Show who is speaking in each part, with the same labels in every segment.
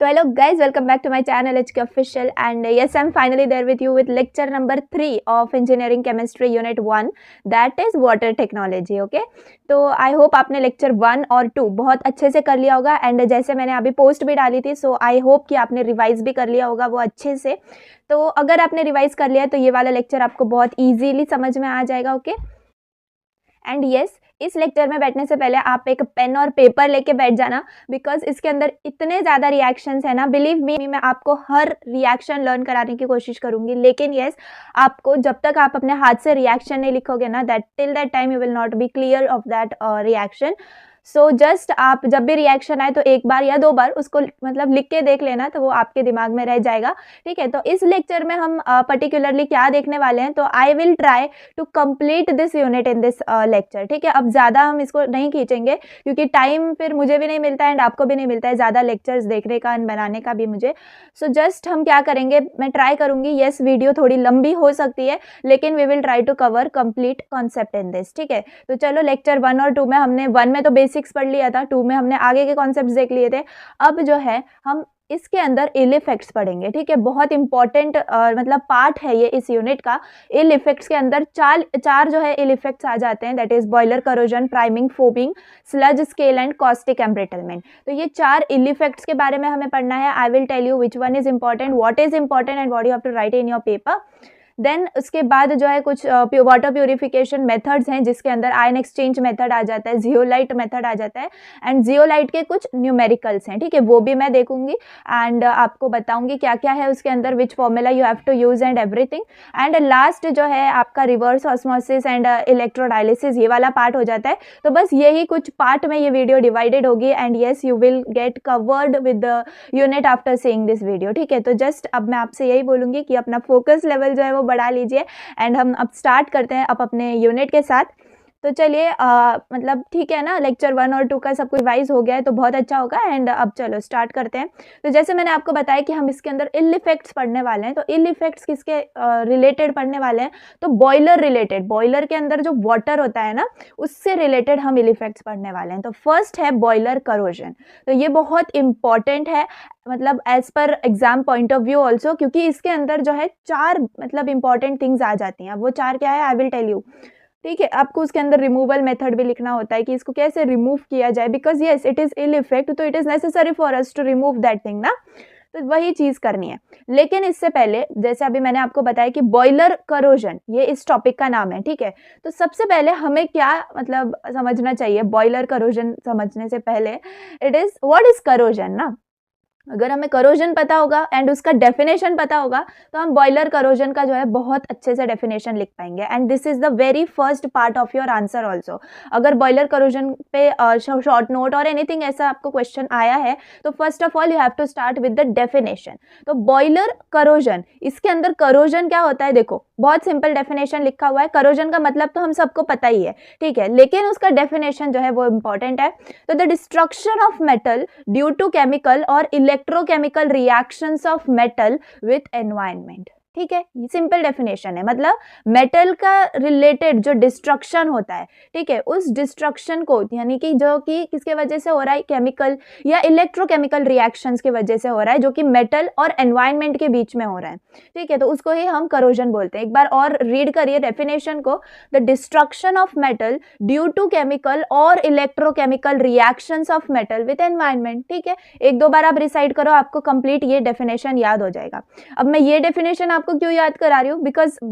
Speaker 1: तो hello guys, welcome back to my channel HK Official, and yes, I'm finally there with you with lecture number 3 of Engineering Chemistry Unit 1, that is Water Technology. Okay, तो I hope आपने lecture 1 और 2 बहुत अच्छे से कर लिया होगा, and जैसे मैंने अभी post भी डाली थी, so I hope कि आपने revise भी कर लिया होगा वो अच्छे से. तो अगर आपने revise कर लिया है तो ये वाला lecture आपको बहुत easily समझ में आ जाएगा. ओके, एंड यस, इस लेक्चर में बैठने से पहले आप एक पेन और पेपर लेके बैठ जाना, बिकॉज इसके अंदर इतने ज़्यादा रिएक्शंस है ना. बिलीव मी, मैं आपको हर रिएक्शन लर्न कराने की कोशिश करूंगी, लेकिन यस, आपको जब तक आप अपने हाथ से रिएक्शन नहीं लिखोगे ना, that till that time you will not be clear of that reaction. So just आप जब भी रिएक्शन आए तो एक बार या 2 बार उसको मतलब लिख के देख लेना, तो वो आपके दिमाग में रह जाएगा. ठीक है, तो इस लेक्चर में हम पर्टिकुलरली क्या देखने वाले हैं, तो I will try to complete this unit in this lecture. ठीक है, अब ज़्यादा हम इसको नहीं खींचेंगे क्योंकि टाइम फिर मुझे भी नहीं मिलता है एंड आपको भी नहीं मिलता है ज़्यादा लेक्चर्स देखने का एंड बनाने का भी मुझे. सो जस्ट हम क्या करेंगे, मैं ट्राई करूँगी, येस वीडियो थोड़ी लंबी हो सकती है, लेकिन we will try to cover complete concept in this. ठीक है, तो चलो लेक्चर 1 और 2 में हमने 1 में तो बेसिक्स पढ़ लिया था, 2 में हमने आगे के कॉन्सेप्ट्स देख लिए थे. अब जो है हम इसके अंदर इल इफेक्ट्स पढ़ेंगे. ठीक है, बहुत इंपॉर्टेंट मतलब पार्ट है ये इस यूनिट का. इल इफेक्ट्स के अंदर चार जो है इल इफेक्ट्स आ जाते हैं, that is boiler corrosion, priming, foaming, sludge scale and caustic embrittlement. तो ये 4 इल इफेक्ट्स के बारे में हमें पढ़ना है. I will tell you which one is important, what is important and what you have to write in your paper. Then उसके बाद जो है कुछ वाटर प्योरिफिकेशन मेथड्स हैं, जिसके अंदर आयन एक्सचेंज मेथड आ जाता है, जियोलाइट मेथड आ जाता है, एंड जियोलाइट के कुछ न्यूमेरिकल्स हैं. ठीक है, वो भी मैं देखूंगी एंड आपको बताऊंगी क्या क्या है उसके अंदर, which formula you have to use and everything. And last जो है आपका रिवर्स ऑस्मोसिस एंड इलेक्ट्रोडायलिसिस, ये वाला पार्ट हो जाता है. तो बस यही कुछ पार्ट में ये वीडियो डिवाइडेड होगी, and yes you will get covered with the unit after seeing this video. ठीक है, तो जस्ट अब मैं आपसे यही बोलूँगी कि अपना फोकस लेवल जो है वो बढ़ा लीजिए एंड हम अब स्टार्ट करते हैं अब अपने यूनिट के साथ. तो चलिए मतलब ठीक है ना, लेक्चर 1 और 2 का सब कुछ रिवाइज हो गया है तो बहुत अच्छा होगा. एंड अब चलो स्टार्ट करते हैं. तो जैसे मैंने आपको बताया कि हम इसके अंदर इल इफेक्ट्स पढ़ने वाले हैं, तो इल इफेक्ट्स किसके रिलेटेड पढ़ने वाले हैं, तो बॉयलर रिलेटेड. बॉयलर के अंदर जो वाटर होता है ना, उससे रिलेटेड हम इल इफेक्ट्स पढ़ने वाले हैं. तो फर्स्ट है बॉयलर करोजन. तो ये बहुत इंपॉर्टेंट है, मतलब as per exam point of view also, क्योंकि इसके अंदर जो है 4 मतलब इंपॉर्टेंट थिंग्स आ जाती हैं. अब वो 4 क्या है, आई विल टेल यू. ठीक है, आपको उसके अंदर रिमूवल मेथड भी लिखना होता है कि इसको कैसे रिमूव किया जाए, because yes it is ill effect, तो it is necessary for us to remove that thing ना. तो वही चीज करनी है. लेकिन इससे पहले जैसे अभी मैंने आपको बताया कि बॉयलर करोजन ये इस टॉपिक का नाम है. ठीक है, तो सबसे पहले हमें क्या मतलब समझना चाहिए बॉयलर करोजन समझने से पहले, it is what is corrosion ना. अगर हमें करोजन पता होगा एंड उसका डेफिनेशन पता होगा तो हम बॉयलर करोजन का जो है बहुत अच्छे से डेफिनेशन लिख पाएंगे. And this is the very first part of your answer also. अगर बॉयलर करोजन पे शॉर्ट नोट और एनीथिंग ऐसा आपको क्वेश्चन आया है तो first of all you have to start with the definition. तो बॉयलर करोजन, इसके अंदर करोजन क्या होता है, देखो बहुत सिंपल डेफिनेशन लिखा हुआ है. करोजन का मतलब तो हम सबको पता ही है, ठीक है, लेकिन उसका डेफिनेशन जो है वो इंपॉर्टेंट है. तो the destruction of metal due to chemical और electrochemical reactions of metal with environment. ठीक है, ये सिंपल डेफिनेशन है. मतलब मेटल का रिलेटेड जो डिस्ट्रक्शन होता है, ठीक है, उस डिस्ट्रक्शन को यानी कि जो कि किसके वजह से हो रहा है, केमिकल या इलेक्ट्रोकेमिकल रिएक्शंस की वजह से हो रहा है, जो कि मेटल और एनवायरनमेंट के बीच में हो रहा है. ठीक है, तो उसको ही हम करोजन बोलते हैं. एक बार और रीड करिए डेफिनेशन को, the destruction of metal due to chemical और electrochemical reactions of metal with environment. ठीक है, 1-2 बार आप रिसाइट करो, आपको कंप्लीट ये डेफिनेशन याद हो जाएगा. अब मैं ये डेफिनेशन आपको क्यों याद करा रही हूँ,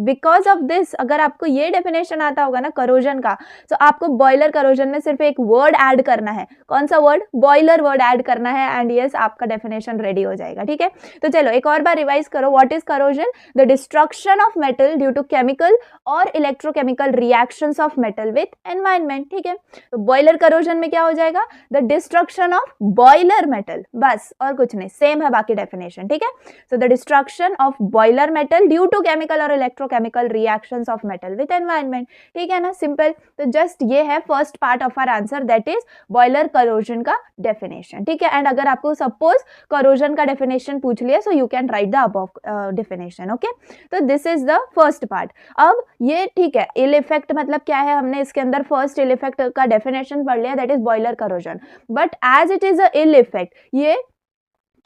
Speaker 1: बिकॉज ऑफ दिस, अगर आपको ये डेफिनेशन आता होगा ना करोजन का, तो आपको बॉयलर करोजन में सिर्फ एक वर्ड ऐड करना है. कौन सा वर्ड, बॉयलर वर्ड ऐड करना है, एंड यस आपका डेफिनेशन रेडी हो जाएगा. ठीक है, तो चलो एक और बार रिवाइज करो. What is corrosion, the destruction of metal due to chemical और electrochemical reactions of metal with environment. ठीक है, तो बॉयलर करोजन में क्या हो जाएगा, the destruction of boiler metal, बस और कुछ नहीं, सेम है बाकी डेफिनेशन. ठीक है, so the destruction of boiler metal due to chemical और electrochemical reactions of metal with environment. ठीक है ना, सिंपल. तो जस्ट ये है first part of our answer, that is boiler corrosion का डेफिनेशन. ठीक है, एंड अगर आपको सपोज करोजन का डेफिनेशन पूछ लिया, so you can write the above definition. Okay, तो this is the first part. अब ये ठीक है, इल इफेक्ट मतलब क्या है, हमने इसके अंदर फर्स्ट इल इफेक्ट का डेफिनेशन पढ़ लिया, that is boiler corrosion. But as it is a ill effect, ये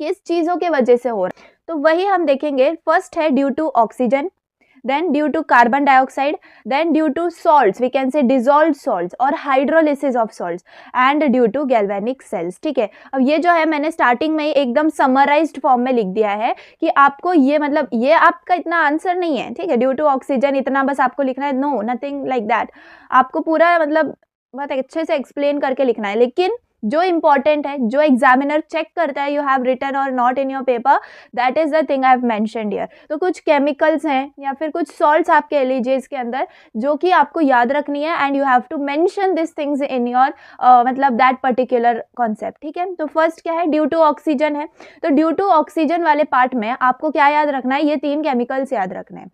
Speaker 1: किस चीज़ों के वजह से हो रहा है, तो वही हम देखेंगे। फर्स्ट है due to oxygen, then due to carbon dioxide, then due to salts, we can say dissolved salts और hydrolysis of salts, and due to galvanic cells। ठीक है, अब ये जो है मैंने स्टार्टिंग में ही एकदम समराइज्ड फॉर्म में लिख दिया है कि आपको ये मतलब ये आपका इतना आंसर नहीं है, ठीक है, ड्यू टू ऑक्सीजन इतना बस आपको लिखना है, नो नथिंग लाइक दैट, आपको पूरा मतलब बहुत अच्छे से एक्सप्लेन करके लिखना है। लेकिन जो इम्पॉर्टेंट है, जो एग्जामिनर चेक करता है यू हैव रिटन और not in your paper, that is the thing I have mentioned here. तो कुछ केमिकल्स हैं या फिर कुछ सॉल्ट्स आप कह लीजिए इसके अंदर, जो कि आपको याद रखनी है, and you have to mention this things in your मतलब दैट पर्टिकुलर कॉन्सेप्ट। ठीक है, तो फर्स्ट क्या है, ड्यू टू ऑक्सीजन है, तो ड्यू टू ऑक्सीजन वाले पार्ट में आपको क्या याद रखना है, ये 3 केमिकल्स याद रखने हैं,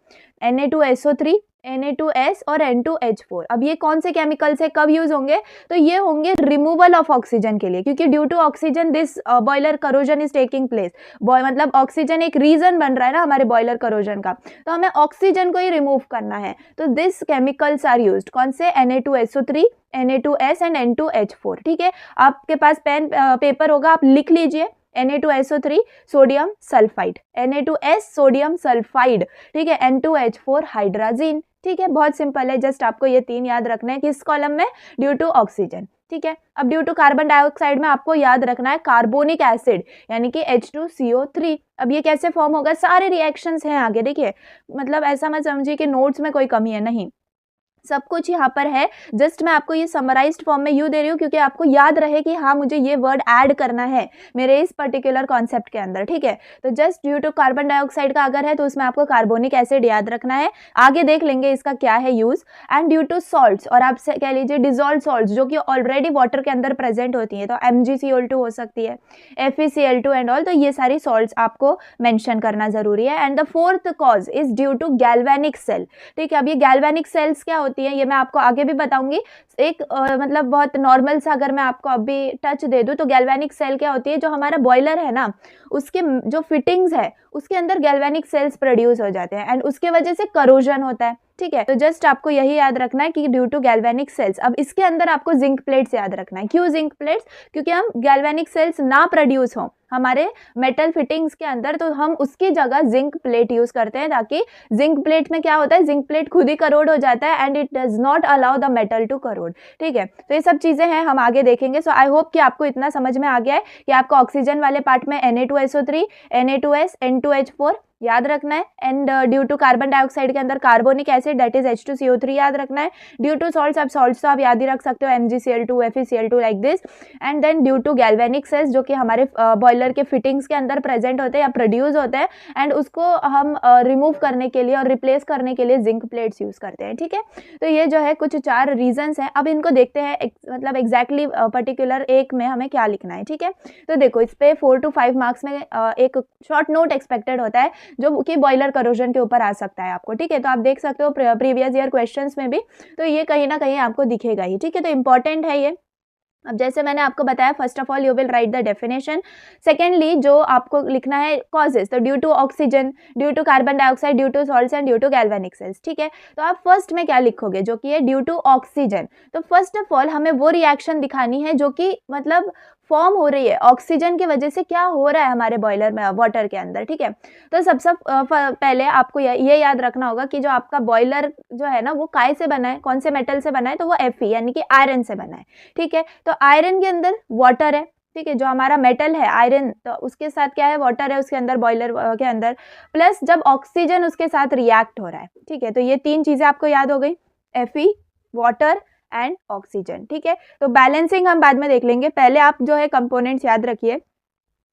Speaker 1: Na2SO3, Na2S और N2H4। अब ये कौन से केमिकल्स है, कब यूज होंगे, तो ये होंगे रिमूवल ऑफ ऑक्सीजन के लिए, क्योंकि due to oxygen this boiler corrosion is taking place. मतलब ऑक्सीजन एक रीजन बन रहा है ना हमारे बॉयलर करोजन का, तो हमें ऑक्सीजन को ही रिमूव करना है, तो दिस केमिकल्स आर यूज्ड। कौन से, Na2SO3, Na2S एंड N2H4। ठीक है, आपके पास पेन पेपर होगा, आप लिख लीजिए, Na2SO3 sodium sulphide, Na2S sodium sulphide, ठीक है, N2H4 हाइड्राजीन। ठीक है, बहुत सिंपल है, जस्ट आपको ये 3 याद रखना है, किस कॉलम में, ड्यू टू ऑक्सीजन। ठीक है, अब ड्यू टू कार्बन डाइऑक्साइड में आपको याद रखना है कार्बोनिक एसिड यानी कि H2CO3। अब ये कैसे फॉर्म होगा, सारे रिएक्शंस हैं आगे, देखिए मतलब ऐसा मत समझिए कि नोट्स में कोई कमी है, नहीं, सब कुछ यहाँ पर है, जस्ट मैं आपको ये समराइज्ड फॉर्म में यूँ दे रही हूँ क्योंकि आपको याद रहे कि हाँ मुझे ये वर्ड ऐड करना है मेरे इस पर्टिकुलर कॉन्सेप्ट के अंदर। ठीक है, तो just due to carbon dioxide का अगर है तो उसमें आपको कार्बोनिक एसिड याद रखना है, आगे देख लेंगे इसका क्या है use. And due to salts, और आप कह लीजिए डिजोल्व सॉल्ट्स जो कि ऑलरेडी वाटर के अंदर प्रेजेंट होती है, तो MgCl2 हो सकती है, FeCl2 एंड ऑल, तो ये सारी सॉल्ट्स आपको मेंशन करना जरूरी है। And the fourth cause is due to galvanic cell. ठीक है, अब ये गैल्वेनिक सेल्स क्या होती है ये मैं आपको आगे भी बताऊंगी। एक मतलब बहुत नॉर्मल सा अगर मैं आपको अभी टच दे दूं तो गैल्वेनिक सेल क्या होती है, जो हमारा बॉयलर है ना उसके जो फिटिंग्स है उसके अंदर गैल्वेनिक सेल्स प्रोड्यूस हो जाते हैं एंड उसके वजह से करोजन होता है। ठीक है, तो जस्ट आपको यही याद रखना है कि ड्यू टू गैल्वेनिक सेल्स। अब इसके अंदर आपको जिंक प्लेट्स याद रखना है। क्यों जिंक प्लेट्स, क्योंकि हम गैल्वेनिक सेल्स ना प्रोड्यूस हो हमारे मेटल फिटिंग्स के अंदर, तो हम उसकी जगह जिंक प्लेट यूज करते हैं, ताकि जिंक प्लेट में क्या होता है, जिंक प्लेट खुद ही करोड हो जाता है and it does not allow the metal to corrode. ठीक है, तो ये सब चीजें हैं, हम आगे देखेंगे। सो आई होप कि आपको इतना समझ में आ गया है कि आपको ऑक्सीजन वाले पार्ट में Na2SO3, Na2S, N2H4 याद रखना है, and due to carbon dioxide के अंदर carbonic acid that is H2CO3 याद रखना है। ड्यू टू सॉल्ट्स, आप सॉल्ट्स तो आप याद ही रख सकते हो, MgCl2, FeCl2 like this. And then due to galvanic cells जो कि हमारे बॉयलर के फिटिंग्स के अंदर प्रेजेंट होते हैं या प्रोड्यूस होते हैं, एंड उसको हम रिमूव करने के लिए और रिप्लेस करने के लिए जिंक प्लेट्स यूज करते हैं। ठीक है, तो ये जो है कुछ 4 रीजंस हैं। अब इनको देखते हैं मतलब एग्जैक्टली पर्टिकुलर एक में हमें क्या लिखना है। ठीक है, तो देखो इस पे 4 to 5 मार्क्स में एक शॉर्ट नोट एक्सपेक्टेड होता है जो कि बॉयलर करोजन के ऊपर आ सकता है आपको। ठीक है, तो आप देख सकते हो प्रीवियस ईयर क्वेश्चंस में भी, तो ये कहीं ना कहीं आपको दिखेगा ही। ठीक है, तो इंपॉर्टेंट है ये। अब जैसे मैंने आपको बताया, first of all you will write the definition. Secondly जो आपको लिखना है कॉजेज, तो due to oxygen, due to carbon dioxide, due to salts and due to galvanic cells. ठीक है, तो आप फर्स्ट में क्या लिखोगे, जो कि है ड्यू टू ऑक्सीजन। तो फर्स्ट ऑफ ऑल हमें वो रिएक्शन दिखानी है जो कि मतलब फॉर्म हो रही है ऑक्सीजन की वजह से, क्या हो रहा है हमारे बॉयलर में वाटर के अंदर। ठीक है, तो सबसे पहले आपको ये याद रखना होगा कि जो आपका बॉयलर जो है ना वो काय से बना है, कौन से मेटल से बना है, तो वो Fe यानी कि आयरन से बना है। ठीक है, तो आयरन के अंदर वाटर है। ठीक है, जो हमारा मेटल है आयरन, तो उसके साथ क्या है, वाटर है उसके अंदर, बॉयलर के अंदर, प्लस जब ऑक्सीजन उसके साथ रिएक्ट हो रहा है। ठीक है, तो ये 3 चीजें आपको याद हो गई, Fe, वाटर एंड ऑक्सीजन। ठीक है, तो बैलेंसिंग हम बाद में देख लेंगे, पहले आप जो है कंपोनेंट्स याद रखिए।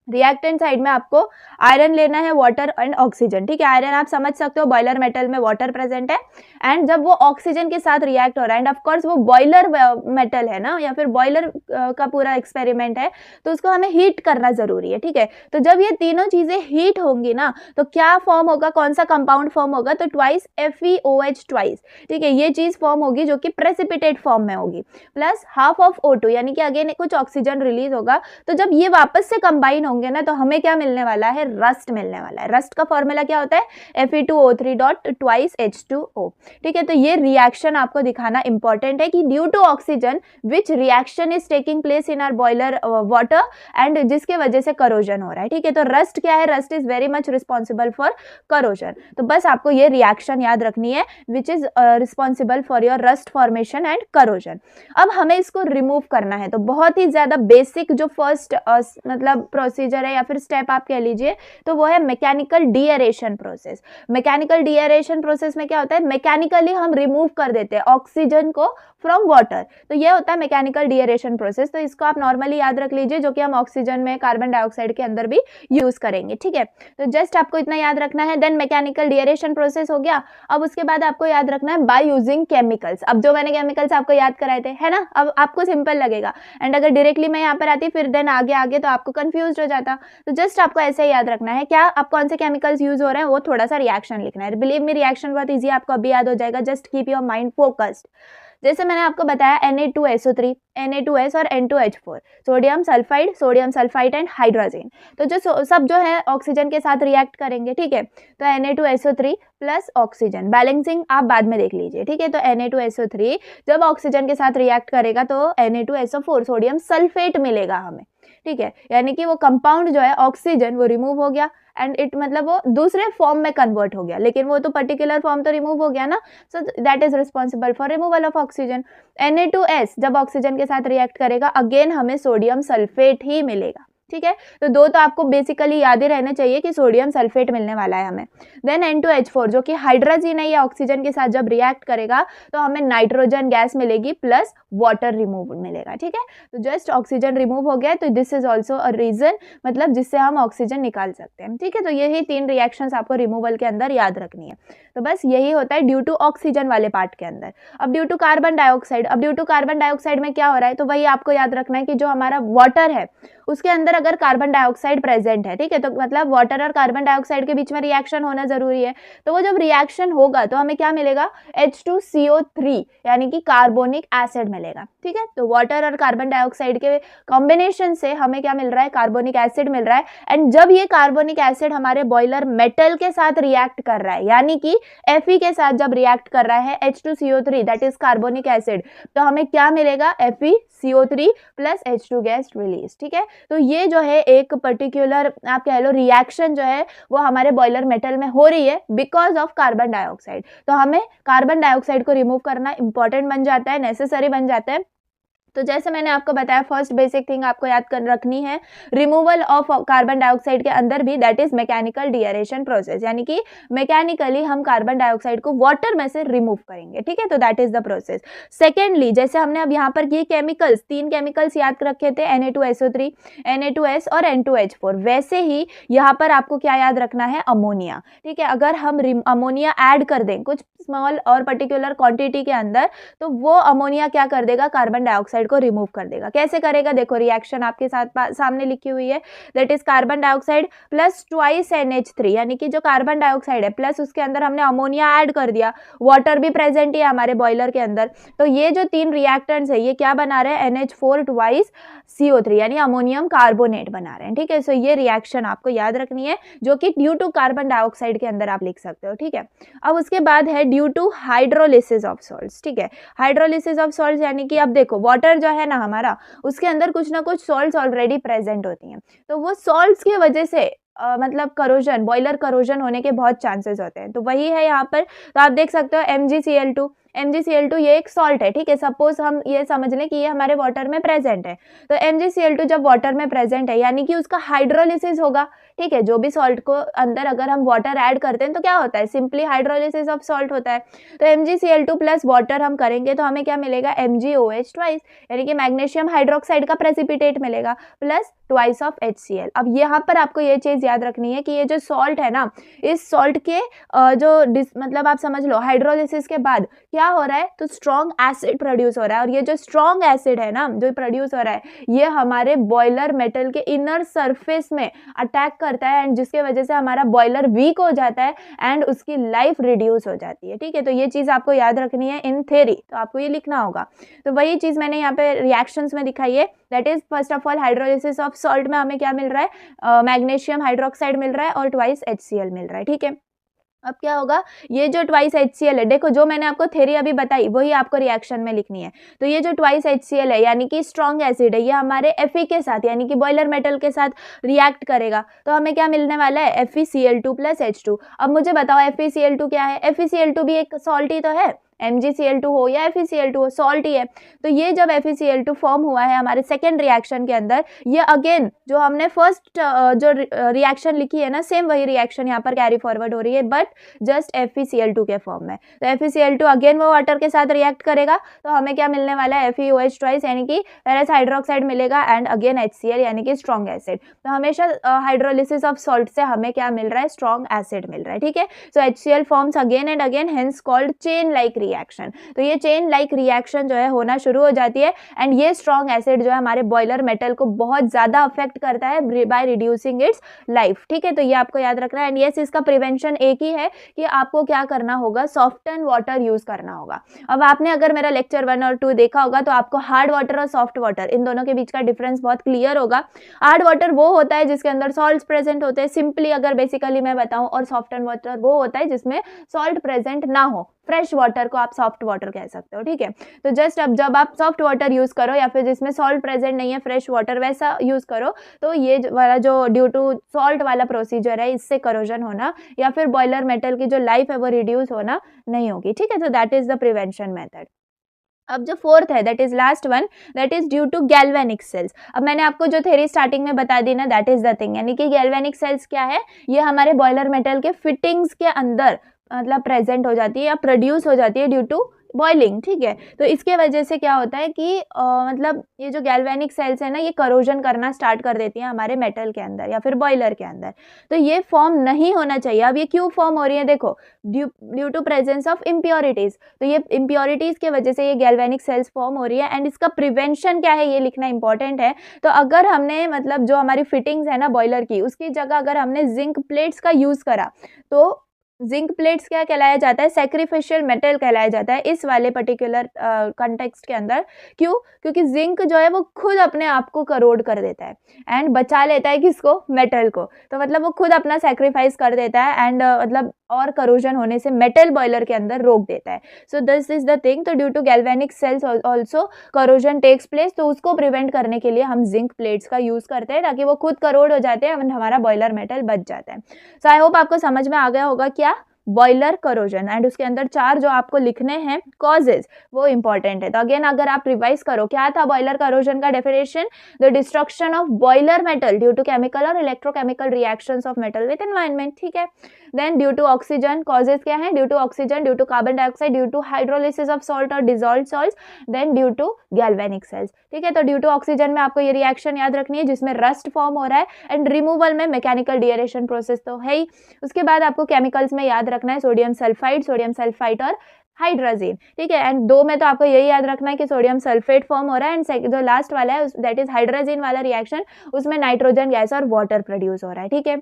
Speaker 1: रिएक्टेंट साइड में आपको आयरन लेना है, वाटर एंड ऑक्सीजन। ठीक है, आयरन आप समझ सकते हो बॉयलर मेटल में वाटर प्रेजेंट है, एंड जब वो ऑक्सीजन के साथ रिएक्ट हो रहा है, एंड ऑफ कोर्स वो बॉयलर मेटल है ना, या फिर बॉयलर का पूरा एक्सपेरिमेंट है, तो उसको हमें हीट करना जरूरी है। ठीक है, तो जब ये तीनों चीजें हीट होंगी ना, तो क्या फॉर्म होगा, कौन सा कंपाउंड फॉर्म होगा, तो ट्वाइस FeOH ट्वाइस। ठीक है, ये चीज फॉर्म होगी जो कि प्रेसिपिटेट फॉर्म में होगी, प्लस हाफ ऑफ O2 यानी कि अगेन कुछ ऑक्सीजन रिलीज होगा। तो जब ये वापस से कंबाइन होंगे ना, तो हमें क्या मिलने वाला है, रस्ट मिलने वाला है। रस्ट का फॉर्मूला क्या होता है, Fe2O3 डॉट ट्वाइस H2O। ठीक है, तो ये रिएक्शन आपको दिखाना इंपॉर्टेंट है कि due to oxygen which reaction is taking place in our boiler water and जिसके वजह से करोजन हो रहा है। ठीक है, तो रस्ट क्या है, rust is very much responsible for corrosion. तो बस आपको ये रिएक्शन याद रखनी है which is responsible for your rust formation and corrosion. अब हमें इसको रिमूव करना है, तो बहुत ही ज्यादा बेसिक जो फर्स्ट मतलब प्रोसीजर है या फिर स्टेप आप कह लीजिए, तो वो है मैकेनिकल डीएरेशन प्रोसेस। मैकेनिकल डीएरेशन प्रोसेस में क्या होता है, मैकेनिकली हम रिमूव कर देते हैं ऑक्सीजन को फ्रॉम वाटर, तो ये होता है मैकेनिकल डीएरेशन प्रोसेस। तो इसको आप नॉर्मली याद रख लीजिए, जो कि हम ऑक्सीजन में कार्बन डाइऑक्साइड के अंदर भी यूज करेंगे। ठीक है, तो जस्ट आपको इतना याद रखना है। देन मैकेनिकल डीएरेशन प्रोसेस हो गया। अब उसके बाद आपको याद रखना है बाय यूजिंग केमिकल्स। अब जो मैंने केमिकल्स आपको याद कराए थे, है ना, अब आपको सिंपल लगेगा। एंड अगर डायरेक्टली मैं यहाँ पर आती फिर देन आगे तो आपको कंफ्यूज हो जाता। तो जस्ट आपको ऐसे ही याद रखना है, क्या आप कौन से केमिकल्स यूज हो रहे हैं, वो थोड़ा सा रिएक्शन लिखना है। बिलीव मी, रिएक्शन बहुत ईजी, आपको अभी याद हो जाएगा। Just keep your mind focused. जैसे मैंने आपको बताया Na2SO3, Na2S और N2H4, sodium sulphide and hydrogen. तो जो सब जो है ऑक्सीजन के साथ रिएक्ट करेंगे। ठीक है, तो Na2SO3 प्लस ऑक्सीजन, बैलेंसिंग आप बाद में देख लीजिए। ठीक है, तो Na2SO3 जब ऑक्सीजन के साथ रिएक्ट करेगा तो Na2SO4 सोडियम सल्फेट मिलेगा हमें। ठीक है, यानी कि वो कंपाउंड जो है ऑक्सीजन वो रिमूव हो गया एंड इट मतलब वो दूसरे फॉर्म में कन्वर्ट हो गया, लेकिन वो तो पर्टिकुलर फॉर्म तो रिमूव हो गया ना, so that is responsible for removal of oxygen. Na2S जब ऑक्सीजन के साथ रिएक्ट करेगा, अगेन हमें सोडियम सल्फेट ही मिलेगा। ठीक है, तो दो तो आपको बेसिकली याद ही रहना चाहिए कि सोडियम सल्फेट मिलने वाला है हमें। देन N2H4 जो कि हाइड्रोजन है, या ऑक्सीजन के साथ जब रिएक्ट करेगा तो हमें नाइट्रोजन गैस मिलेगी प्लस वाटर रिमूव मिलेगा। ठीक है, तो जस्ट ऑक्सीजन रिमूव हो गया, तो this is also a reason, मतलब जिससे हम ऑक्सीजन निकाल सकते हैं। ठीक है, तो यही 3 रिएक्शंस आपको रिमूवल के अंदर याद रखनी है। तो बस यही होता है ड्यू टू ऑक्सीजन वाले पार्ट के अंदर। अब ड्यू टू कार्बन डाइऑक्साइड में क्या हो रहा है, तो वही आपको याद रखना है कि जो हमारा वाटर है उसके अंदर अगर कार्बन डाइऑक्साइड प्रेजेंट है। ठीक है, तो मतलब वाटर और कार्बन डाइऑक्साइड के बीच में रिएक्शन होना जरूरी है। तो वो जब रिएक्शन होगा तो हमें क्या मिलेगा, H2CO3 यानी कि कार्बोनिक एसिड मिलेगा। ठीक है, तो वाटर और कार्बन डाइऑक्साइड के कॉम्बिनेशन से हमें क्या मिल रहा है, कार्बोनिक एसिड मिल रहा है। एंड जब ये कार्बोनिक एसिड हमारे बॉयलर मेटल के साथ रिएक्ट कर रहा है, यानी कि Fe के साथ जब रिएक्ट कर रहा है H2CO3 that is carbonic acid, तो हमें क्या मिलेगा, FeCO3 plus H2 gas release. ठीक है, तो ये जो है एक पर्टिकुलर आप कह लो रिएक्शन जो है वो हमारे बॉयलर मेटल में हो रही है बिकॉज ऑफ कार्बन डाइऑक्साइड। तो हमें कार्बन डाइऑक्साइड को रिमूव करना इंपॉर्टेंट बन जाता है, नेसेसरी बन जाता है। तो जैसे मैंने आपको बताया, फर्स्ट बेसिक थिंग आपको याद कर रखनी है, रिमूवल ऑफ कार्बन डाइऑक्साइड के अंदर भी दैट इज मैकेनिकल डीएरेशन प्रोसेस, यानी कि मैकेनिकली हम कार्बन डाइऑक्साइड को वाटर में से रिमूव करेंगे। ठीक है, तो that is the process. Secondly, जैसे हमने अब यहाँ पर ये केमिकल्स 3 केमिकल्स याद रखे थे, Na2SO3, Na2S और N2H4, वैसे ही यहाँ पर आपको क्या याद रखना है, अमोनिया। ठीक है, अगर हम अमोनिया ऐड कर दें कुछ स्मॉल और पर्टिकुलर क्वांटिटी के अंदर, तो वो अमोनिया क्या कर देगा, कार्बन डाइऑक्साइड को रिमूव कर देगा। कैसे करेगा, देखो रिएक्शन आपके साथ सामने लिखी हुई है, that is carbon dioxide plus twice NH3, यानी कि जो कार्बन डाइऑक्साइड है प्लस उसके अंदर हमने अमोनिया ऐड कर दिया, वाटर भी प्रेजेंट ही है हमारे बॉयलर के अंदर। तो ये जो 3 रिएक्टेंट्स है ये क्या बना रहे हैं, NH4 ट्वाइस CO3 यानी अमोनियम कार्बोनेट बना रहे हैं। ठीक है, सो ये रिएक्शन आपको याद रखनी है, जो कि ड्यू टू कार्बन डाइऑक्साइड के अंदर आप लिख सकते हो। ठीक है, अब उसके बाद है due to hydrolysis of salts. ठीक है, हाइड्रोलिसिस ऑफ सॉल्ट्स यानी कि अब देखो वाटर जो है ना हमारा, उसके अंदर कुछ ना कुछ सॉल्ट्स ऑलरेडी प्रेजेंट होती हैं, तो वो सॉल्ट्स की वजह से मतलब करोजन, बॉयलर करोजन होने के बहुत चांसेस होते हैं। तो वही है यहाँ पर, तो आप देख सकते हो MgCl2 ये एक सॉल्ट है। ठीक है, सपोज हम ये समझ लें कि ये हमारे वाटर में प्रेजेंट है, तो MgCl2 जब वाटर में प्रेजेंट है यानी कि उसका हाइड्रोलिसिस होगा। ठीक है, जो भी सॉल्ट को अंदर अगर हम वाटर ऐड करते हैं तो क्या होता है, सिंपली हाइड्रोलिसिस ऑफ सॉल्ट होता है। तो MgCl2 प्लस वाटर हम करेंगे तो हमें क्या मिलेगा, MgOH ट्वाइस, यानी कि मैग्नीशियम हाइड्रोक्साइड का प्रेसिपिटेट मिलेगा प्लस ट्वाइस ऑफ HCl। अब यहाँ पर आपको ये चीज याद रखनी है कि ये जो सॉल्ट है ना, इस सॉल्ट के मतलब आप समझ लो हाइड्रोलिसिस के बाद क्या हो रहा है, तो स्ट्रॉन्ग एसिड प्रोड्यूस हो रहा है। और ये जो स्ट्रॉन्ग एसिड है ना जो प्रोड्यूस हो रहा है, ये हमारे बॉयलर मेटल के इनर सरफेस में अटैक करता है एंड जिसके वजह से हमारा बॉयलर वीक हो जाता है एंड उसकी लाइफ रिड्यूस हो जाती है। ठीक है, तो ये चीज़ आपको याद रखनी है इन थ्योरी, तो आपको ये लिखना होगा। तो वही चीज़ मैंने यहाँ पे रिएक्शंस में दिखाई है, that is first of all hydrolysis of salt में हमें क्या मिल रहा है, मैग्नीशियम हाइड्रोक्साइड मिल रहा है और ट्वाइस HCl मिल रहा है। ठीक है, अब क्या होगा, ये जो ट्वाइस HCl है, देखो जो मैंने आपको थ्योरी अभी बताई वही आपको रिएक्शन में लिखनी है। तो ये जो ट्वाइस HCl है यानी कि स्ट्रॉन्ग एसिड है, ये हमारे Fe के साथ यानी कि बॉयलर मेटल के साथ रिएक्ट करेगा, तो हमें क्या मिलने वाला है, FeCl2 + H2। अब मुझे बताओ FeCl2 क्या है, FeCl2 भी एक सॉल्ट ही तो है, MgCl2 हो या FeCl2 हो, सॉल्ट ही है। तो ये जब FeCl2 फॉर्म हुआ है हमारे सेकेंड रिएक्शन के अंदर, ये अगेन जो हमने फर्स्ट जो रिएक्शन लिखी है ना, सेम वही रिएक्शन यहाँ पर कैरी फॉरवर्ड हो रही है, बट जस्ट FeCl2 के फॉर्म में। तो FeCl2 अगेन वो वाटर के साथ रिएक्ट करेगा, तो हमें क्या मिलने वाला है, FeOH ट्वाइस यानी कि फेरस हाइड्रोक्साइड मिलेगा एंड अगेन HCl यानी कि स्ट्रॉन्ग एसिड। तो हमेशा हाइड्रोलिसिस ऑफ सॉल्ट से हमें क्या मिल रहा है, स्ट्रॉन्ग एसिड मिल रहा है। ठीक है, सो HCl forms again and again, hence called chain like reaction. तो ये चेन लाइक रिएक्शन जो है होना शुरू हो जाती है एंड ये स्ट्रॉन्ग एसिड जो है हमारे बॉयलर मेटल को बहुत ज्यादा अफेक्ट करता है बाय रिड्यूसिंग इट्स लाइफ। ठीक है, तो ये आपको याद रखना है एंड यस, इसका प्रिवेंशन एक ही है कि आपको क्या करना होगा, सॉफ्टन वाटर यूज करना होगा। अब आपने अगर मेरा लेक्चर 1 और 2 देखा होगा तो आपको हार्ड वाटर और सॉफ्ट वाटर इन दोनों के बीच का डिफरेंस बहुत क्लियर होगा। हार्ड वाटर वो होता है जिसके अंदर सॉल्ट प्रेजेंट होते हैं, सिंपली अगर बेसिकली मैं बताऊं, और सॉफ्टन वाटर वो होता है जिसमें सॉल्ट प्रेजेंट ना हो, फ्रेश वाटर को आप सॉफ्ट वाटर कह सकते हो। ठीक है, तो जस्ट अब जब आप सॉफ्ट वाटर यूज करो या फिर जिसमें सॉल्ट प्रेजेंट नहीं है, फ्रेश वाटर वैसा यूज करो, तो ये वाला जो ड्यू टू सॉल्ट वाला प्रोसीजर है, इससे करोजन होना या फिर बॉयलर मेटल की जो लाइफ है वो रिड्यूस होना नहीं होगी। ठीक है, तो that is the prevention method. अब जो फोर्थ है, that is last one, that is due to galvanic cells. अब मैंने आपको जो थ्योरी स्टार्टिंग में बता दी ना, दैट इज द थिंग, यानी कि गैल्वेनिक सेल्स क्या है, ये हमारे बॉयलर मेटल के फिटिंग्स के अंदर मतलब प्रेजेंट हो जाती है या प्रोड्यूस हो जाती है ड्यू टू बॉइलिंग। ठीक है, तो इसके वजह से क्या होता है कि मतलब ये जो गैल्वेनिक सेल्स है ना, ये करोजन करना स्टार्ट कर देती हैं हमारे मेटल के अंदर या फिर बॉयलर के अंदर। तो ये फॉर्म नहीं होना चाहिए। अब ये क्यों फॉर्म हो रही है, देखो due to presence of impurities. तो ये इम्प्योरिटीज के वजह से ये गैल्वेनिक सेल्स फॉर्म हो रही है एंड इसका प्रिवेंशन क्या है ये लिखना इंपॉर्टेंट है। तो अगर हमने मतलब जो हमारी फिटिंग्स है ना बॉयलर की, उसकी जगह अगर हमने जिंक प्लेट्स का यूज करा, तो जिंक प्लेट्स क्या कहलाया जाता है, सैक्रिफिशियल मेटल कहलाया जाता है इस वाले पर्टिकुलर कॉन्टेक्स्ट के अंदर। क्यों, क्योंकि जिंक जो है वो खुद अपने आप को करोड कर देता है एंड बचा लेता है किसको, मेटल को। तो मतलब वो खुद अपना सैक्रिफाइस कर देता है एंड मतलब और करोजन होने से मेटल बॉयलर के अंदर रोक देता है। So this is the thing. तो due to galvanic cells also corrosion takes place, तो उसको प्रिवेंट करने के लिए हम जिंक प्लेट्स का यूज करते हैं ताकि वो खुद करोड हो जाते हैं एंड हमारा बॉयलर मेटल बच जाता है। सो आई होप आपको समझ में आ गया होगा क्या, बॉयलर करोजन, एंड उसके अंदर 4 जो आपको लिखने हैं कॉजेज, वो इंपॉर्टेंट है। तो अगेन अगर आप रिवाइज करो, क्या था बॉयलर करोजन का definition, the destruction of boiler metal due to chemical और electrochemical reactions of metal with environment. ठीक है, then due to oxygen, causes क्या है, due to oxygen, due to carbon dioxide, due to hydrolysis of salt और dissolved salts, then due to galvanic cells. ठीक है, तो due to oxygen में आपको ये रिएक्शन याद रखनी है जिसमें रस्ट फॉर्म हो रहा है एंड रिमूवल में मैकेनिकल डिएरेशन प्रोसेस तो है ही। उसके बाद आपको केमिकल्स में याद रखना है सोडियम सल्फाइड और हाइड्रोजन। ठीक है, एंड 2 में तो आपको यही याद रखना है कि सोडियम सल्फेट फॉर्म हो रहा है एंड जो लास्ट वाला है दैट इज हाइड्रोजन वाला रिएक्शन, उसमें नाइट्रोजन गैस और वाटर प्रोड्यूस हो रहा है। ठीक है,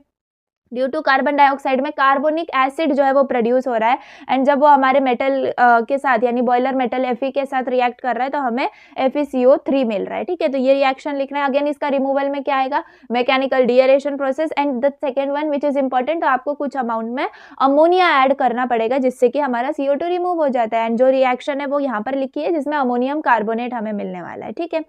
Speaker 1: ड्यू टू कार्बन डाइऑक्साइड में कार्बोनिक एसिड जो है वो प्रोड्यूस हो रहा है एंड जब वो हमारे मेटल के साथ यानी बॉयलर मेटल Fe के साथ रिएक्ट कर रहा है तो हमें FeCO3 मिल रहा है। ठीक है, तो ये रिएक्शन लिखना है। अगेन इसका रिमूवल में क्या आएगा, mechanical deaeration process and the second one which is important, तो आपको कुछ अमाउंट में अमोनिया ऐड करना पड़ेगा जिससे कि हमारा CO2 रिमूव हो जाता है एंड जो रिएक्शन है वो यहाँ पर लिखी है जिसमें अमोनियम कार्बोनेट हमें मिलने वाला है। ठीक है,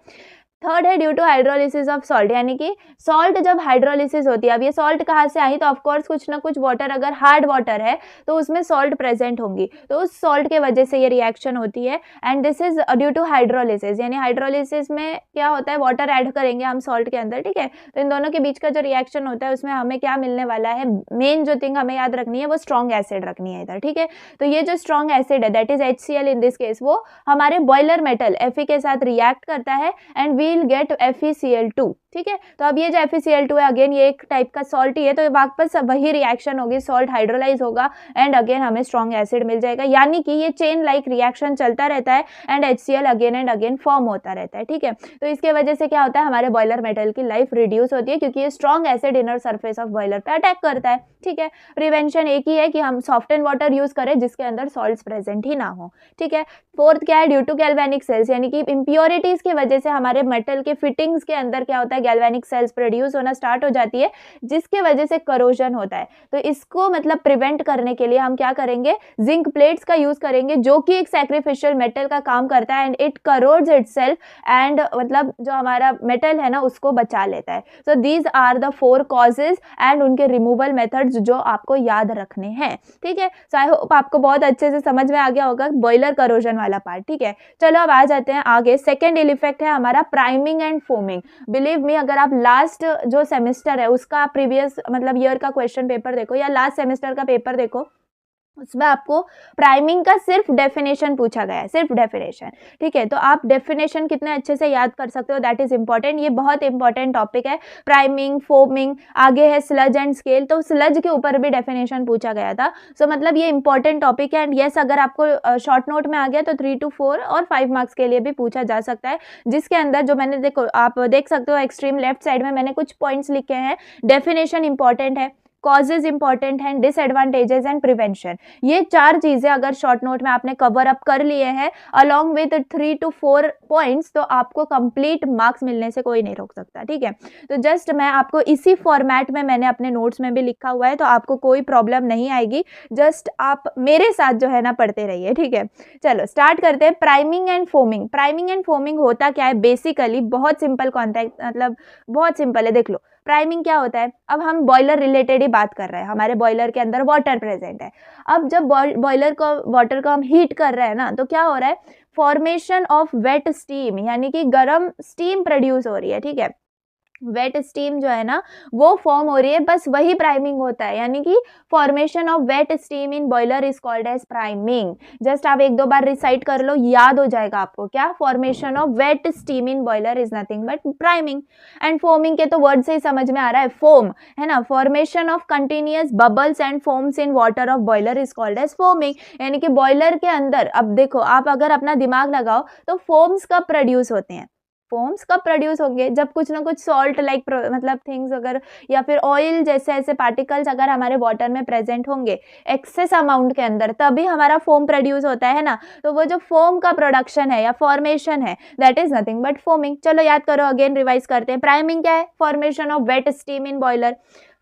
Speaker 1: थर्ड है due to hydrolysis of salt, यानी कि सॉल्ट जब हाइड्रोलिसिस होती है, अब ये सॉल्ट कहाँ से आई, तो ऑफ कोर्स कुछ ना कुछ वाटर, अगर हार्ड वाटर है तो उसमें सॉल्ट प्रेजेंट होंगी, तो उस सॉल्ट के वजह से ये रिएक्शन होती है and this is due to hydrolysis. यानी हाइड्रोलिसिस में क्या होता है, वाटर ऐड करेंगे हम सॉल्ट के अंदर। ठीक है, तो इन दोनों के बीच का जो रिएक्शन होता है उसमें हमें क्या मिलने वाला है, मेन जो थिंग हमें याद रखनी है वो स्ट्रॉन्ग एसिड रखनी है इधर। ठीक है, तो ये जो स्ट्रॉन्ग एसिड है that is HCl in this case, वो हमारे बॉयलर मेटल Fe के साथ रिएक्ट करता है एंड वील गेट FeCl2, ठीक है। तो अब ये जो FeCl2 है अगेन ये एक टाइप का सॉल्ट ही है, तो वापस वही रिएक्शन होगी, सॉल्ट हाइड्रोलाइज होगा एंड अगेन हमें स्ट्रॉन्ग एसिड मिल जाएगा, यानी कि ये चेन लाइक रिएक्शन चलता रहता है and HCl again and again form होता रहता है, ठीक है। तो इसके वजह से क्या होता है, हमारे बॉयलर मेटल की लाइफ रिड्यूस होती है, क्योंकि ये strong acid inner surface of boiler पे अटैक करता है, ठीक है। प्रिवेंशन एक ही है कि हम सॉफ्टन वाटर यूज करें जिसके अंदर सॉल्ट्स प्रेजेंट ही ना हो, ठीक है। फोर्थ क्या है, ड्यू टू गैल्वेनिक सेल्स, यानी कि इंप्योरिटीज की वजह से हमारे मेटल के फिटिंग्स के अंदर क्या होता है, गैल्वेनिक सेल्स प्रोड्यूस होना स्टार्ट हो जाती है, जिसके वजह से करोजन होता है। तो इसको मतलब प्रिवेंट करने के लिए हम क्या करेंगे, जिंक प्लेट्स का यूज करेंगे, जो कि एक सैक्रिफिशियल मेटल का काम करता है and it crores itself and मतलब जो हमारा मेटल है ना उसको बचा लेता है। So these are the 4 causes and उनके रिमूवल मेथड्स जो आपको याद रखने हैं, ठीक है। सो आई होप आपको बहुत अच्छे से समझ में आ गया होगा बॉयलर करोजन वाला पार्ट, ठीक है। चलो अब आ जाते हैं आगे। सेकेंड इल इफेक्ट है हमारा priming and foaming. Believe me, अगर आप लास्ट जो सेमेस्टर है उसका प्रीवियस मतलब ईयर का क्वेश्चन पेपर देखो या लास्ट सेमेस्टर का पेपर देखो, उसमें आपको प्राइमिंग का सिर्फ डेफिनेशन पूछा गया है, सिर्फ डेफिनेशन, ठीक है। तो आप डेफिनेशन कितने अच्छे से याद कर सकते हो, दैट इज इंपॉर्टेंट। ये बहुत इंपॉर्टेंट टॉपिक है, प्राइमिंग, फोमिंग। आगे है स्लज एंड स्केल, तो स्लज के ऊपर भी डेफिनेशन पूछा गया था। सो मतलब ये इंपॉर्टेंट टॉपिक है एंड यस, अगर आपको शॉर्ट नोट में आ गया तो 3 to 4 और 5 मार्क्स के लिए भी पूछा जा सकता है, जिसके अंदर जो मैंने देखो आप देख सकते हो एक्सट्रीम लेफ्ट साइड में मैंने कुछ पॉइंट्स लिखे हैं। डेफिनेशन इंपॉर्टेंट है, कॉजेज इंपॉर्टेंट हैं, डिसएडवांटेजेस एंड प्रिवेंशन। ये 4 चीजें अगर शॉर्ट नोट में आपने कवर अप कर लिए हैं अलॉन्ग विद 3 to 4 पॉइंट्स, तो आपको कंप्लीट मार्क्स मिलने से कोई नहीं रोक सकता, ठीक है। तो जस्ट मैं आपको इसी फॉर्मेट में मैंने अपने नोट्स में भी लिखा हुआ है, तो आपको कोई प्रॉब्लम नहीं आएगी। जस्ट आप मेरे साथ जो है ना पढ़ते रहिए, ठीक है। चलो स्टार्ट करते हैं। Priming and foaming. Priming and foaming होता क्या है, बेसिकली बहुत सिंपल कॉन्सेप्ट, मतलब बहुत सिंपल है, देख लो। प्राइमिंग क्या होता है, अब हम बॉयलर रिलेटेड ही बात कर रहे हैं, हमारे बॉयलर के अंदर वाटर प्रेजेंट है। अब जब बॉयलर को वाटर को हम हीट कर रहे हैं ना, तो क्या हो रहा है, फॉर्मेशन ऑफ वेट स्टीम, यानी कि गर्म स्टीम प्रोड्यूस हो रही है, ठीक है। वेट स्टीम जो है ना वो फॉर्म हो रही है, बस वही प्राइमिंग होता है, यानी कि formation of wet steam in boiler is called as priming. Just आप 1-2 बार रिसाइट कर लो, याद हो जाएगा आपको। क्या, formation of wet steam in boiler is nothing but priming. And foaming के तो वर्ड से ही समझ में आ रहा है, फोम है ना, formation of continuous bubbles and foams in water of boiler is called as foaming. यानी कि बॉयलर के अंदर, अब देखो आप अगर अपना दिमाग लगाओ तो फोम्स कब प्रोड्यूस होते हैं, फोम्स कब प्रोड्यूस होंगे, जब कुछ ना कुछ सॉल्ट लाइक मतलब थिंग्स अगर या फिर ऑयल जैसे ऐसे पार्टिकल्स अगर हमारे वाटर में प्रेजेंट होंगे एक्सेस अमाउंट के अंदर, तभी हमारा फोम प्रोड्यूस होता है ना। तो वो जो फोम का प्रोडक्शन है या फॉर्मेशन है, that is nothing but foaming. चलो याद करो, अगेन रिवाइज करते हैं। प्राइमिंग क्या है, formation of wet steam in boiler.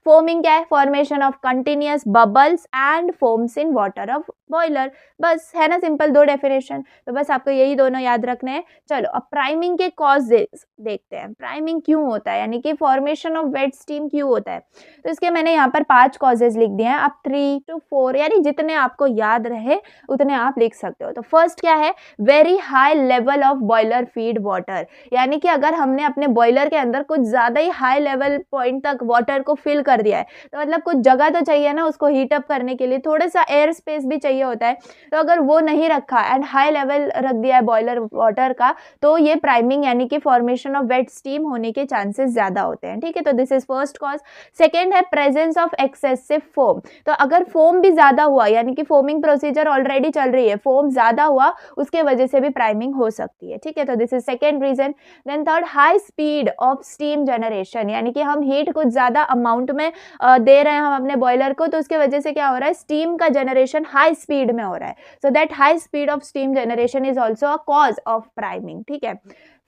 Speaker 1: Foaming क्या है, formation of continuous bubbles and foams in water of boiler. बस है ना, सिंपल 2 डेफिनेशन। तो बस आपको यही दोनों याद रखने हैं। चलो अब प्राइमिंग के कॉजेस देखते हैं, प्राइमिंग क्यों होता है, यानी कि फॉर्मेशन ऑफ वेट स्टीम क्यों होता है। तो इसके मैंने यहाँ पर 5 कॉजेज लिख दिए हैं, आप 3 to 4 यानी जितने आपको याद रहे उतने आप लिख सकते हो। तो फर्स्ट क्या है, very high level of boiler feed water, यानी कि अगर हमने अपने बॉयलर के अंदर कुछ ज्यादा ही हाई लेवल पॉइंट तक वाटर को फिल कर दिया है, तो मतलब कुछ जगह तो चाहिए ना उसको हीट अप करने के लिए, थोड़ा सा एयर स्पेस भी चाहिए होता है। तो अगर वो नहीं रखा एंड हाई लेवल रख दिया है बॉयलर वाटर का, तो ये प्राइमिंग यानी कि फॉर्मेशन ऑफ वेट स्टीम होने के चांसेस ज्यादा होते हैं, ठीक है। तो this is first cause. Second है प्रेजेंस ऑफ एक्सेसिव फोम। तो अगर फोम भी ज्यादा हुआ, यानी कि फोमिंग प्रोसीजर ऑलरेडी चल रही है, फोम ज्यादा हुआ, उसके वजह से भी प्राइमिंग हो सकती है, ठीक है। तो this is second reason. Then third, high speed of steam generation, यानी कि हम हीट कुछ ज्यादा अमाउंट में दे रहे हैं हम अपने बॉयलर को, तो उसके वजह से क्या हो रहा है, स्टीम का जनरेशन हाई स्पीड में हो रहा है। So that high speed of steam generation is also a cause of priming, ठीक है।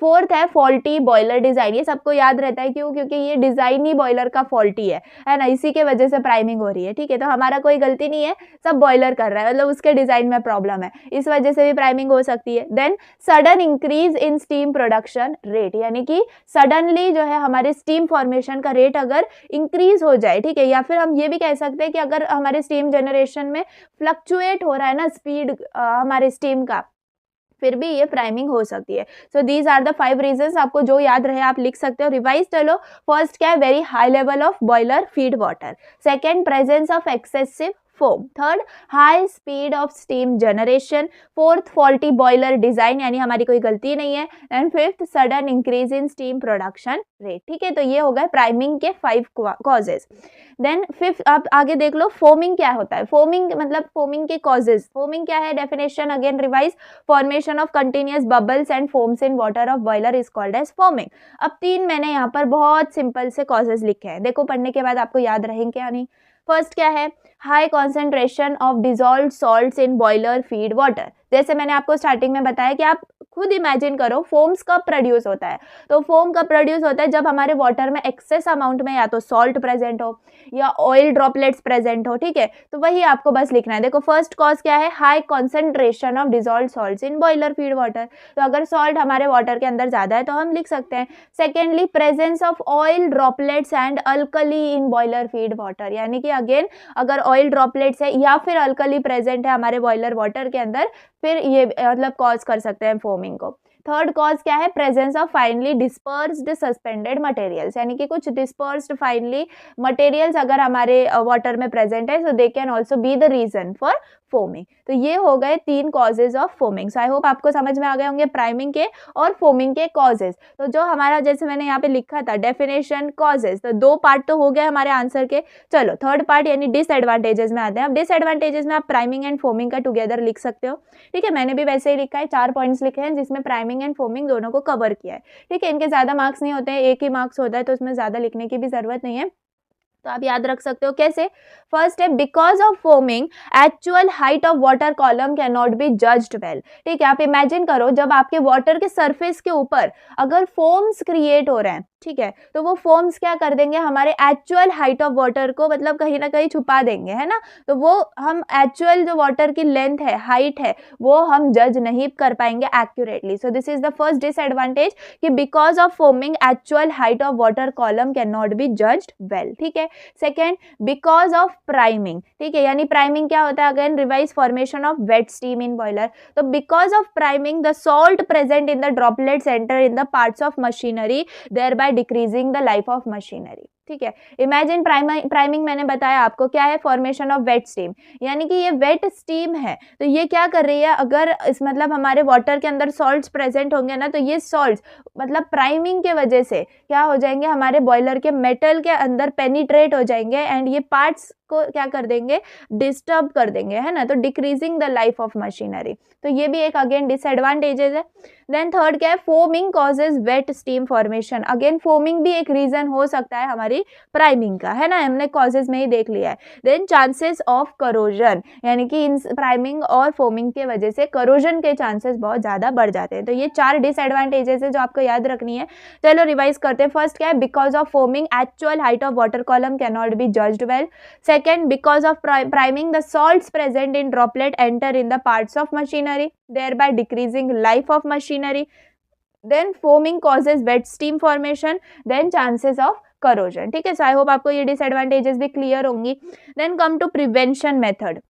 Speaker 1: फोर्थ है फॉल्टी बॉयलर डिजाइन। ये सबको याद रहता है, क्यों, क्योंकि ये डिजाइन ही बॉयलर का फॉल्टी है ना, इसी के वजह से प्राइमिंग हो रही है, ठीक है। तो हमारा कोई गलती नहीं है, सब बॉयलर कर रहा है, मतलब उसके डिजाइन में प्रॉब्लम है, इस वजह से भी प्राइमिंग हो सकती है। Then sudden increase in steam production rate, यानी कि सडनली जो है हमारे स्टीम फॉर्मेशन का रेट अगर इंक्रीज हो जाए, ठीक है, या फिर हम ये भी कह सकते हैं कि अगर हमारे स्टीम जनरेशन में फ्लक्चुएट हो रहा है ना स्पीड हमारे स्टीम का, फिर भी ये प्राइमिंग हो सकती है। So these are the 5 reasons, आपको जो याद रहे आप लिख सकते हो। रिवाइज चलो, फर्स्ट क्या है, very high level of boiler feed water. Second, presence of excessive foam. Third, high speed of steam generation. Fourth, faulty boiler design, यानी हमारी कोई गलती नहीं है। And fifth, sudden increase in steam production rate. ठीक है, तो ये हो गए प्राइमिंग के 5 कॉजेज। देन फिफ्थ, आप आगे देख लो फोमिंग क्या होता है। फोमिंग मतलब फोमिंग के कॉजेज। फोमिंग क्या है, definition again revise, formation of continuous bubbles and foams in water of boiler is called as foaming. अब 3 मैंने यहाँ पर बहुत सिंपल से कॉजेज लिखे हैं, देखो पढ़ने के बाद आपको याद रहेंगे या नहीं। फर्स्ट क्या है, high concentration of dissolved salts in boiler feed water. जैसे मैंने आपको स्टार्टिंग में बताया कि आप खुद इमेजिन करो फोम्स कब प्रोड्यूस होता है, तो फोम कब प्रोड्यूस होता है, जब हमारे वाटर में एक्सेस अमाउंट में या तो सॉल्ट प्रेजेंट हो या ऑयल ड्रॉपलेट्स प्रेजेंट हो। ठीक है, तो वही आपको बस लिखना है। देखो फर्स्ट कॉज क्या है, high concentration of dissolved salts in boiler feed water, तो अगर सॉल्ट हमारे वाटर के अंदर ज्यादा है तो हम लिख सकते हैं। Secondly, presence of oil droplets and alkali in boiler feed water, यानी कि अगेन अगर ऑयल ड्रॉपलेट्स है या फिर अल्कली प्रेजेंट है हमारे बॉयलर वाटर के अंदर, फिर ये मतलब कॉज कर सकते हैं फोमिंग को। थर्ड कॉज क्या है, presence of finally dispersed suspended materials, यानी कि कुछ डिस्पर्स्ड फाइनली मटेरियल्स अगर हमारे वाटर में प्रेजेंट है, so they can also be the reason for foaming. तो ये हो गए 3 causes of foaming. So I hope आपको समझ में आ गए होंगे प्राइमिंग के और फोमिंग के कॉजेज। तो जो हमारा जैसे मैंने यहाँ पे लिखा था डेफिनेशन कॉजेज, तो 2 पार्ट तो हो गए हमारे आंसर के। चलो थर्ड पार्ट यानी डिसएडवांटेजेस में आते हैं। अब डिसएडवांटेजेस में आप प्राइमिंग एंड फोमिंग का टुगेदर लिख सकते हो। ठीक है, मैंने भी वैसे ही लिखा है, 4 पॉइंट्स लिखे हैं जिसमें प्राइमिंग एंड फोमिंग दोनों को कवर किया है। ठीक है, इनके ज्यादा मार्क्स नहीं होते हैं, 1 ही मार्क्स होता है, तो उसमें ज्यादा लिखने की भी जरूरत नहीं है, तो आप याद रख सकते हो कैसे। फर्स्ट है, because of foaming actual height of water column can not be judged well. ठीक है, आप इमेजिन करो जब आपके वाटर के सरफेस के ऊपर अगर फोम्स क्रिएट हो रहे हैं, ठीक है, तो वो फोम्स क्या कर देंगे, हमारे एक्चुअल हाइट ऑफ वाटर को मतलब कहीं ना कहीं छुपा देंगे, है ना। तो वो हम एक्चुअल जो वाटर की लेंथ है, हाइट है, वो हम जज नहीं कर पाएंगे accurately. So this is the first disadvantage कि because of foaming actual height of water column can not be judged well. ठीक है, सेकेंड, बिकॉज ऑफ प्राइमिंग। ठीक है, यानी प्राइमिंग क्या होता है, again revise, formation of wet steam in boiler. तो because of priming the salt present in the droplets enter in the parts of machinery, thereby decreasing the life of machinery. ठीक है, imagine priming मैंने बताया आपको क्या है, formation of wet steam, यानी कि ये वेट स्टीम है, तो ये क्या कर रही है, अगर इस मतलब हमारे वाटर के अंदर सॉल्ट्स प्रेजेंट होंगे ना, तो ये सॉल्ट्स मतलब प्राइमिंग के वजह से क्या हो जाएंगे, हमारे बॉयलर के मेटल के अंदर पेनिट्रेट हो जाएंगे एंड ये पार्ट्स को क्या कर देंगे, डिस्टर्ब कर देंगे, है ना, तो decreasing the life of machinery. तो ये भी एक अगेन डिसएडवांटेजेस है। देन थर्ड क्या है, foaming causes wet steam formation. Again foaming भी एक रीजन हो सकता है हमारी प्राइमिंग का, है ना, हमने कॉजेज में ही देख लिया है। देन चांसेस ऑफ करोजन, यानी कि इन प्राइमिंग और फोमिंग के वजह से करोजन के चांसेस बहुत ज्यादा बढ़ जाते हैं। तो ये 4 डिसएडवांटेजेस है जो आपको याद रखनी है। चलो रिवाइज करते हैं। फर्स्ट क्या है, because of foaming actual height of water column can not be judged well. Second, because of priming, the salts present in droplet enter in the parts of machinery, thereby decreasing life of machinery. Then foaming causes wet steam formation. Then chances of corrosion. ठीक है, so I hope आपको ये disadvantages भी clear होंगी. Then come to prevention method.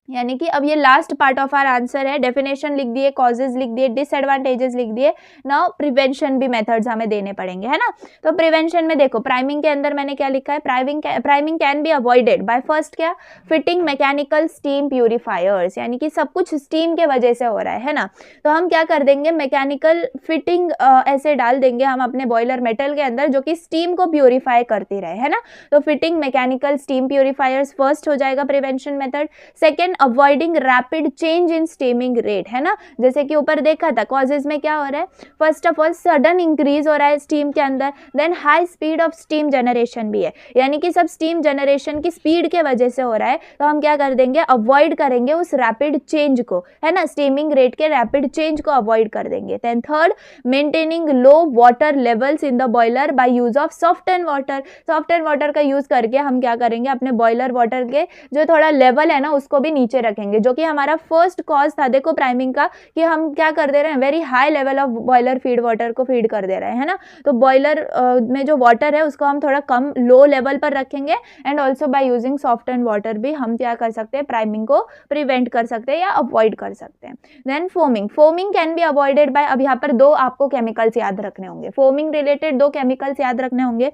Speaker 1: यानी कि अब ये last part of our answer है। डेफिनेशन लिख दिए, कॉजेज लिख दिए, डिसएडवांटेजेस लिख दिए। नाउ प्रिवेंशन भी मेथड्स हमें देने पड़ेंगे, है ना। तो प्रिवेंशन में देखो, प्राइमिंग के अंदर मैंने क्या लिखा है, priming can be avoided by first क्या, फिटिंग मैकेनिकल स्टीम प्यूरिफायर्स, यानी कि सब कुछ स्टीम के वजह से हो रहा है ना, तो हम क्या कर देंगे, मैकेनिकल फिटिंग ऐसे डाल देंगे हम अपने बॉयलर मेटल के अंदर जो कि स्टीम को प्यूरिफाई करती रहे, है ना। तो fitting mechanical steam purifiers first हो जाएगा prevention method. Second, avoiding rapid change in steaming rate, है ना, जैसे कि ऊपर देखा था कॉजेज में क्या हो रहा है, first of all sudden increase हो रहा है स्टीम के अंदर। Then high speed of steam generation भी है, यानी कि सब स्टीम जनरेशन की स्पीड के वजह से हो रहा है, तो हम क्या कर देंगे, अवॉइड करेंगे उस रैपिड चेंज को, है ना, स्टीमिंग रेट के रैपिड चेंज को अवॉइड कर देंगे। Then third, maintaining low water levels in the boiler by use of soft and water. Soft and water का यूज करके हम क्या करेंगे, अपने बॉयलर वाटर के जो थोड़ा लेवल है ना उसको भी नीचे रखेंगे, जो कि हमारा फर्स्ट कॉज था देखो प्राइमिंग का, कि हम क्या कर दे रहे हैं, very high level of boiler feed water को फीड कर दे रहे हैं, है ना। तो बॉयलर में जो वाटर है उसको हम थोड़ा कम लो लेवल पर रखेंगे and also by using soft and water भी हम क्या कर सकते हैं, प्राइमिंग को प्रिवेंट कर सकते हैं या अवॉइड कर सकते हैं। Then foaming can be avoided by, अब यहाँ पर 2 आपको केमिकल्स याद रखने होंगे, फोमिंग रिलेटेड 2 केमिकल्स याद रखने होंगे।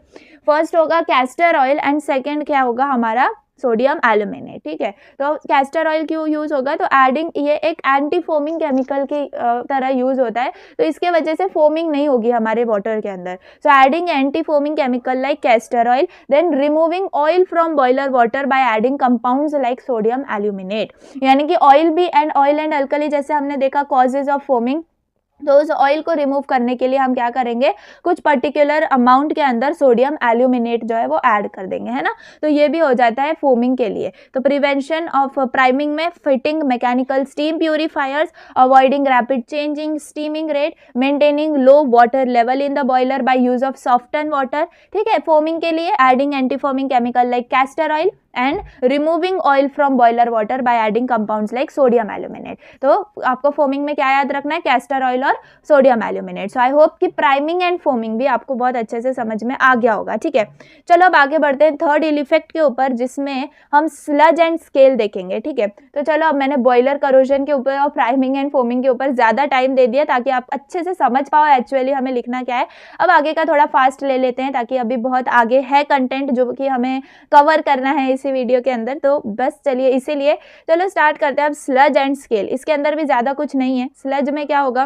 Speaker 1: फर्स्ट होगा कैस्टर ऑयल एंड सेकेंड क्या होगा हमारा सोडियम एल्यूमिनेट, ठीक है। तो कैस्टर ऑयल क्यों यूज़ होगा, तो एडिंग, ये एक एंटी फोमिंग केमिकल की तरह यूज़ होता है, तो इसके वजह से फोमिंग नहीं होगी हमारे वाटर के अंदर। So adding anti foaming chemical like castor oil, then removing oil from boiler water by adding compounds like sodium aluminate. यानी कि ऑयल भी एंड ऑयल एंड अल्कली जैसे हमने देखा कॉजेज ऑफ फोमिंग, तो उस ऑयल को रिमूव करने के लिए हम क्या करेंगे, कुछ पर्टिकुलर अमाउंट के अंदर सोडियम एल्यूमिनेट जो है वो ऐड कर देंगे, है ना। तो ये भी हो जाता है फोमिंग के लिए। तो प्रिवेंशन ऑफ प्राइमिंग में fitting mechanical steam purifiers, avoiding rapid changing steaming rate, maintaining low water level in the boiler by use of soften water, ठीक है। फोमिंग के लिए adding anti foaming chemical like castor oil and removing oil from boiler water by adding compounds like sodium aluminate. तो आपको foaming में क्या याद रखना है, कैस्टर ऑयल और sodium aluminate. So I hope कि प्राइमिंग एंड फोमिंग भी आपको बहुत अच्छे से समझ में आ गया होगा, ठीक है। चलो अब आगे बढ़ते हैं थर्ड इल इफेक्ट के ऊपर, जिसमें हम स्लज एंड स्केल देखेंगे, ठीक है। तो चलो अब मैंने बॉयलर करोजन के ऊपर और प्राइमिंग एंड फोमिंग के ऊपर ज़्यादा टाइम दे दिया ताकि आप अच्छे से समझ पाओ एक्चुअली हमें लिखना क्या है। अब आगे का थोड़ा फास्ट ले लेते हैं ताकि अभी बहुत आगे है कंटेंट जो कि हमें कवर करना है इसी वीडियो के अंदर, तो बस चलिए इसीलिए चलो स्टार्ट करते हैं अब स्लज एंड स्केल। इसके अंदर भी ज़्यादा कुछ नहीं है। स्लज में क्या होगा,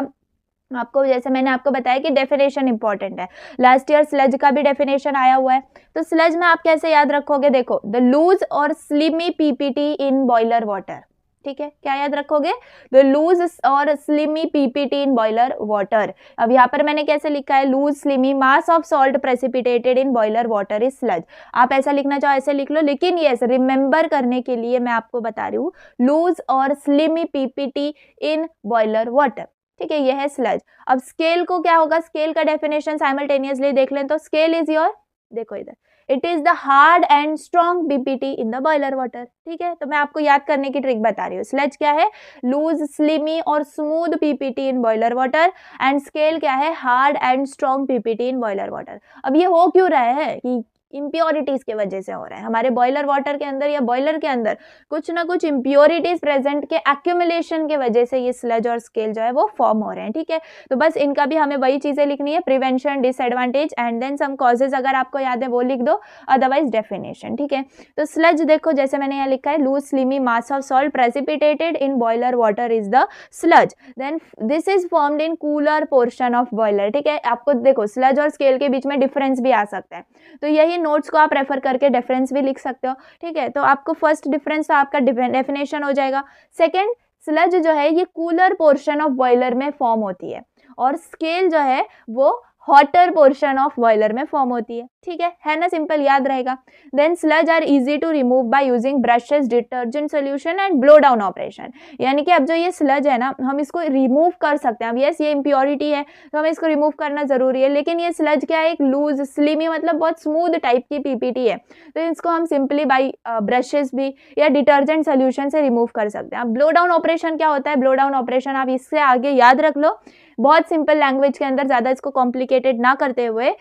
Speaker 1: आपको जैसे मैंने आपको बताया कि डेफिनेशन इंपॉर्टेंट है, लास्ट ईयर स्लज का भी डेफिनेशन आया हुआ है। तो स्लज में आप कैसे याद रखोगे, देखो, द लूज और slimy PPT in boiler water, ठीक है। क्या याद रखोगे, द लूज और slimy PPT in boiler water. अब यहाँ पर मैंने कैसे लिखा है, loose slimy mass of salt precipitated in boiler water is sludge. आप ऐसा लिखना चाहो ऐसे लिख लो, लेकिन यस रिमेंबर करने के लिए मैं आपको बता रही हूँ, लूज और slimy PPT in boiler water, ठीक है, यह है स्लज। अब स्केल को क्या होगा, स्केल का डेफिनेशन साइमल्टेनियसली देख लें। तो स्केल इज योर, देखो इधर, it is the hard and strong PPT in the boiler water, ठीक है। तो मैं आपको याद करने की ट्रिक बता रही हूँ। स्लज क्या है, लूज स्लिमी और smooth PPT in boiler water, and scale क्या है, hard and strong PPT in boiler water. अब ये हो क्यों रहा है कि इम्प्योरिटीज के वजह से हो रहा है, हमारे बॉयलर वाटर के अंदर या बॉयलर के अंदर कुछ ना कुछ इम्प्योरिटीज प्रेजेंट के एक्यूमुलेशन के वजह से ये स्लज और स्केल जो है वो फॉर्म हो रहे हैं, ठीक है। तो बस इनका भी हमें वही चीजें लिखनी है, prevention, disadvantage and then some causes, अगर आपको याद है वो लिख दो, अदरवाइज डेफिनेशन, ठीक है। तो स्लज देखो, जैसे मैंने यहाँ लिखा है, loose slimy mass of salt precipitated in boiler water is the sludge, then this is formed in cooler portion of boiler, ठीक है। आपको देखो स्लज और स्केल के बीच में डिफरेंस भी आ सकता है, तो यही नोट्स को आप रेफर करके डिफरेंस भी लिख सकते हो, ठीक है। तो आपको फर्स्ट डिफरेंस तो आपका डेफिनेशन हो जाएगा। सेकंड, स्लज जो है ये कूलर पोर्शन ऑफ बॉयलर में फॉर्म होती है, और स्केल जो है वो हॉटर पोर्शन ऑफ बॉयलर में फॉर्म होती है ना, सिंपल याद रहेगा। Then sludge are easy to remove by using brushes, detergent solution and blow down operation. यानी कि अब जो ये स्लज है ना, हम इसको रिमूव कर सकते हैं। अब यस ये इम्प्योरिटी है तो हमें इसको रिमूव करना जरूरी है, लेकिन ये स्लज क्या है, एक लूज स्लिमी मतलब बहुत स्मूथ टाइप की पीपीटी है, तो इसको हम सिंपली बाई ब्रशेस भी या डिटर्जेंट सोल्यूशन से रिमूव कर सकते हैं। अब ब्लो डाउन ऑपरेशन क्या होता है, ब्लो डाउन ऑपरेशन आप इससे आगे याद रख लो, बहुत सिंपल लैंग्वेज के अंदर, ज़्यादा इसको कॉम्प्लिकेटेड ना करते हुए,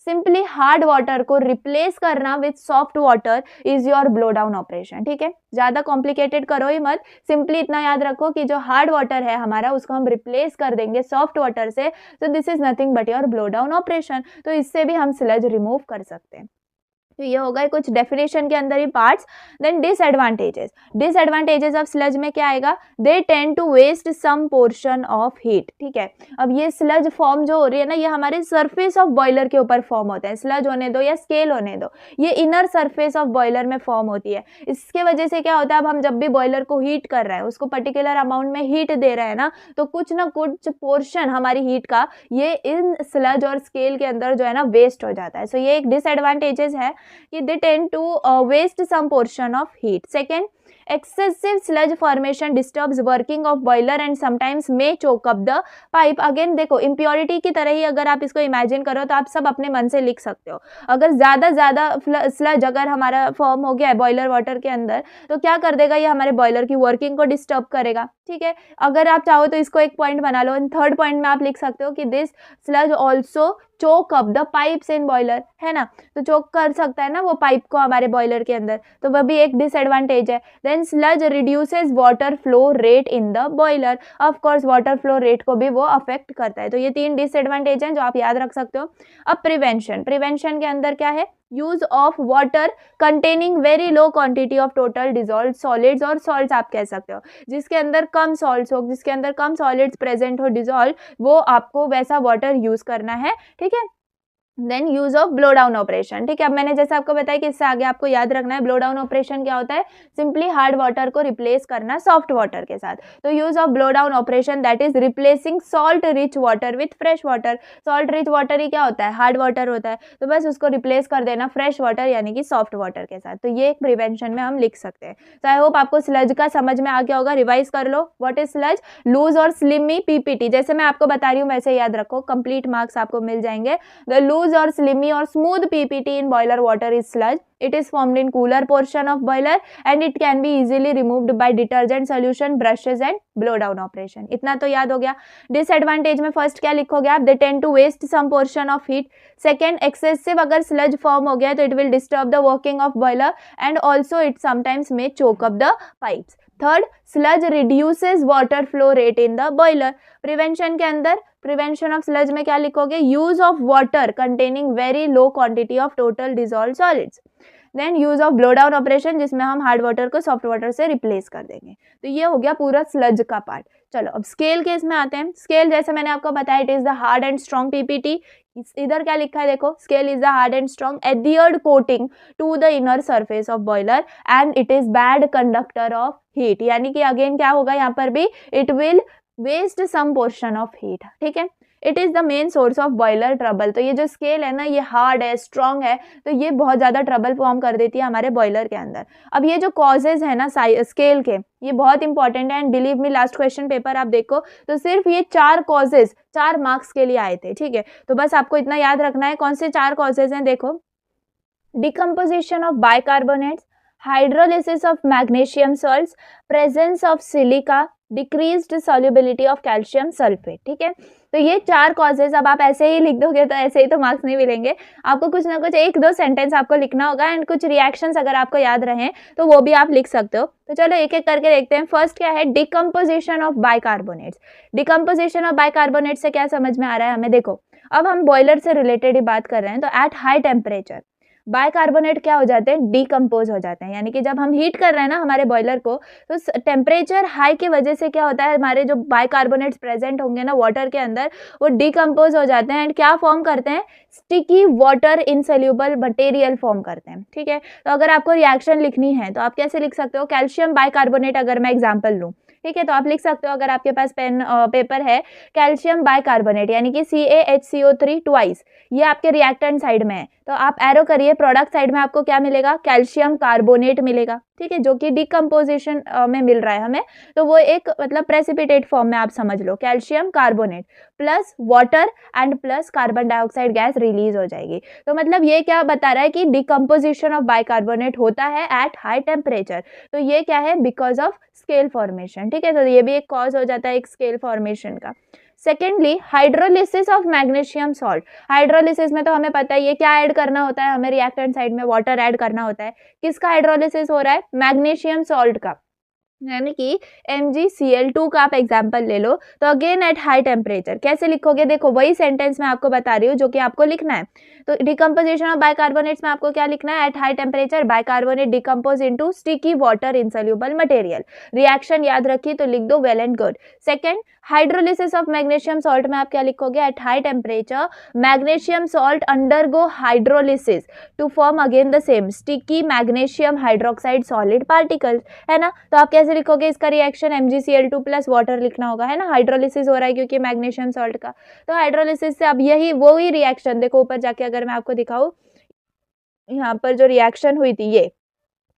Speaker 1: सिंपली हार्ड वाटर को रिप्लेस करना with soft water is your blow down operation, ठीक है। ज़्यादा कॉम्प्लिकेटेड करो ही मत, सिंपली इतना याद रखो कि जो हार्ड वाटर है हमारा उसको हम रिप्लेस कर देंगे सॉफ्ट वाटर से, तो this is nothing but your blow down operation. तो इससे भी हम स्लज रिमूव कर सकते हैं। तो ये होगा कुछ डेफिनेशन के अंदर ही parts. Then disadvantages, disadvantages of sludge में क्या आएगा, they tend to waste some portion of heat, ठीक है। अब ये स्लज फॉर्म जो हो रही है ना, ये हमारे सरफेस ऑफ बॉयलर के ऊपर फॉर्म होता है, स्लज होने दो या स्केल होने दो, ये इनर सरफेस ऑफ बॉयलर में फॉर्म होती है। इसके वजह से क्या होता है, अब हम जब भी बॉयलर को हीट कर रहे हैं, उसको पर्टिकुलर अमाउंट में हीट दे रहे हैं ना, तो कुछ ना कुछ पोर्शन हमारी हीट का ये इन स्लज और स्केल के अंदर जो है ना वेस्ट हो जाता है। सो ये एक डिसएडवांटेजेस है कि they tend to waste some portion of heat. Second, excessive sludge formation disturbs working of boiler and sometimes may choke up the pipe. Again देखो impurity की तरह ही अगर आप इसको इमेजिन करो तो आप सब अपने मन से लिख सकते हो। अगर ज़्यादा स्लज अगर हमारा फॉर्म हो गया है बॉयलर वाटर के अंदर, तो क्या कर देगा, ये हमारे बॉयलर की वर्किंग को डिस्टर्ब करेगा, ठीक है। अगर आप चाहो तो इसको एक पॉइंट बना लो, थर्ड पॉइंट में आप लिख सकते हो कि this sludge also choke up the pipes in boiler, है ना, तो चोक कर सकता है ना वो पाइप को हमारे बॉयलर के अंदर, तो वह भी एक डिसएडवांटेज है। Then sludge reduces water flow rate in the boiler, of course water flow rate को भी वो अफेक्ट करता है। तो ये तीन डिसएडवांटेज हैं जो आप याद रख सकते हो। अब प्रिवेंशन, प्रिवेंशन के अंदर क्या है, use of water containing very low quantity of total dissolve solids, और सॉल्ट्स आप कह सकते हो, जिसके अंदर कम सॉल्ट्स हो, जिसके अंदर कम सॉलिड्स प्रेजेंट हो डिजॉल्व, वो आपको वैसा वाटर यूज करना है, ठीक है। Then use of blow down operation, ठीक है। अब मैंने जैसे आपको बताया कि इससे आगे आपको याद रखना है, ब्लो डाउन ऑपरेशन क्या होता है, सिंपली हार्ड वाटर को रिप्लेस करना सॉफ्ट वाटर के साथ। तो use of blow down operation that is replacing salt rich water with fresh water. Salt rich water ही क्या होता है, हार्ड वाटर होता है, तो बस उसको रिप्लेस कर देना फ्रेश वाटर यानी कि सॉफ्ट वाटर के साथ। तो ये एक प्रिवेंशन में हम लिख सकते हैं। तो आई होप आपको स्लज का समझ में आ गया होगा। रिवाइज कर लो, व्हाट इज स्लज, लूज और स्लिमी पीपीटी, जैसे मैं आपको बता रही हूँ वैसे याद रखो, कंप्लीट मार्क्स आपको मिल जाएंगे। द लूज और स्लिमी और smooth PPT in boiler water is sludge. It is formed in cooler portion of boiler and it can be easily removed by detergent solution, brushes and blow down operation. इतना तो याद हो गया। Disadvantage में first क्या लिखोगे आप, they tend to waste some portion of heat. Second, excessive अगर स्लज फॉर्म हो गया तो it will disturb the working of boiler and also it sometimes may choke up the pipes. Third, sludge reduces water flow rate in the boiler. Prevention के अंदर, prevention of sludge में क्या लिखोगे, use of water containing very low quantity of total dissolve solids. Then use of blow down operation, जिसमें हम hard water को soft water से replace कर देंगे। तो ये हो गया पूरा स्लज का पार्ट। चलो अब स्केल केस में आते हैं। स्केल जैसे मैंने आपको बताया, it is the hard and strong PPT. इधर क्या लिखा है देखो, scale is the hard and strong adhered coating to the inner surface of boiler and it is bad conductor of heat, यानी कि अगेन क्या होगा यहाँ पर भी, it will waste some portion of heat, ठीक है। It is the main source of boiler trouble. तो ये जो स्केल है ना, ये हार्ड है, स्ट्रॉन्ग है, तो ये बहुत ज़्यादा ट्रबल फॉर्म कर देती है हमारे बॉयलर के अंदर। अब ये जो कॉजेज है ना स्केल के, ये बहुत इंपॉर्टेंट है and believe me last question paper आप देखो तो सिर्फ ये 4 कॉजेज 4 मार्क्स के लिए आए थे, ठीक है। तो बस आपको इतना याद रखना है। कौन से 4 कॉजेज हैं देखो, decomposition of bicarbonates, hydrolysis of magnesium salts, presence of silica, decreased solubility of calcium sulphate, ठीक है। तो ये 4 कॉजेज अब आप ऐसे ही लिख दोगे तो ऐसे ही तो मार्क्स नहीं मिलेंगे, आपको कुछ ना कुछ 1-2 सेंटेंस आपको लिखना होगा एंड कुछ रिएक्शंस अगर आपको याद रहें तो वो भी आप लिख सकते हो। तो चलो एक एक करके देखते हैं। फर्स्ट क्या है, decomposition of bicarbonates. Decomposition of bicarbonate से क्या समझ में आ रहा है हमें, देखो अब हम बॉयलर से रिलेटेड ही बात कर रहे हैं। तो एट हाई टेम्परेचर बाइकार्बोनेट क्या हो जाते हैं, डीकम्पोज हो जाते हैं, यानी कि जब हम हीट कर रहे हैं ना हमारे बॉयलर को, तो टेम्परेचर हाई की वजह से क्या होता है, हमारे जो बाइकार्बोनेट्स प्रेजेंट होंगे ना वाटर के अंदर, वो डीकम्पोज हो जाते हैं एंड क्या फॉर्म करते हैं, sticky water insoluble material form करते हैं, ठीक है। तो अगर आपको रिएक्शन लिखनी है तो आप कैसे लिख सकते हो, कैल्शियम बाइकार्बोनेट अगर मैं एग्जाम्पल लूँ, ठीक है, तो आप लिख सकते हो अगर आपके पास पेन पेपर है, कैल्शियम बाइकार्बोनेट यानी कि CaHCO3 ट्वाइस, ये आपके रिएक्टेंट साइड में है, तो आप एरो करिए, प्रोडक्ट साइड में आपको क्या मिलेगा, कैल्शियम कार्बोनेट मिलेगा, ठीक है, जो कि डिकम्पोजिशन में मिल रहा है हमें, तो वो एक मतलब प्रेसिपिटेट फॉर्म में आप समझ लो, calcium carbonate plus water and plus carbon dioxide gas release हो जाएगी। तो मतलब ये क्या बता रहा है कि डिकम्पोजिशन ऑफ बाइकार्बोनेट होता है एट हाई टेम्परेचर। तो ये क्या है, बिकॉज ऑफ स्केल फॉर्मेशन, ठीक है, तो ये भी एक कॉज हो जाता है एक स्केल फॉर्मेशन का। Secondly, hydrolysis of magnesium salt. Hydrolysis में तो हमें पता है ये क्या ऐड करना होता है, हमें रिएक्टेंट साइड में वाटर ऐड करना होता है। किसका हाइड्रोलिसिस हो रहा है, मैग्नीशियम सॉल्ट का, यानी कि MgCl2 का आप एग्जाम्पल ले लो। तो अगेन एट हाई टेम्परेचर कैसे लिखोगे, देखो वही सेंटेंस मैं आपको बता रही हूँ जो कि आपको लिखना है। तो डिकम्पोजिशन ऑफ बाइकार्बोनेट्स में आपको क्या लिखना है, at high temperature bicarbonate decompose into sticky water insoluble material. Reaction याद रखिए तो लिख दो, well and good. Second, hydrolysis of magnesium salt में आप क्या लिखोगे, at high temperature magnesium salt undergo hydrolysis to form again the same sticky magnesium hydroxide solid particles, है ना। तो आप कैसे लिखोगे इसका रिएक्शन, MgCl2 प्लस वाटर लिखना होगा, है ना, हाइड्रोलिसिस हो रहा है क्योंकि मैग्नीशियम सॉल्ट का। तो हाइड्रोलिसिस से अब यही वो ही रिएक्शन देखो ऊपर जाके अगर मैं आपको दिखाऊं, यहाँ पर जो रिएक्शन हुई थी ये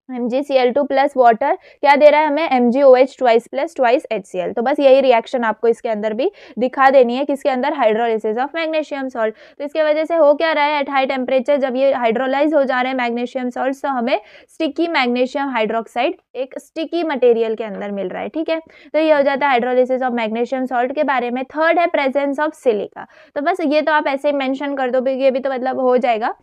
Speaker 1: MgCl2 प्लस वाटर क्या दे रहा है हमें, MgOH twice plus twice HCl। तो बस यही रिएक्शन आपको इसके अंदर भी दिखा देनी है, किसके अंदर, हाइड्रोलिसिस ऑफ मैग्नीशियम सॉल्ट। तो इसके वजह से हो क्या रहा है, एट हाई टेम्परेचर जब ये हाइड्रोलाइज हो जा रहे हैं मैग्नीशियम सॉल्ट, तो हमें स्टिकी मैग्नीशियम हाइड्रोक्साइड एक स्टिकी मटेरियल के अंदर मिल रहा है, ठीक है। तो ये हो जाता है हाइड्रोलिसिस ऑफ मैग्नीशियम सॉल्ट के बारे में। थर्ड है प्रेजेंस ऑफ सिलिका। तो बस ये तो आप ऐसे ही मेंशन कर दो, ये भी तो मतलब हो जाएगा।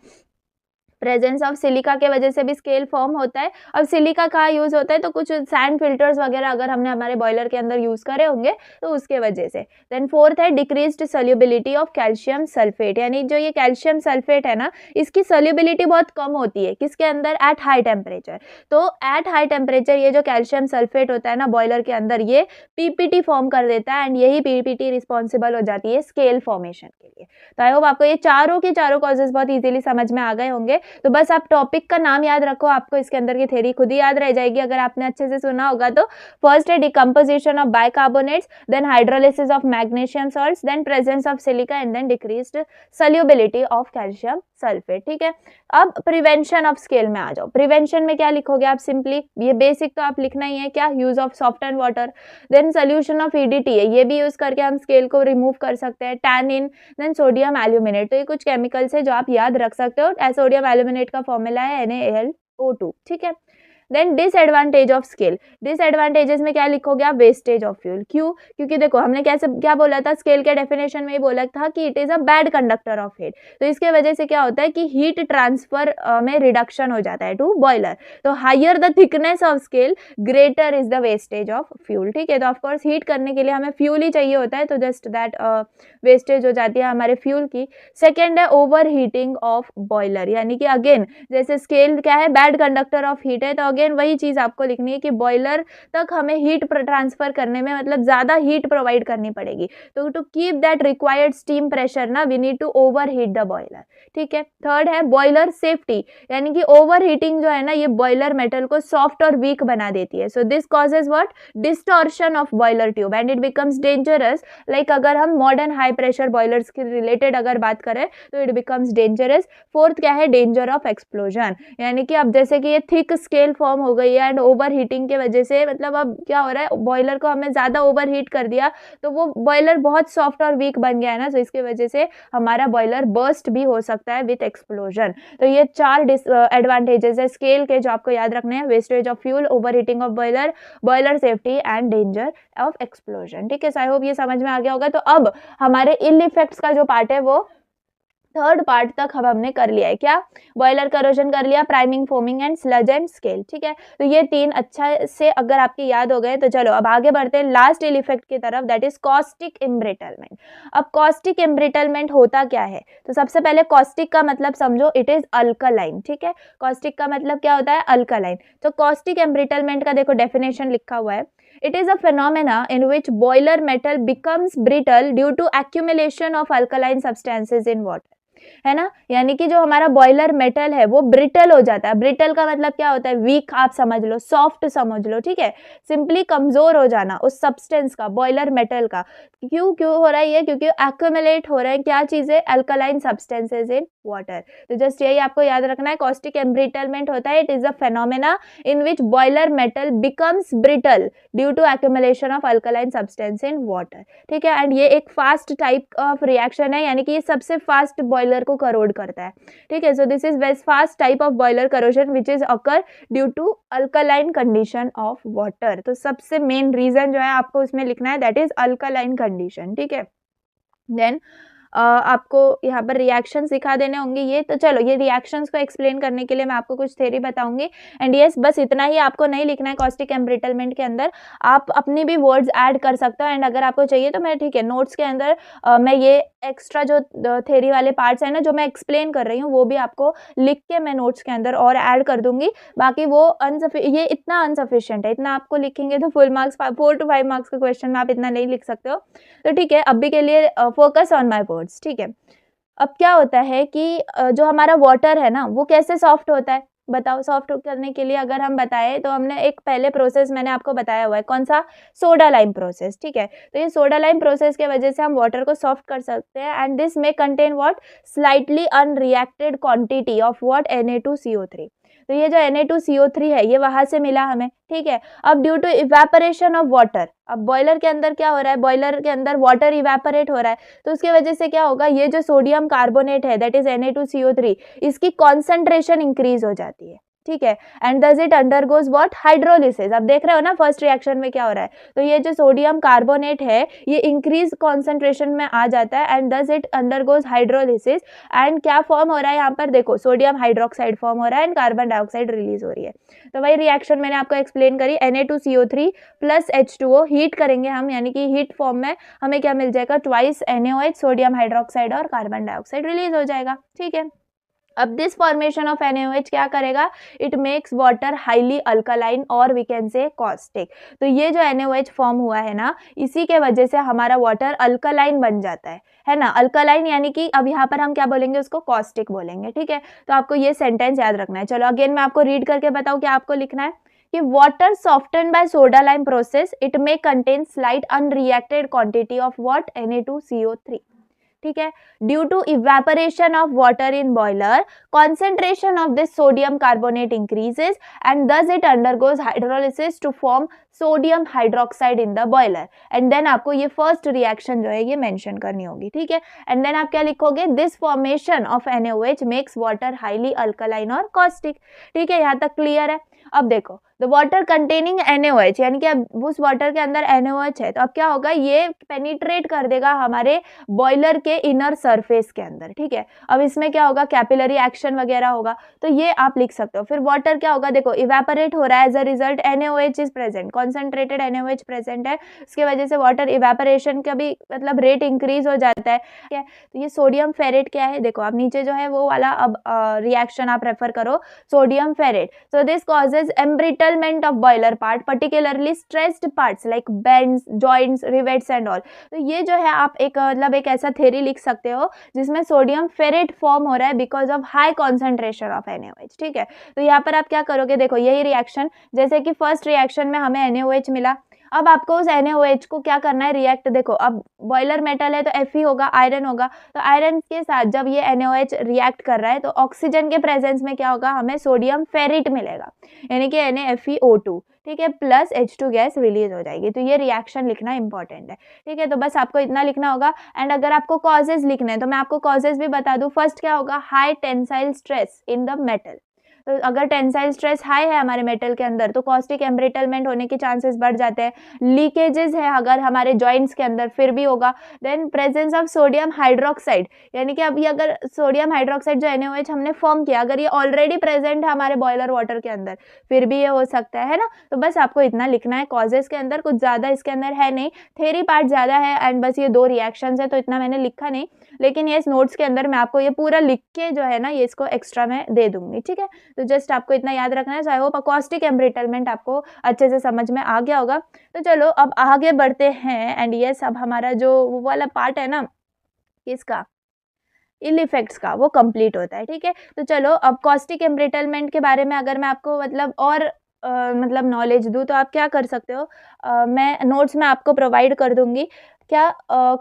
Speaker 1: प्रेजेंस ऑफ सिलिका के वजह से भी स्केल फॉर्म होता है। अब सिलिका कहाँ यूज़ होता है, तो कुछ सैंड फिल्टर्स वगैरह अगर हमने हमारे बॉयलर के अंदर यूज़ करे होंगे तो उसके वजह से। देन फोर्थ है decreased solubility of calcium sulphate, यानी जो ये कैल्शियम सल्फेट है ना, इसकी सोल्यूबिलिटी बहुत कम होती है किसके अंदर, एट हाई टेम्परेचर। तो एट हाई टेम्परेचर ये जो कैल्शियम सल्फेट होता है ना बॉयलर के अंदर, ये पीपीटी फॉर्म कर देता है एंड यही पीपीटी रिस्पॉन्सिबल हो जाती है स्केल फॉर्मेशन के लिए। तो आई होप आपको ये चारों के चारों कॉजेज बहुत इजीली समझ में आ गए होंगे। तो बस आप टॉपिक का नाम याद रखो, आपको इसके अंदर की थ्योरी खुद ही याद रह जाएगी अगर आपने अच्छे से सुना होगा तो। फर्स्ट है decomposition of bicarbonates, then hydrolysis of magnesium salts, then presence of silica and then decreased solubility of calcium sulphate. ठीक है, अब प्रिवेंशन ऑफ स्केल में आ जाओ। प्रिवेंशन में क्या लिखोगे आप, सिंपली ये बेसिक तो आप लिखना ही है, क्या, use of soft and water, then solution of EDT है, ये भी यूज करके हम स्केल को रिमूव कर सकते हैं, टैनिन, देन सोडियम एल्यूमिनेट। तो ये कुछ केमिकल्स है जो आप याद रख सकते हो। सोडियम एल्यूमिनेट का फॉर्मूला है NaAlO2। ठीक है, then disadvantage of scale. Disadvantages में क्या लिखोगे आप, वेस्टेज ऑफ फ्यूल। क्यों, क्योंकि देखो हमने कैसे क्या बोला था, स्केल के डेफिनेशन में ये बोला था कि it is a bad conductor of heat. तो इसके वजह से क्या होता है कि हीट ट्रांसफर में रिडक्शन हो जाता है टू बॉयलर। तो higher the thickness of scale greater is the wastage of fuel. ठीक है, तो ऑफकोर्स हीट करने के लिए हमें फ्यूल ही चाहिए होता है, तो जस्ट दैट वेस्टेज हो जाती है हमारे फ्यूल की। सेकेंड है ओवर हीटिंग ऑफ बॉयलर, यानी कि अगेन जैसे स्केल क्या है, बैड कंडक्टर ऑफ हीट है, तो अगेन वही चीज आपको लिखनी है कि बॉयलर तक हमें हीट ट्रांसफर करने में मतलब ज्यादा हीट प्रोवाइड करनी पड़ेगी। तो to keep that required steam pressure ना, we need to over heat the boiler. ठीक है, थर्ड है बॉयलर सेफ्टी, यानी कि ओवर हीटिंग जो है ना, ये बॉयलर मेटल को सॉफ्ट और वीक बना देती है। So this causes what, distortion of boiler tube and it becomes dangerous. Like अगर हम मॉडर्न हाई प्रेशर बॉयलर्स के रिलेटेड अगर बात करें तो इट बिकम्स डेंजरस। फोर्थ क्या है, डेंजर ऑफ एक्सप्लोजन, यानी कि अब जैसे कि ये थिक स्केल फॉर्म हो गई है एंड ओवर हीटिंग के वजह से मतलब अब क्या हो रहा है, बॉयलर को हमने ज्यादा ओवर हीट कर दिया तो वो बॉयलर बहुत सॉफ्ट और वीक बन गया है ना, तो इसकी वजह से हमारा बॉयलर बर्स्ट भी हो सकता है विथ एक्सप्लोजन। तो ये चार एडवांटेजेस है स्केल के जो आपको याद रखने हैं, wastage of fuel, over heating of boiler, boiler safety and danger of explosion. ठीक है, सो आई होप ये समझ में आ गया होगा। तो अब हमारे इल इफेक्ट्स का जो पार्ट है वो थर्ड पार्ट तक हमने कर लिया है, क्या, बॉयलर करोजन कर लिया, priming, foaming and sludge and scale. ठीक है, तो ये तीन अच्छा से अगर आपके याद हो गए तो चलो अब आगे बढ़ते हैं लास्ट इल इफेक्ट की तरफ, दैट इज कॉस्टिक एम्ब्रिटलमेंट। अब कॉस्टिक एम्ब्रिटलमेंट होता क्या है, तो सबसे पहले कॉस्टिक का मतलब समझो, इट इज अल्कलाइन। ठीक है, कॉस्टिक का मतलब क्या होता है, अल्कलाइन। तो कॉस्टिक एम्ब्रिटलमेंट का देखो डेफिनेशन लिखा हुआ है, it is a phenomena in which boiler metal becomes brittle due to accumulation of alkaline substances in water, है ना, यानी कि जो हमारा बॉयलर मेटल है वो ब्रिटल हो जाता है। ब्रिटल का मतलब क्या होता है, वीक आप समझ लो, सॉफ्ट समझ लो। ठीक है, सिंपली कमजोर हो जाना उस सब्सटेंस का, बॉयलर मेटल का। क्यों क्यों हो रहा है ये, क्योंकि एक्यूमुलेट हो रहा है क्या चीजें, अल्कलाइन सब्सटेंसेस इन वाटर। तो जस्ट यही आपको याद रखना है, कॉस्टिक एम्ब्रिटलमेंट होता है, it is a phenomena in which boiler metal becomes brittle due to accumulation of alkaline substance in water. ठीक है, एंड ये एक फास्ट टाइप ऑफ रिएक्शन है, यानी कि ये सबसे फास्ट बॉयलर को करोड करता है। ठीक है, so this is very fast type of boiler corrosion which is occur due to alkaline condition of water. तो सबसे मेन रीजन जो है आपको उसमें लिखना है, दैट इज अल्कलाइन कंडीशन। ठीक है, देन आपको यहाँ पर रिएक्शन सिखा देने होंगे ये, तो चलो ये रिएक्शंस को एक्सप्लेन करने के लिए मैं आपको कुछ थ्योरी बताऊंगी। एंड यस, बस इतना ही आपको नहीं लिखना है कॉस्टिक एम्ब्रिटलमेंट के अंदर, आप अपनी भी वर्ड्स ऐड कर सकते हो। एंड अगर आपको चाहिए तो मैं ठीक है नोट्स के अंदर मैं ये एक्स्ट्रा जो थ्योरी वाले पार्ट्स है ना जो मैं एक्सप्लेन कर रही हूँ वो भी आपको लिख के मैं नोट्स के अंदर और ऐड कर दूंगी। बाकी वो ये इतना अनसफिशियंट है, इतना आपको लिखेंगे तो फुल मार्क्स 4 to 5 मार्क्स का क्वेश्चन में आप इतना नहीं लिख सकते हो। तो ठीक है, अभी के लिए फोकस ऑन माई वर्ड्स। ठीक है, अब क्या होता है कि जो हमारा वाटर है ना वो कैसे सॉफ्ट होता है, बताओ। सॉफ्ट करने के लिए अगर हम बताएं तो हमने एक पहले प्रोसेस मैंने आपको बताया हुआ है, कौन सा, सोडा लाइम प्रोसेस। ठीक है, तो ये सोडा लाइम प्रोसेस के वजह से हम वाटर को सॉफ्ट कर सकते हैं एंड दिस में contain what, slightly unreacted quantity of what, Na2CO3। तो ये जो Na2CO3 है ये वहां से मिला हमें। ठीक है, अब due to evaporation of water, अब बॉयलर के अंदर क्या हो रहा है, बॉयलर के अंदर वाटर इवेपोरेट हो रहा है, तो उसके वजह से क्या होगा, ये जो सोडियम कार्बोनेट है दैट इज Na2CO3, इसकी कॉन्सेंट्रेशन इंक्रीज हो जाती है। ठीक है, and does it undergoes what, hydrolysis. अब देख रहे हो ना फर्स्ट रिएक्शन में क्या हो रहा है, तो ये जो सोडियम कार्बोनेट है ये इंक्रीज कॉन्सेंट्रेशन में आ जाता है and does it undergoes hydrolysis, and क्या फॉर्म हो रहा है यहाँ पर, देखो सोडियम हाइड्रोक्साइड फॉर्म हो रहा है एंड कार्बन डाइऑक्साइड रिलीज हो रही है। तो वही रिएक्शन मैंने आपको एक्सप्लेन करी, Na2CO3 प्लस H2O हीट करेंगे हम, यानी कि हीट फॉर्म में हमें क्या मिल जाएगा, ट्वाइस NaOH, सोडियम हाइड्रोक्साइड और कार्बन डाइऑक्साइड रिलीज हो जाएगा, ठीक है। अब दिस फॉर्मेशन ऑफ NaOH क्या करेगा, it makes water highly alkaline और वी कैन से कॉस्टिक। तो ये जो NaOH फॉर्म हुआ है ना, इसी के वजह से हमारा वाटर अल्कलाइन बन जाता है ना। अल्कलाइन यानी कि अब यहाँ पर हम क्या बोलेंगे, उसको कॉस्टिक बोलेंगे, ठीक है। तो आपको ये सेंटेंस याद रखना है। चलो अगेन मैं आपको रीड करके बताऊँ क्या आपको लिखना है कि water soften by soda lime process it may contain slight unreacted quantity of what, Na2CO3, ठीक है। Due to evaporation of water in boiler, concentration of this sodium carbonate increases and thus it undergoes hydrolysis to form sodium hydroxide in the boiler, and then आपको ये first reaction जो है ये mention करनी होगी, ठीक है। एंड देन आप क्या लिखोगे, this formation of NaOH makes water highly alkaline और कॉस्टिक, ठीक है। यहाँ तक क्लियर है। अब देखो द वाटर कंटेनिंग NaOH, यानी कि अब उस वाटर के अंदर NaOH है, तो अब क्या होगा, ये पेनिट्रेट कर देगा हमारे बॉयलर के इनर सरफेस के अंदर, ठीक है। अब इसमें क्या होगा, कैपिलरी एक्शन वगैरह होगा, तो ये आप लिख सकते हो। फिर वाटर क्या होगा, देखो इवेपोरेट हो रहा है, as a result NaOH is present, concentrated NaOH present है, इसके वजह से वाटर इवेपोरेशन का भी मतलब रेट इंक्रीज हो जाता है, ठीक है। तो ये सोडियम फेरेट क्या है, देखो आप नीचे जो है वो वाला अब रिएक्शन आप रेफर करो, sodium ferrate. So this causes embrittlement of boiler part, particularly stressed parts like bends, joints, rivets and all. तो ये जो है आप एक मतलब एक ऐसा थ्योरी लिख सकते हो जिसमें सोडियम फेरेट फॉर्म हो रहा है because of high concentration of NaOH, ठीक है। तो यहाँ पर आप क्या करोगे, देखो यही रिएक्शन, जैसे कि फर्स्ट रिएक्शन में हमें NaOH मिला, अब आपको उस NaOH को क्या करना है, रिएक्ट, देखो अब बॉयलर मेटल है तो Fe होगा, आयरन होगा, तो आयरन के साथ जब ये NaOH रिएक्ट कर रहा है तो ऑक्सीजन के प्रेजेंस में क्या होगा, हमें सोडियम फेरेट मिलेगा, यानी कि NaFeO2, ठीक है, प्लस H2 गैस रिलीज हो जाएगी। तो ये रिएक्शन लिखना इंपॉर्टेंट है, ठीक है। तो बस आपको इतना लिखना होगा। एंड अगर आपको कॉजेज लिखने हैं तो मैं आपको कॉजेज भी बता दूं। फर्स्ट क्या होगा, high tensile stress in the metal, तो अगर टेंसाइल स्ट्रेस हाई है हमारे मेटल के अंदर तो कॉस्टिक एम्ब्रिटलमेंट होने के चांसेस बढ़ जाते हैं। लीकेजेस है अगर हमारे जॉइंट्स के अंदर फिर भी होगा। Then presence of sodium hydroxide, यानी कि अभी अगर सोडियम हाइड्रोक्साइड जो NaOH हमने फॉर्म किया अगर ये ऑलरेडी प्रेजेंट है हमारे बॉयलर वाटर के अंदर फिर भी ये हो सकता है ना। तो बस आपको इतना लिखना है कॉजेस के अंदर, कुछ ज़्यादा इसके अंदर है नहीं, थ्योरी पार्ट ज़्यादा है एंड बस ये 2 रिएक्शंस है तो इतना मैंने लिखा नहीं, लेकिन ये इस नोट्स के अंदर मैं आपको ये पूरा लिख के जो है ना ये इसको एक्स्ट्रा मैं दे दूंगी, ठीक है। तो जस्ट आपको इतना याद रखना है। सो आई होप कॉस्टिक एम्ब्रिटलमेंट आपको अच्छे से समझ में आ गया होगा। तो चलो अब आगे बढ़ते हैं एंड यस अब हमारा जो वो वाला पार्ट है ना किसका, इल इफेक्ट्स का, वो कंप्लीट होता है, ठीक है। तो चलो अब कॉस्टिक एम्ब्रिटलमेंट के बारे में अगर मैं आपको मतलब और मतलब नॉलेज दूँ तो आप क्या कर सकते हो, मैं नोट्स में आपको प्रोवाइड कर दूंगी। क्या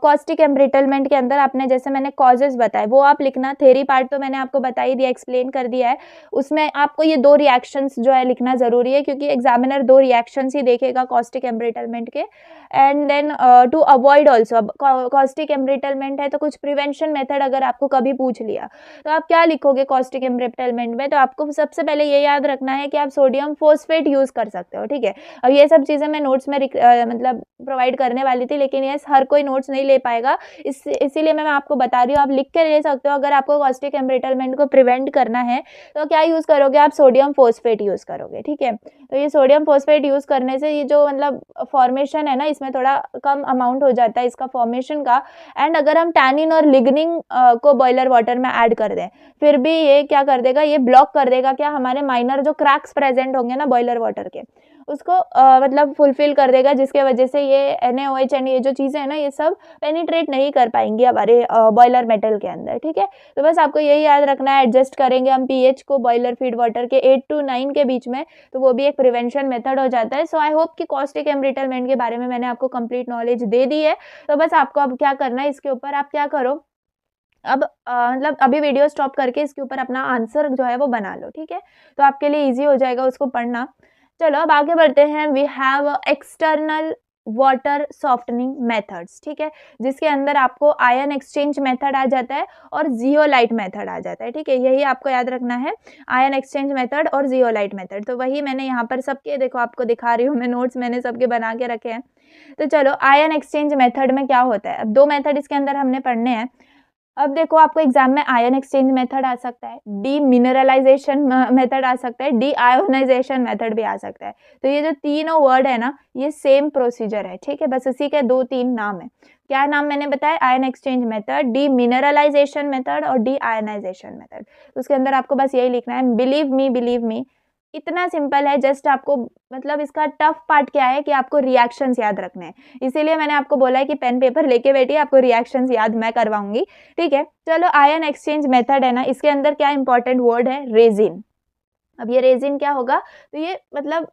Speaker 1: कॉस्टिक एम्ब्रिटलमेंट के अंदर आपने जैसे मैंने कॉजेज बताए वो आप लिखना, थ्योरी पार्ट तो मैंने आपको बता ही दिया, एक्सप्लेन कर दिया है। उसमें आपको ये 2 रिएक्शंस जो है लिखना ज़रूरी है क्योंकि एग्जामिनर 2 रिएक्शंस ही देखेगा कॉस्टिक एम्ब्रिटलमेंट के। And then to avoid also, अब कॉस्टिक एम्ब्रिटलमेंट है तो कुछ प्रिवेंशन मेथड अगर आपको कभी पूछ लिया तो आप क्या लिखोगे कॉस्टिक एम्ब्रिटलमेंट में, तो आपको सबसे पहले ये याद रखना है कि आप सोडियम फोस्फेट यूज़ कर सकते हो, ठीक है। अब ये सब चीज़ें मैं नोट्स में मतलब प्रोवाइड करने वाली थी लेकिन ये हर कोई नोट्स नहीं ले पाएगा, इसीलिए मैं आपको बता रही हूँ, आप लिख कर ले सकते हो। अगर आपको कॉस्टिक एम्ब्रिटलमेंट को प्रिवेंट करना है तो क्या यूज़ करोगे, आप सोडियम फोस्फेट यूज़ करोगे, ठीक है। तो ये सोडियम फोस्फेट यूज़ करने से ये जो मतलब फॉर्मेशन है ना इसमें थोड़ा कम अमाउंट हो जाता है इसका फॉर्मेशन का। एंड अगर हम टैनिन और लिग्निन को बॉयलर वाटर में ऐड कर दें फिर भी ये क्या कर देगा, ये ब्लॉक कर देगा क्या, हमारे माइनर जो क्रैक्स प्रेजेंट होंगे ना बॉयलर वाटर के उसको मतलब फुलफिल कर देगा, जिसके वजह से ये NaOH एंड ये जो चीज़ें हैं ना ये सब पेनिट्रेट नहीं कर पाएंगी हमारे बॉयलर मेटल के अंदर, ठीक है। तो बस आपको यही याद रखना है, एडजस्ट करेंगे हम pH को बॉयलर फीड वाटर के 8 to 9 के बीच में, तो वो भी एक प्रिवेंशन मेथड हो जाता है। सो आई होप कि कॉस्टिक एम्ब्रिटलमेंट के बारे में मैंने आपको कंप्लीट नॉलेज दे दी है। तो बस आपको अब क्या करना है, इसके ऊपर आप क्या करो, अब मतलब अभी वीडियो स्टॉप करके इसके ऊपर अपना आंसर जो है वो बना लो, ठीक है। तो आपके लिए ईजी हो जाएगा उसको पढ़ना। चलो अब आगे बढ़ते हैं। We have external water softening methods, ठीक है, जिसके अंदर आपको आयन एक्सचेंज मेथड आ जाता है और जियोलाइट मेथड आ जाता है, ठीक है, यही आपको याद रखना है, आयन एक्सचेंज मेथड और जियोलाइट मेथड। तो वही मैंने यहाँ पर सबके, देखो आपको दिखा रही हूँ मैं, नोट्स मैंने सबके बना के रखे हैं। तो चलो, आयन एक्सचेंज मेथड में क्या होता है, अब 2 मेथड इसके अंदर हमने पढ़ने हैं। अब देखो आपको एग्जाम में आयन एक्सचेंज मेथड आ सकता है, डीमिनरलाइजेशन मेथड आ सकता है, डी आयोनाइजेशन मेथड भी आ सकता है। तो ये जो तीनों वर्ड है ना, ये सेम प्रोसीजर है, ठीक है, बस इसी के 2-3 नाम है। क्या नाम मैंने बताया, ion exchange method, demineralisation method और डी आयोनाइजेशन मेथड। उसके अंदर आपको बस यही लिखना है, बिलीव मी, इतना सिंपल है। जस्ट आपको, मतलब इसका टफ पार्ट क्या है कि आपको रिएक्शंस याद रखने हैं, इसीलिए मैंने आपको बोला है कि पेन पेपर लेके बैठिए, आपको रिएक्शंस याद मैं करवाऊंगी, ठीक है। चलो, आयन एक्सचेंज मेथड है ना, इसके अंदर क्या इंपॉर्टेंट वर्ड है, रेजिन। अब ये रेजिन क्या होगा, तो ये मतलब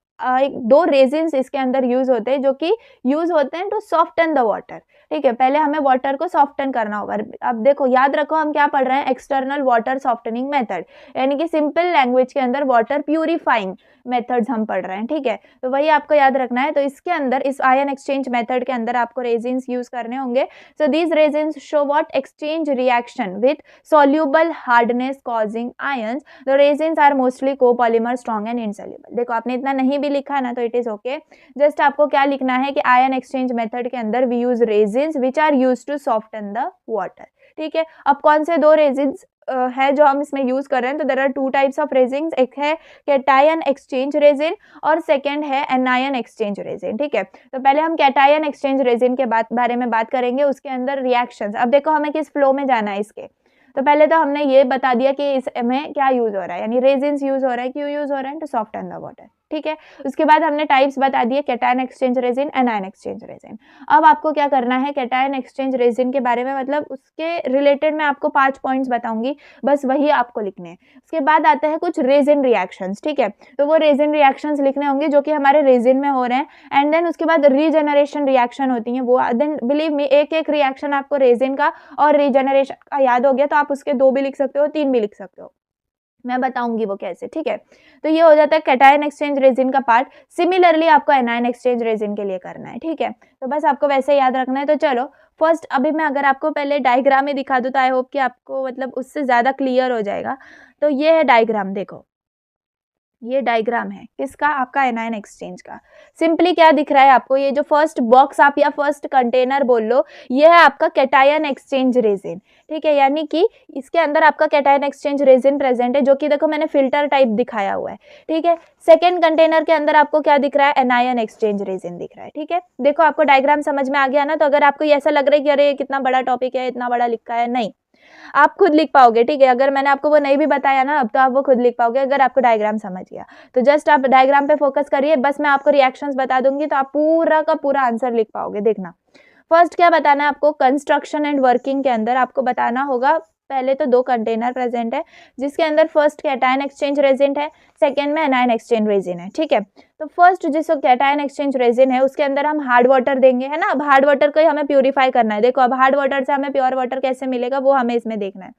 Speaker 1: 2 रेजिन्स इसके अंदर यूज होते हैं, जो कि यूज होते हैं टू सॉफ्टन द वाटर, ठीक है। पहले हमें वाटर को सॉफ्टन करना होगा। अब देखो, याद रखो हम क्या पढ़ रहे हैं, एक्सटर्नल वाटर सॉफ्टनिंग मेथड, यानी कि सिंपल लैंग्वेज के अंदर वाटर प्यूरिफाइंग मेथड्स हम पढ़ रहे हैं, ठीक है। तो वही आपको याद रखना है। तो इसके अंदर, इस आयन एक्सचेंज मेथड के अंदर आपको रेजिन्स यूज करने होंगे। So these resins show what, exchange reaction with soluble hardness causing ions. The resins are mostly copolymer, strong and insoluble. देखो, आपने इतना नहीं भी लिखा ना तो इट इज ओके। जस्ट आपको क्या लिखना है कि आयन एक्सचेंज मेथड के अंदर we use resins which are use to soften the water, ठीक है। अब कौन से 2 रेजिन्स है जो हम इसमें यूज कर रहे हैं, तो there are 2 types of resins, एक है कैटायन एक्सचेंज रेजिन और सेकंड है एनायन एक्सचेंज रेजिन, ठीक है। तो पहले हम कैटायन एक्सचेंज रेजिन के बारे में बात करेंगे, उसके अंदर रिएक्शंस। अब देखो हमें किस फ्लो में जाना है इसके, तो पहले तो हमने ये बता दिया कि इसमें क्या यूज हो रहा है, यानी रेजिन्स यूज हो रहा है, क्यों यूज हो रहा है, टू सॉफ्टन द वाटर, ठीक है। उसके बाद हमने टाइप्स बता दिए, cation exchange resin, anion exchange resin. अब आपको क्या करना है, कैटायन एक्सचेंज रेजिन के बारे में, मतलब उसके रिलेटेड मैं आपको 5 पॉइंट्स बताऊंगी, बस वही आपको लिखने हैं। उसके बाद आता है कुछ रेजिन रिएक्शंस, ठीक है, तो वो रेजिन रिएक्शंस लिखने होंगे जो कि हमारे रेजिन में हो रहे हैं। एंड देन उसके बाद रीजेनरेशन रिएक्शन होती है वो, देन बिलीव मी, एक रिएक्शन आपको रेजिन का और रीजेनरेशन का याद हो गया तो आप उसके 2 भी लिख सकते हो, 3 भी लिख सकते हो, मैं बताऊंगी वो कैसे, ठीक है। तो ये हो जाता है कैटायन एक्सचेंज रेजिन का पार्ट। सिमिलरली आपको एनायन एक्सचेंज रेजिन के लिए करना है, ठीक है। तो बस आपको वैसे याद रखना है। तो चलो, फर्स्ट अभी मैं अगर आपको पहले डायग्राम में दिखा दूं तो आई होप कि आपको मतलब उससे ज़्यादा क्लियर हो जाएगा। तो ये है डायग्राम, देखो ये डायग्राम है किसका, आपका एनायन एक्सचेंज का। सिंपली क्या दिख रहा है आपको, ये जो फर्स्ट बॉक्स आप या फर्स्ट कंटेनर बोल लो, ये है आपका कैटायन एक्सचेंज रेजिन, ठीक है, यानी कि इसके अंदर आपका कैटायन एक्सचेंज रेजिन प्रेजेंट है, जो कि देखो मैंने फिल्टर टाइप दिखाया हुआ है, ठीक है। सेकेंड कंटेनर के अंदर आपको क्या दिख रहा है, एनायन एक्सचेंज रेजिन दिख रहा है, ठीक है। देखो आपको डायग्राम समझ में आ गया ना। तो अगर आपको ऐसा लग रहा है कि अरे कितना बड़ा टॉपिक है, इतना बड़ा लिखा है, नहीं, आप खुद लिख पाओगे, ठीक है। अगर मैंने आपको वो नहीं भी बताया ना अब, तो आप वो खुद लिख पाओगे अगर आपको डायग्राम समझ गया। तो जस्ट आप डायग्राम पे फोकस करिए, बस मैं आपको रिएक्शंस बता दूंगी तो आप पूरा का पूरा आंसर लिख पाओगे। देखना, फर्स्ट क्या बताना है आपको, कंस्ट्रक्शन एंड वर्किंग के अंदर आपको बताना होगा, पहले तो 2 कंटेनर प्रेजेंट है जिसके अंदर फर्स्ट कैटायन एक्सचेंज रेजिन है, सेकेंड में एनायन एक्सचेंज रेजिन है, ठीक है। तो फर्स्ट जिस कैटायन एक्सचेंज रेजिन है उसके अंदर हम हार्ड वाटर देंगे, है ना। अब हार्ड वाटर को ही हमें प्यूरिफाई करना है। देखो अब हार्ड वाटर से हमें प्योर वाटर कैसे मिलेगा वो हमें इसमें देखना है।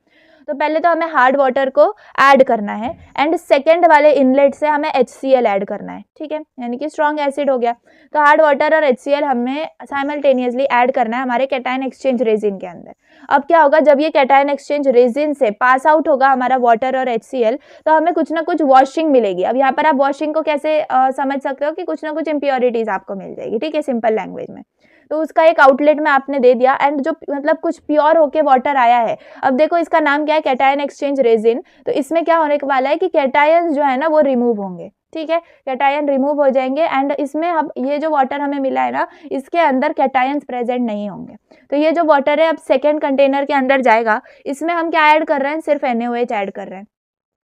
Speaker 1: तो पहले तो हमें हार्ड वाटर को ऐड करना है एंड सेकेंड वाले इनलेट से हमें HCl ऐड करना है, ठीक है, यानी कि स्ट्रॉन्ग एसिड हो गया। तो हार्ड वाटर और HCl हमें साइमल्टेनियसली ऐड करना है हमारे कैटायन एक्सचेंज रेजिन के अंदर। अब क्या होगा, जब ये कैटायन एक्सचेंज रेजिन से पास आउट होगा हमारा वाटर और HCl, तो हमें कुछ ना कुछ वॉशिंग मिलेगी। अब यहाँ पर आप वॉशिंग को कैसे समझ सकते हो कि कुछ ना कुछ इम्प्योरिटीज आपको मिल जाएगी, ठीक है, सिंपल लैंग्वेज में। तो उसका एक आउटलेट में आपने दे दिया एंड जो मतलब कुछ प्योर होके वाटर आया है। अब देखो इसका नाम क्या है, कैटायन एक्सचेंज रेजिन। तो इसमें क्या होने वाला है कि कैटायंस जो है ना वो रिमूव होंगे, ठीक है, कैटायन रिमूव हो जाएंगे एंड इसमें अब ये जो वाटर हमें मिला है ना, इसके अंदर कैटायंस प्रेजेंट नहीं होंगे। तो ये जो वाटर है अब सेकेंड कंटेनर के अंदर जाएगा, इसमें हम क्या ऐड कर रहे हैं, सिर्फ NaOH ऐड कर रहे हैं,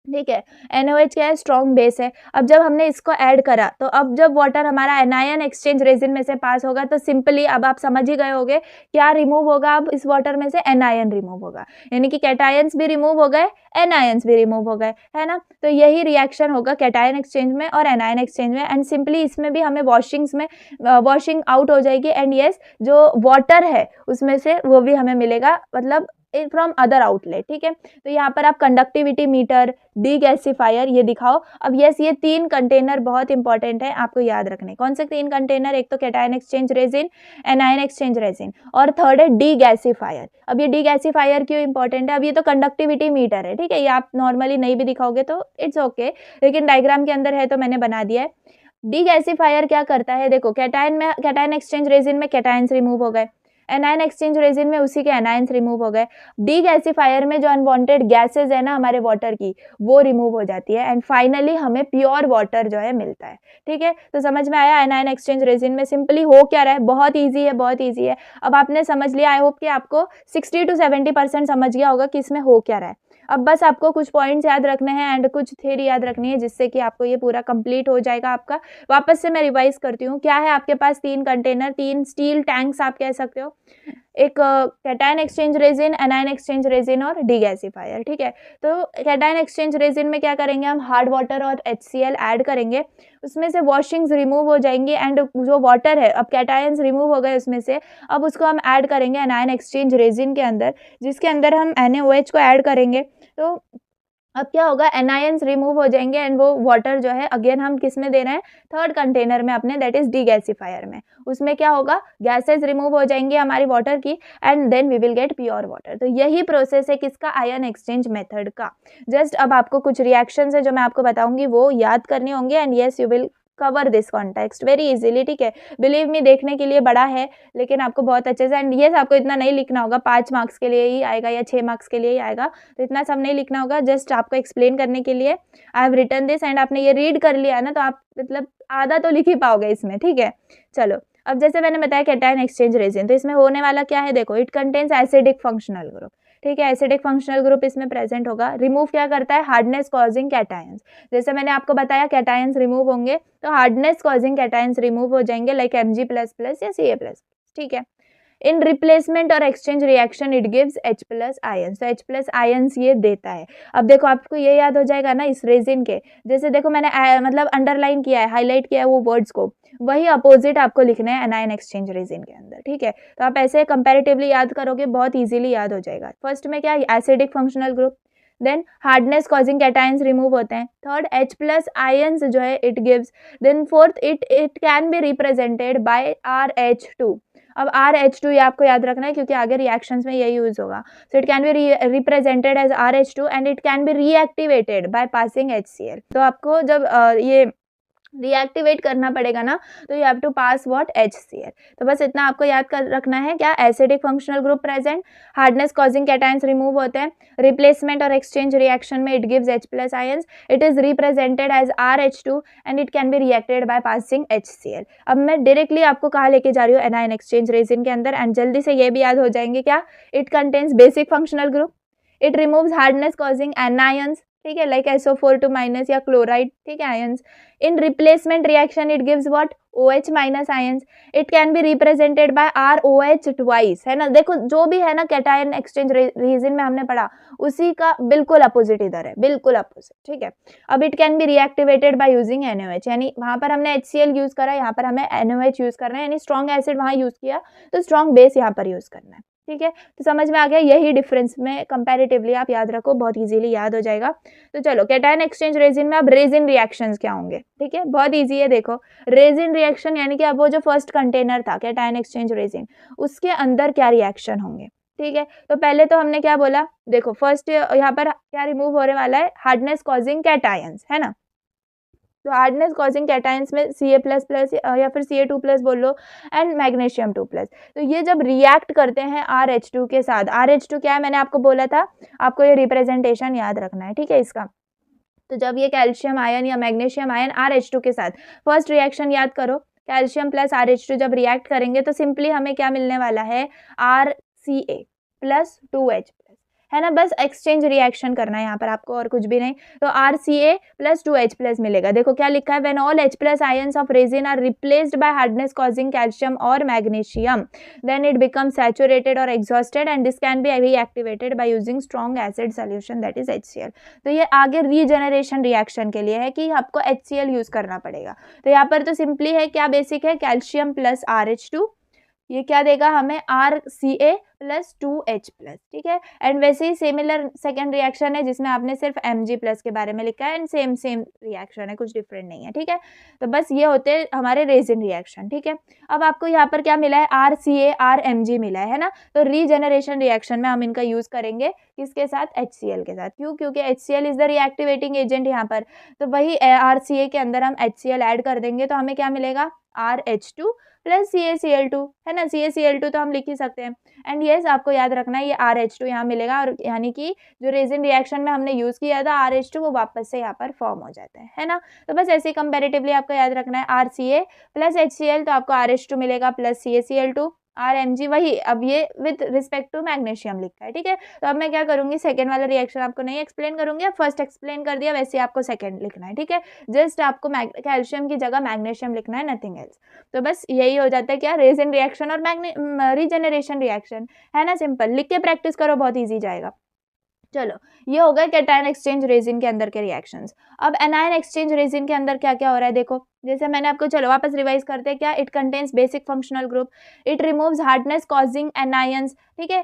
Speaker 1: ठीक है। NaOH क्या है, स्ट्रॉन्ग बेस है। अब जब हमने इसको ऐड करा तो अब जब वाटर हमारा एनायन एक्सचेंज रेजिन में से पास होगा तो सिंपली अब आप समझ ही गए होगे क्या रिमूव होगा, अब इस वाटर में से एनायन रिमूव होगा, यानी कि कैटायंस भी रिमूव हो गए, एनायंस भी रिमूव हो गए, है ना। तो यही रिएक्शन होगा कैटायन एक्सचेंज में और एनायन एक्सचेंज में एंड सिंपली इसमें भी हमें वॉशिंग आउट हो जाएगी एंड यस जो वाटर है उसमें से वो भी हमें मिलेगा, मतलब फ्रॉम अदर आउटलेट, ठीक है। तो यहाँ पर आप कंडक्टिविटी मीटर, डीगैसिफायर ये दिखाओ। अब यस, ये 3 कंटेनर बहुत इंपॉर्टेंट है आपको याद रखने। कौन से 3 कंटेनर? एक तो cation exchange resin, anion exchange resin, और थर्ड है डीगैसिफायर। अब ये डीगैसिफायर क्यों इंपॉर्टेंट है? अब ये तो कंडक्टिविटी मीटर है, ठीक है, ये आप नॉर्मली नहीं भी दिखाओगे तो इट्स ओके, लेकिन डायग्राम के अंदर है तो मैंने बना दिया है। डीगैसिफायर क्या करता है? देखो, कैटायन एक्सचेंज रेजिन में कैटायंस रिमूव हो गए, एनायन एक्सचेंज रेजिन में उसी के एनायंस रिमूव हो गए, डीगैसिफायर में जो अनवांटेड गैसेज है ना हमारे वाटर की, वो रिमूव हो जाती है, एंड फाइनली हमें प्योर वाटर जो है मिलता है, ठीक है। तो समझ में आया एनायन एक्सचेंज रेजिन में सिंपली हो क्या रहा है? बहुत ईजी है, बहुत ईजी है। अब आपने समझ लिया, आई होप कि आपको 60 to 70% समझ गया होगा कि इसमें हो क्या रहा है। अब बस आपको कुछ पॉइंट्स याद रखने हैं एंड कुछ थ्योरी याद रखनी है, जिससे कि आपको ये पूरा कंप्लीट हो जाएगा आपका। वापस से मैं रिवाइज करती हूँ, क्या है आपके पास? 3 कंटेनर, 3 स्टील टैंक्स आप कह सकते हो, एक cation exchange resin, anion exchange resin और डीगैसिफायर, ठीक है। तो कैटायन एक्सचेंज रेजिन में क्या करेंगे हम? हार्ड वाटर और HCl ऐड करेंगे, उसमें से वॉशिंग्स रिमूव हो जाएंगी एंड जो वाटर है, अब कैटायंस रिमूव हो गए उसमें से, अब उसको हम ऐड करेंगे एनायन एक्सचेंज रेजिन के अंदर, जिसके अंदर हम NaOH को ऐड करेंगे। तो अब क्या होगा? एनायंस रिमूव हो जाएंगे एंड वो वाटर जो है अगेन हम किस में दे रहे हैं? थर्ड कंटेनर में अपने, दैट इज डीगैसिफायर में। उसमें क्या होगा? गैसेस रिमूव हो जाएंगी हमारी वाटर की and then we will get pure water. तो यही प्रोसेस है किसका? आयन एक्सचेंज मेथड का। जस्ट अब आपको कुछ रिएक्शंस है जो मैं आपको बताऊंगी वो याद करने होंगे and yes you will cover this context very easily, ठीक है। बिलीव मी, देखने के लिए बड़ा है लेकिन आपको बहुत अच्छे से, एंड यस आपको इतना नहीं लिखना होगा, 5 मार्क्स के लिए ही आएगा या 6 मार्क्स के लिए ही आएगा, तो इतना सब नहीं लिखना होगा, जस्ट आपको एक्सप्लेन करने के लिए I have written this and आपने ये रीड कर लिया ना, तो आप मतलब आधा तो लिख ही पाओगे इसमें, ठीक है। चलो, अब जैसे मैंने बताया कैटायन एक्सचेंज रेजिन, तो इसमें होने वाला क्या है? देखो, it contains acidic functional group, ठीक है, एसिडिक फंक्शनल ग्रुप इसमें प्रेजेंट होगा। रिमूव क्या करता है? Hardness causing cations. जैसे मैंने आपको बताया कैटायंस रिमूव होंगे तो हार्डनेस कॉजिंग कैटायंस रिमूव हो जाएंगे, लाइक Mg++ या Ca++, ठीक है। इन रिप्लेसमेंट और exchange reaction it gives H+ ions, तो H+ आयंस ये देता है। अब देखो, आपको ये याद हो जाएगा ना इस रेजिन के, जैसे देखो मैंने मतलब अंडरलाइन किया है, हाईलाइट किया है वो वर्ड्स को, वही अपोजिट आपको लिखना है एनायन एक्सचेंज रेजिन के अंदर, ठीक है। तो आप ऐसे कंपैरेटिवली याद करोगे, बहुत इजीली याद हो जाएगा। फर्स्ट में क्या? Acidic functional group, then hardness causing cations remove होते हैं, थर्ड H+ आयंस जो है it gives, then fourth it can be represented by RH2। अब RH2 ये आपको याद रखना है क्योंकि आगे रिएक्शंस में यही यूज होगा। So it can be represented as RH2 and it can be reactivated by passing HCl। तो आपको जब ये रीएक्टिवेट करना पड़ेगा ना, तो you have to pass what? HCl। तो बस इतना आपको याद कर रखना है, क्या? Acidic functional group present, hardness causing cations remove होते हैं, रिप्लेसमेंट और एक्सचेंज रिएक्शन में it gives H+ ions, it is represented as RH2 and it can be reacted by passing HCl। अब मैं डायरेक्टली आपको कहाँ लेके जा रही हूँ? एनायन एक्सचेंज रेजिन के अंदर, एंड जल्दी से ये भी याद हो जाएंगे, क्या? It contains basic functional group, it removes hardness causing anions, ठीक है, लाइक SO4 या क्लोराइड, ठीक है, ions. In replacement reaction it gives what? OH- ions, it can be represented by ROH twice, है ना। देखो, जो भी है ना कैटायन एक्सचेंज रेजिन में हमने पढ़ा, उसी का बिल्कुल अपोजिट इधर है, बिल्कुल अपोजिट, ठीक है। अब it can be reactivated by using NaOH, यानी वहां पर हमने HCl यूज करा, यहाँ पर हमें NaOH यूज करना है, यानी स्ट्रॉन्ग एसिड वहां यूज किया तो स्ट्रॉन्ग बेस यहाँ पर यूज करना है, ठीक है। तो समझ में आ गया, यही डिफरेंस में कंपैरेटिवली आप याद रखो, बहुत इजीली याद हो जाएगा। तो चलो, कैटायन एक्सचेंज रेजिन में अब रेजिन रिएक्शंस क्या होंगे, ठीक है, बहुत इजी है। देखो, रेजिन रिएक्शन यानी कि अब वो जो फर्स्ट कंटेनर था कैटायन एक्सचेंज रेजिन, उसके अंदर क्या रिएक्शन होंगे, ठीक है। तो पहले तो हमने क्या बोला? देखो, फर्स्ट यहाँ पर क्या रिमूव होने वाला है? हार्डनेस कॉजिंग कैटायंस, है ना। तो हार्डनेस कॉजिंग कैटायंस में Ca++ या फिर Ca2+ बोल लो एंड मैग्नीशियम 2+। तो ये जब रिएक्ट करते हैं RH2 के साथ, RH2 क्या है? मैंने आपको बोला था, आपको ये रिप्रेजेंटेशन याद रखना है, ठीक है, इसका। तो जब ये कैल्शियम आयन या मैग्नीशियम आयन RH2 के साथ, फर्स्ट रिएक्शन याद करो, कैल्शियम प्लस RH2 जब रिएक्ट करेंगे तो सिंपली हमें क्या मिलने वाला है? RCA+2H+, है ना। बस एक्सचेंज रिएक्शन करना है यहाँ पर आपको, और कुछ भी नहीं। तो RCA+2H+ मिलेगा। देखो क्या लिखा है? When all H+ ions of resin are replaced by hardness causing calcium और magnesium, then it becomes saturated और exhausted and this can be reactivated by using strong acid solution, that is HCl। तो ये आगे regeneration reaction के लिए है कि आपको HCl यूज करना पड़ेगा। तो यहाँ पर तो सिंपली है, क्या बेसिक है? कैल्शियम प्लस RH2, ये क्या देगा हमें? RCA प्लस 2H प्लस, ठीक है। एंड वैसे ही सिमिलर सेकेंड रिएक्शन है जिसमें आपने सिर्फ Mg प्लस के बारे में लिखा है एंड सेम सेम रिएक्शन है, कुछ डिफरेंट नहीं है, ठीक है। तो बस ये होते हैं हमारे रेजिन रिएक्शन, ठीक है। अब आपको यहाँ पर क्या मिला है, RCA RMg मिला है ना। तो रीजेनरेशन रिएक्शन में हम इनका यूज करेंगे किसके साथ, HCl के साथ। क्यों, क्योंकि HCl इज द रिएक्टिवेटिंग एजेंट यहाँ पर। तो वही RCA के अंदर हम HCl ऐड कर देंगे तो हमें क्या मिलेगा, RH2 प्लस CaCl2, है ना। CaCl2 तो हम लिख ही सकते हैं। एंड यस आपको याद रखना है ये RH2 यहाँ मिलेगा, और यानी कि जो रेजिन रिएक्शन में हमने यूज किया था RH2 वो वापस से यहाँ पर फॉर्म हो जाता है ना। तो बस ऐसे कंपैरेटिवली आपको याद रखना है RCA प्लस HCl, तो आपको RH2 मिलेगा प्लस CaCl2, RMg वही, अब ये विद रिस्पेक्ट टू मैग्नीशियम लिखा है, ठीक है। तो अब मैं क्या करूंगी, सेकेंड वाला रिएक्शन आपको नहीं एक्सप्लेन करूंगी, अब फर्स्ट एक्सप्लेन कर दिया, वैसे आपको सेकेंड लिखना है, ठीक है। जस्ट आपको कैल्शियम की जगह मैग्नीशियम लिखना है, नथिंग एल्स। तो बस यही हो जाता है क्या, रेजिन रिएक्शन और रीजेनरेशन रिएक्शन, है ना। सिंपल, लिख के प्रैक्टिस करो, बहुत ईजी जाएगा। चलो, ये हो गए कैटायन एक्सचेंज रेजिन के अंदर के रिएक्शंस। अब एनायन एक्सचेंज रेजिन के अंदर क्या क्या हो रहा है देखो, जैसे मैंने आपको, चलो वापस रिवाइज करते हैं क्या, it contains basic functional group, it removes hardness causing anions, ठीक है।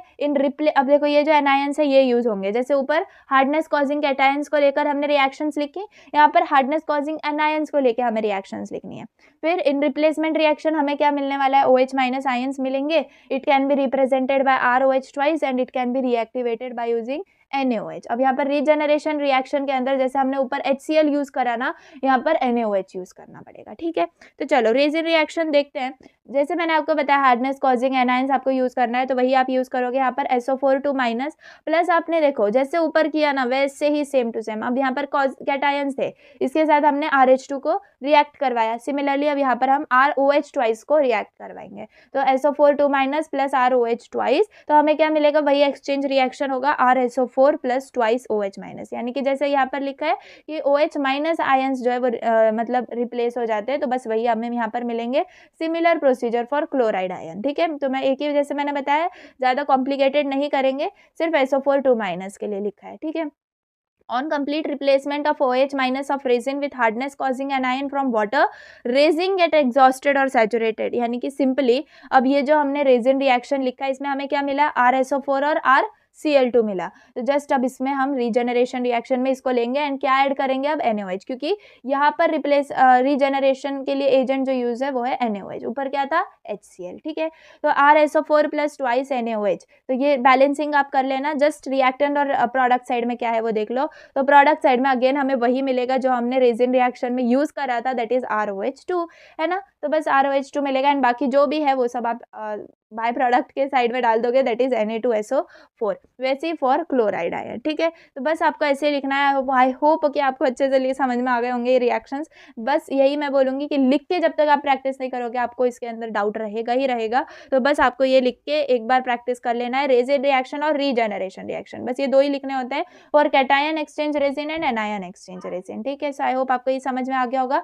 Speaker 1: अब देखो ये जो एनायंस है ये यूज होंगे, जैसे ऊपर हार्डनेस कॉजिंग कैटायंस को लेकर हमने रिएक्शंस लिखी, यहाँ पर हार्डनेस कॉजिंग एनायंस को लेकर हमें रिएक्शंस लिखनी है। फिर इन रिप्लेसमेंट रिएक्शन हमें क्या मिलने वाला है, OH माइनस आयंस मिलेंगे। It can be represented by ROH twice and it can be reactivated by using NaOH। अब यहाँ पर रीजेनरेशन रिएक्शन के अंदर जैसे हमने ऊपर HCl यूज करा ना, यहाँ पर NaOH यूज करना पड़ेगा, ठीक है। तो चलो रेजिन रिएक्शन देखते हैं। जैसे मैंने आपको बताया हार्डनेस कॉजिंग एनायंस आपको यूज करना है, तो वही आप यूज करोगे यहाँ पर SO4 माइनस प्लस, आपने देखो जैसे ऊपर किया ना वैसे ही सेम टू सेम। अब यहाँ पर कैटायंस थे, इसके साथ हमने RH2 को रिएक्ट करवाया, सिमिलरली अब यहाँ पर हम ROH ट्वाइस को रिएक्ट करवाएंगे। तो SO4 minus plus ROH twice, तो हमें क्या मिलेगा, वही एक्सचेंज रिएक्शन होगा RSO4 plus twice OH minus, यानी कि जैसे यहाँ पर लिखा है कि OH माइनस आयंस जो है वो मतलब रिप्लेस हो जाते हैं, तो बस वही हमें यहाँ पर मिलेंगे। Similar procedure for chloride ion, ठीक है। तो मैं एक ही, जैसे मैंने बताया ज्यादा कॉम्प्लिकेटेड नहीं करेंगे, सिर्फ SO4 माइनस के लिए लिखा है, ठीक है। On complete replacement of OH minus of resin with hardness causing anion from water, resin get exhausted or saturated, यानी कि सिंपली अब ये जो हमने रेजिन रिएक्शन लिखा है इसमें हमें क्या मिला, RSO4 और RCl2 मिला। तो जस्ट अब इसमें हम रीजेनरेशन रिएक्शन में इसको लेंगे एंड क्या ऐड करेंगे अब, NaOH, क्योंकि यहाँ पर रीजेनरेशन के लिए एजेंट जो यूज है वो है NaOH, ऊपर क्या था HCl, ठीक है। तो RSO4 प्लस ट्वाइस NaOH, तो ये बैलेंसिंग आप कर लेना। जस्ट रिएक्टेंट और प्रोडक्ट साइड में क्या है वो देख लो। तो प्रोडक्ट साइड में अगेन हमें वही मिलेगा जो हमने रेजिन रिएक्शन में यूज करा था, दैट इज ROH2, है ना। तो बस ROH2 मिलेगा एंड बाकी जो भी है वो सब आप बाय प्रोडक्ट के साइड में डाल दोगे, दैट इज Na2SO4। वैसे ही फॉर क्लोराइड आयन, ठीक है। तो बस आपको ऐसे लिखना है। आई होप कि आपको अच्छे से समझ में आ गए होंगे ये रिएक्शंस। बस यही मैं बोलूंगी कि लिख के जब तक आप प्रैक्टिस नहीं करोगे आपको इसके अंदर डाउट रहेगा ही रहेगा। तो बस आपको ये लिख के एक बार प्रैक्टिस कर लेना है, रेजिन रिएक्शन और रीजेनरेशन रिएक्शन, बस ये दो ही लिखने होते हैं, for cation exchange resin and anion exchange resin, ठीक है। सो आई होप आपको ये समझ में आ गया होगा।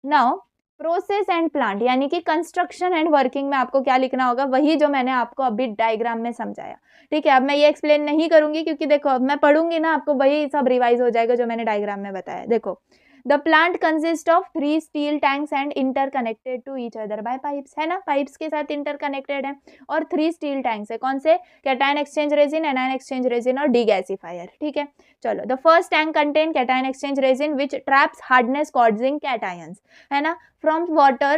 Speaker 1: नाउ प्रोसेस एंड प्लांट, यानी कि कंस्ट्रक्शन एंड वर्किंग में आपको क्या लिखना होगा, वही जो मैंने आपको अभी डायग्राम में समझाया, ठीक है। अब मैं ये एक्सप्लेन नहीं करूंगी क्योंकि देखो अब मैं पढ़ूंगी ना आपको वही सब रिवाइज हो जाएगा जो मैंने डायग्राम में बताया। देखो, the plant consist of 3 steel tanks and interconnected to each other by pipes, है ना, पाइप्स के साथ इंटरकनेक्टेड है। और 3 स्टील टैंक्स है, कौन से, cation exchange resin, anion exchange resin और डीगैसिफायर, ठीक है। चलो, the first tank contain cation exchange resin which traps hardness causing cations, है ना। From water,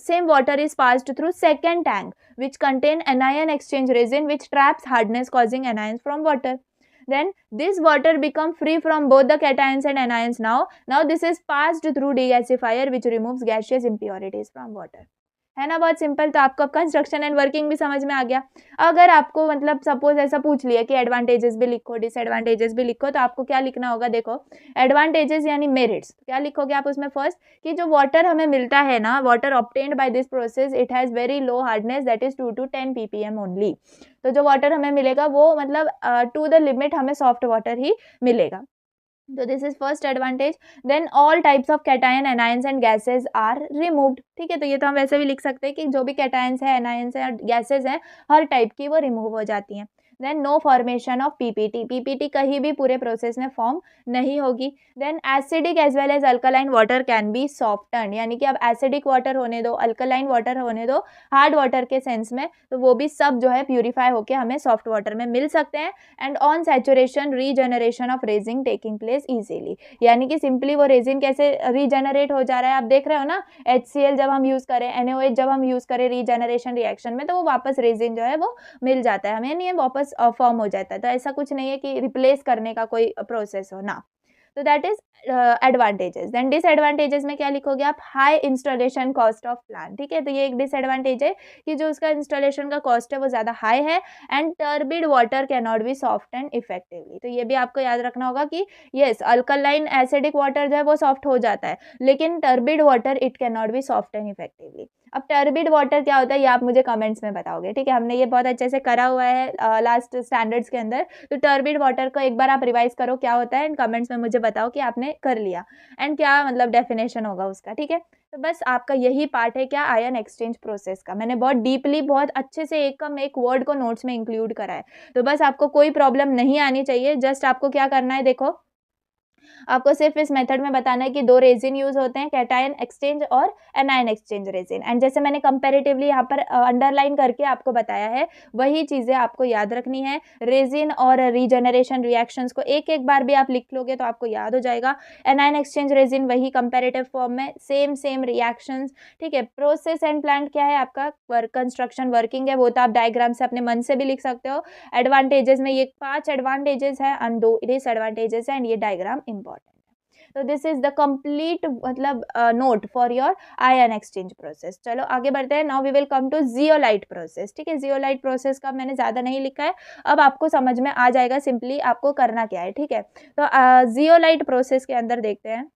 Speaker 1: same water is passed through second tank which contain anion exchange resin which traps hardness causing anions from water. Then this water become free from both the cations and anions. Now this is passed through degasifier which removes gaseous impurities from water. है ना, बहुत simple. तो आपको अब construction and working भी समझ में आ गया। अगर आपको मतलब सपोज ऐसा पूछ लिया कि एडवांटेजेस भी लिखो डिसएडवांटेजेस भी लिखो, तो आपको क्या लिखना होगा, देखो एडवांटेजेस यानी मेरिट्स, क्या लिखोगे आप उसमें फर्स्ट, कि जो वाटर हमें मिलता है ना, water obtained by this process it has very low hardness, that is 2 to 10 ppm only. तो जो वाटर हमें मिलेगा वो मतलब टू द लिमिट हमें सॉफ्ट वाटर ही मिलेगा। तो this is first advantage. Then all types of cation anions and gases are removed, ठीक है। तो ये तो हम वैसे भी लिख सकते हैं कि जो भी कैटायंस है, एनायंस है और गैसेज हैं, हर टाइप की वो रिमूव हो जाती हैं। Then no formation of PPT, PPT कहीं भी पूरे प्रोसेस में फॉर्म नहीं होगी। Then acidic as well as alkaline water can be soften, यानी कि अब एसिडिक वाटर होने दो, अल्कलाइन वाटर होने दो, हार्ड वाटर के सेंस में, तो वो भी सब जो है प्यूरिफाई होकर हमें सॉफ्ट वाटर में मिल सकते हैं। And on saturation regeneration of resin taking place easily, यानी कि सिंपली वो रेजिन कैसे रीजनरेट हो जा रहा है, आप देख रहे हो ना, HCl जब हम यूज़ करें, NaOH जब हम यूज़ करें रीजनरेशन रिएक्शन में, तो वो वापस रेजिन जो है वो मिल जाता है हमें, यानी वापस फॉर्म हो जाता है। तो ऐसा कुछ नहीं है कि रिप्लेस करने का कोई प्रोसेस हो ना। तो that is advantages. Then disadvantages में क्या लिखोगे आप, high installation cost of plant, ठीक है, तो ये एक डिसएडवांटेज है कि जो उसका इंस्टॉलेशन का कॉस्ट है वो ज़्यादा हाई है। And turbid water can not B soft and effectively, तो ये भी आपको याद रखना होगा कि येस अल्कलाइन एसिडिक वाटर जो है वो सॉफ्ट हो जाता है, लेकिन turbid water it can not B soft and effectively. अब टर्बिड वाटर क्या होता है ये आप मुझे कमेंट्स में बताओगे, ठीक है, हमने ये बहुत अच्छे से करा हुआ है लास्ट स्टैंडर्ड्स के अंदर। तो टर्बिड वाटर को एक बार आप रिवाइज करो क्या होता है, एंड कमेंट्स में मुझे बताओ कि आपने कर लिया एंड क्या मतलब डेफिनेशन होगा उसका, ठीक है। तो बस आपका यही पार्ट है क्या, आयन एक्सचेंज प्रोसेस का। मैंने बहुत डीपली बहुत अच्छे से एक कम एक वर्ड को नोट्स में इंक्लूड करा है, तो बस आपको कोई प्रॉब्लम नहीं आनी चाहिए। जस्ट आपको क्या करना है, देखो आपको सिर्फ इस मेथड में बताना है कि दो रेजिन यूज होते हैं, कैटायन एक्सचेंज और एनायन एक्सचेंज रेजिन। एंड जैसे मैंने कंपैरेटिवली यहाँ पर अंडरलाइन करके आपको बताया है, वही चीज़ें आपको याद रखनी है। रेजिन और रीजनरेशन रिएक्शंस को एक एक बार भी आप लिख लोगे तो आपको याद हो जाएगा। एनायन एक्सचेंज रेजिन वही कंपेरेटिव फॉर्म में सेम रिएक्शंस, ठीक है। प्रोसेस एंड प्लांट क्या है आपका, कंस्ट्रक्शन वर्किंग है, वो तो आप डायग्राम से अपने मन से भी लिख सकते हो। एडवांटेजेस में ये 5 एडवांटेजेस है एंड 2 डिसएडवांटेजेस है, एंड ये डायग्राम इंपॉर्टेंट है। तो दिस इज द कंप्लीट मतलब note for your ion exchange process. चलो आगे बढ़ते हैं। Now we will come to zeolite process, ठीक है। जियोलाइट प्रोसेस का मैंने ज़्यादा नहीं लिखा है, अब आपको समझ में आ जाएगा सिंपली आपको करना क्या है, ठीक है। तो जियोलाइट प्रोसेस के अंदर देखते हैं।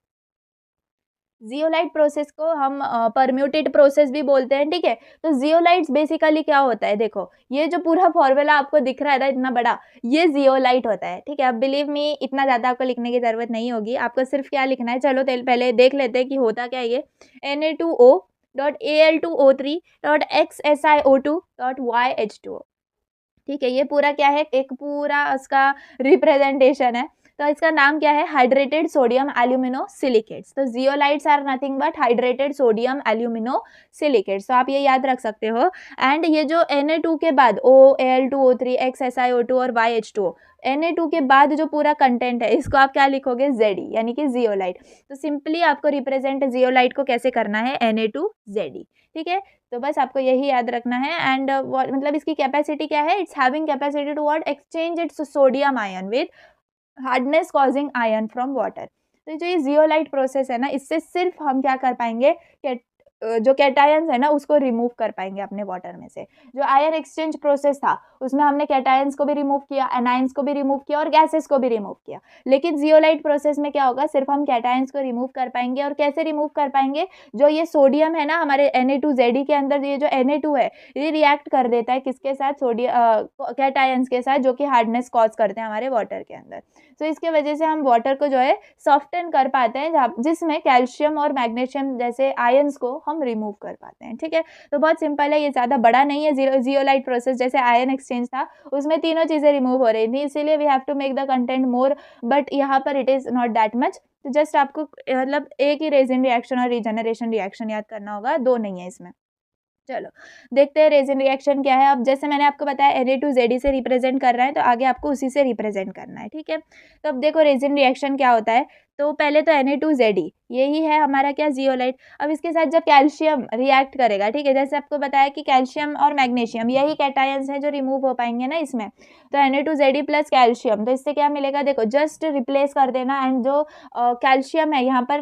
Speaker 1: जियोलाइट प्रोसेस को हम परम्यूटेड प्रोसेस भी बोलते हैं, ठीक है। तो जियोलाइट्स बेसिकली क्या होता है, देखो ये जो पूरा फॉर्मूला आपको दिख रहा है ना इतना बड़ा, ये जियोलाइट होता है, ठीक है। अब बिलीव मी इतना ज़्यादा आपको लिखने की ज़रूरत नहीं होगी, आपको सिर्फ क्या लिखना है, चलो पहले देख लेते हैं कि होता क्या है ये। Na2O.Al2O3.XSiO2.YH2O, ठीक है। ये पूरा क्या है, एक पूरा उसका रिप्रेजेंटेशन है। तो इसका नाम क्या है, हाइड्रेटेड सोडियम एल्यूमिनो सिलिकेट्स। तो zeolites are nothing but hydrated sodium alumino silicates, तो आप ये याद रख सकते हो। एंड ये जो Na2 के बाद Al2O3 XSiO2 और YH2O, Na2 के बाद जो पूरा कंटेंट है इसको आप क्या लिखोगे, Ze, यानी कि जियोलाइट। तो सिंपली आपको रिप्रेजेंट जियोलाइट को कैसे करना है, Na2Ze, ठीक है। तो बस आपको यही याद रखना है। एंड मतलब इसकी कैपेसिटी क्या है, it's having capacity to what, exchange its sodium ion with hardness causing ion from water. तो जो ये जियोलाइट प्रोसेस है ना, इससे सिर्फ हम क्या कर पाएंगे, जो कैटायंस है ना उसको रिमूव कर पाएंगे अपने वाटर में से। जो आयन एक्सचेंज प्रोसेस था उसमें हमने कैटायंस को भी रिमूव किया, एनायंस को भी रिमूव किया और गैसेस को भी रिमूव किया। लेकिन जियोलाइट प्रोसेस में क्या होगा, सिर्फ हम कैटायंस को रिमूव कर पाएंगे। और कैसे रिमूव कर पाएंगे, जो ये सोडियम है ना हमारे Na2Ze के अंदर, ये जो Na2 है ये रिएक्ट कर देता है किसके साथ, सोडियम कैटायंस के साथ, जो कि हार्डनेस कॉज करते हैं हमारे वाटर के अंदर। तो इसके वजह से हम वाटर को जो है सॉफ्टन कर पाते हैं, जिसमें कैल्शियम और मैग्नीशियम जैसे आयंस को हम रिमूव कर पाते हैं, ठीक है। तो बहुत सिंपल है, ये ज़्यादा बड़ा नहीं है। जियोलाइट प्रोसेस जैसे आयन एक्सचेंज था उसमें तीनों चीज़ें रिमूव हो रही थी, इसीलिए we have to make the content more, but यहाँ पर it is not that much. तो जस्ट आपको मतलब एक ही रेजिन रिएक्शन और रीजनरेशन रिएक्शन याद करना होगा, दो नहीं है इसमें। चलो देखते हैं रेजिन रिएक्शन क्या है। अब जैसे मैंने आपको बताया Na2Ze से रिप्रेजेंट कर रहा है, तो आगे आपको उसी से रिप्रेजेंट करना है, ठीक है। तो अब देखो रेजिन रिएक्शन क्या होता है। तो पहले तो Na2Ze यही है हमारा क्या, जियोलाइट। अब इसके साथ जब कैल्शियम रिएक्ट करेगा, ठीक है, जैसे आपको बताया कि कैल्शियम और मैग्नीशियम यही कैटायंस हैं जो रिमूव हो पाएंगे ना इसमें। तो Na2Ze प्लस कैल्शियम, तो इससे क्या मिलेगा, देखो जस्ट रिप्लेस कर देना। एंड जो कैल्शियम है यहाँ पर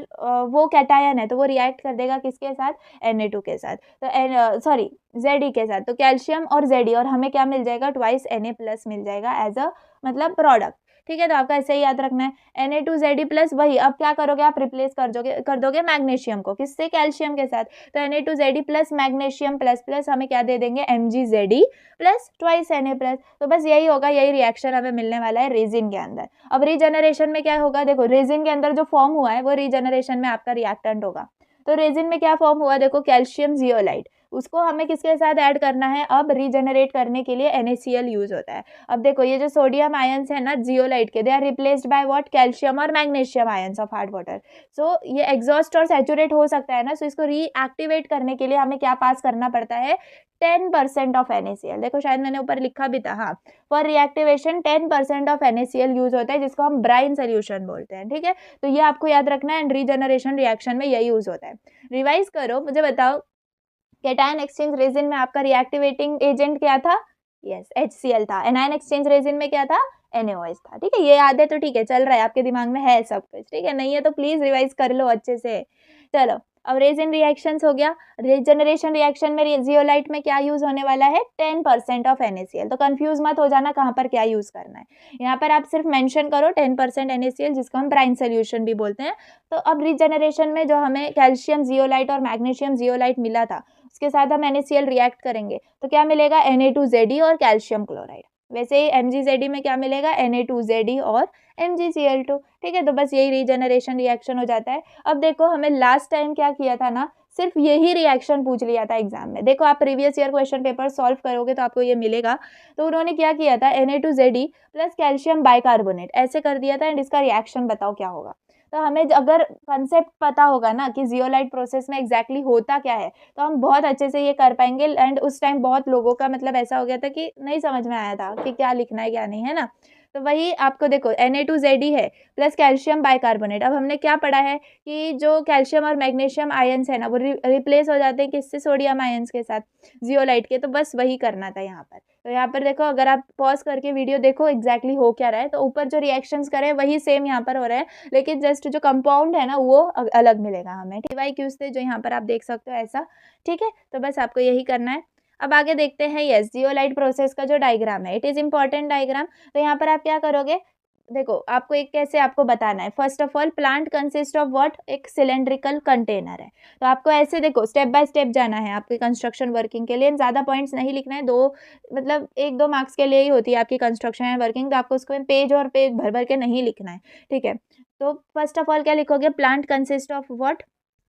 Speaker 1: वो कैटायन है, तो वो रिएक्ट कर देगा किसके साथ, Na2 के साथ, तो सॉरी Ze के साथ। तो कैल्शियम और Ze और हमें क्या मिल जाएगा, ट्वाइस Na+ मिल जाएगा एज अ मतलब प्रोडक्ट, ठीक है। तो आपका ऐसे ही याद रखना है Na2Ze प्लस, वही अब क्या करोगे आप, रिप्लेस कर दोगे मैग्नीशियम को किससे, कैल्शियम के साथ। तो Na2Ze plus magnesium plus plus हमें क्या दे देंगे, MgZe प्लस ट्वाइस Na+। तो बस यही होगा, यही रिएक्शन हमें मिलने वाला है रेजिन के अंदर। अब रीजनरेशन में क्या होगा, देखो रेजिन के अंदर जो फॉर्म हुआ है वो रीजनरेशन में आपका रिएक्टेंट होगा। तो रेजिन में क्या फॉर्म हुआ, देखो कैल्शियम जियोलाइट, उसको हमें किसके साथ ऐड करना है, अब रीजनरेट करने के लिए NaCl यूज होता है। अब देखो ये जो सोडियम आयंस है ना जियोलाइट के, they are replaced by what, calcium और magnesium ions of hard water. So ये एग्जॉस्ट और सैचुरेट हो सकता है ना, सो इसको रीएक्टिवेट करने के लिए हमें क्या पास करना पड़ता है, 10% ऑफ NaCl। देखो शायद मैंने ऊपर लिखा भी था, हाँ, for reactivation 10% of NaCl use होता है, जिसको हम ब्राइन सोल्यूशन बोलते हैं, ठीक है। तो ये आपको याद रखना है, एंड रीजनरेशन रिएक्शन में यही यूज होता है। रिवाइज करो, मुझे बताओ कैटायन एक्सचेंज रेजिन में आपका रिएक्टिवेटिंग एजेंट क्या था, यस HCl था। एनायन एक्सचेंज रेजिन में क्या था, NaOH था, ठीक है। ये याद है तो ठीक है, चल रहा है आपके दिमाग में है सब कुछ, ठीक है। नहीं है तो प्लीज रिवाइज कर लो अच्छे से। चलो अब रेजिन रिएक्शंस हो गया। रीजनरेशन रिएक्शन में जियोलाइट में क्या यूज होने वाला है, 10% ऑफ NaCl। तो कंफ्यूज मत हो जाना कहाँ पर क्या यूज करना है, यहाँ पर आप सिर्फ मेंशन करो 10% NaCl, जिसको हम ब्राइन सोल्यूशन भी बोलते हैं। तो अब रीजनरेशन में जो हमें कैल्शियम जियोलाइट और मैग्नीशियम जियोलाइट मिला था, उसके साथ हम NaCl रिएक्ट करेंगे तो क्या मिलेगा, Na2Zd और कैल्शियम क्लोराइड। वैसे ही MgZd में क्या मिलेगा, Na2Zd और MgCl2, ठीक है। तो बस यही रीजनरेशन रिएक्शन हो जाता है। अब देखो हमें लास्ट टाइम क्या किया था ना, सिर्फ यही रिएक्शन पूछ लिया था एग्जाम में। देखो आप previous year question paper solve करोगे तो आपको ये मिलेगा। तो उन्होंने क्या किया था, Na2Zd प्लस कैल्शियम बाइकार्बोनेट ऐसे कर दिया था, एंड इसका रिएक्शन बताओ क्या होगा। तो हमें अगर कंसेप्ट पता होगा ना कि जियोलाइट प्रोसेस में एग्जैक्टली होता क्या है, तो हम बहुत अच्छे से ये कर पाएंगे। एंड उस टाइम बहुत लोगों का मतलब ऐसा हो गया था कि नहीं समझ में आया था कि क्या लिखना है क्या नहीं, है ना। तो वही आपको देखो Na2Zd है प्लस कैल्शियम बाइकार्बोनेट। अब हमने क्या पढ़ा है कि जो कैल्शियम और मैग्नीशियम आयंस है ना, वो रिप्लेस हो जाते हैं किससे, सोडियम आयंस के साथ जियोलाइट के। तो बस वही करना था यहाँ पर। तो यहाँ पर देखो, अगर आप पॉज करके वीडियो देखो एग्जैक्टली हो क्या रहा है, तो ऊपर जो रिएक्शंस करे वही सेम यहाँ पर हो रहा है, लेकिन जस्ट जो कंपाउंड है ना वो अलग मिलेगा हमें। TYQs थे जो यहाँ पर आप देख सकते हो ऐसा, ठीक है। तो बस आपको यही करना है। अब आगे देखते हैं, यस जियोलाइट प्रोसेस का जो डायग्राम है, इट इज इंपॉर्टेंट डायग्राम। तो यहाँ पर आप क्या करोगे, देखो आपको एक कैसे आपको बताना है। First of all plant consist of what, एक सिलेंड्रिकल कंटेनर है। तो आपको ऐसे देखो स्टेप बाय स्टेप जाना है आपके कंस्ट्रक्शन वर्किंग के लिए। ज़्यादा पॉइंट्स नहीं लिखना है, दो मतलब 1-2 मार्क्स के लिए ही होती है आपकी कंस्ट्रक्शन एंड वर्किंग। तो आपको उसको पेज और पेज भर भर के नहीं लिखना है, ठीक है। तो फर्स्ट ऑफ ऑल क्या लिखोगे, plant consist of what,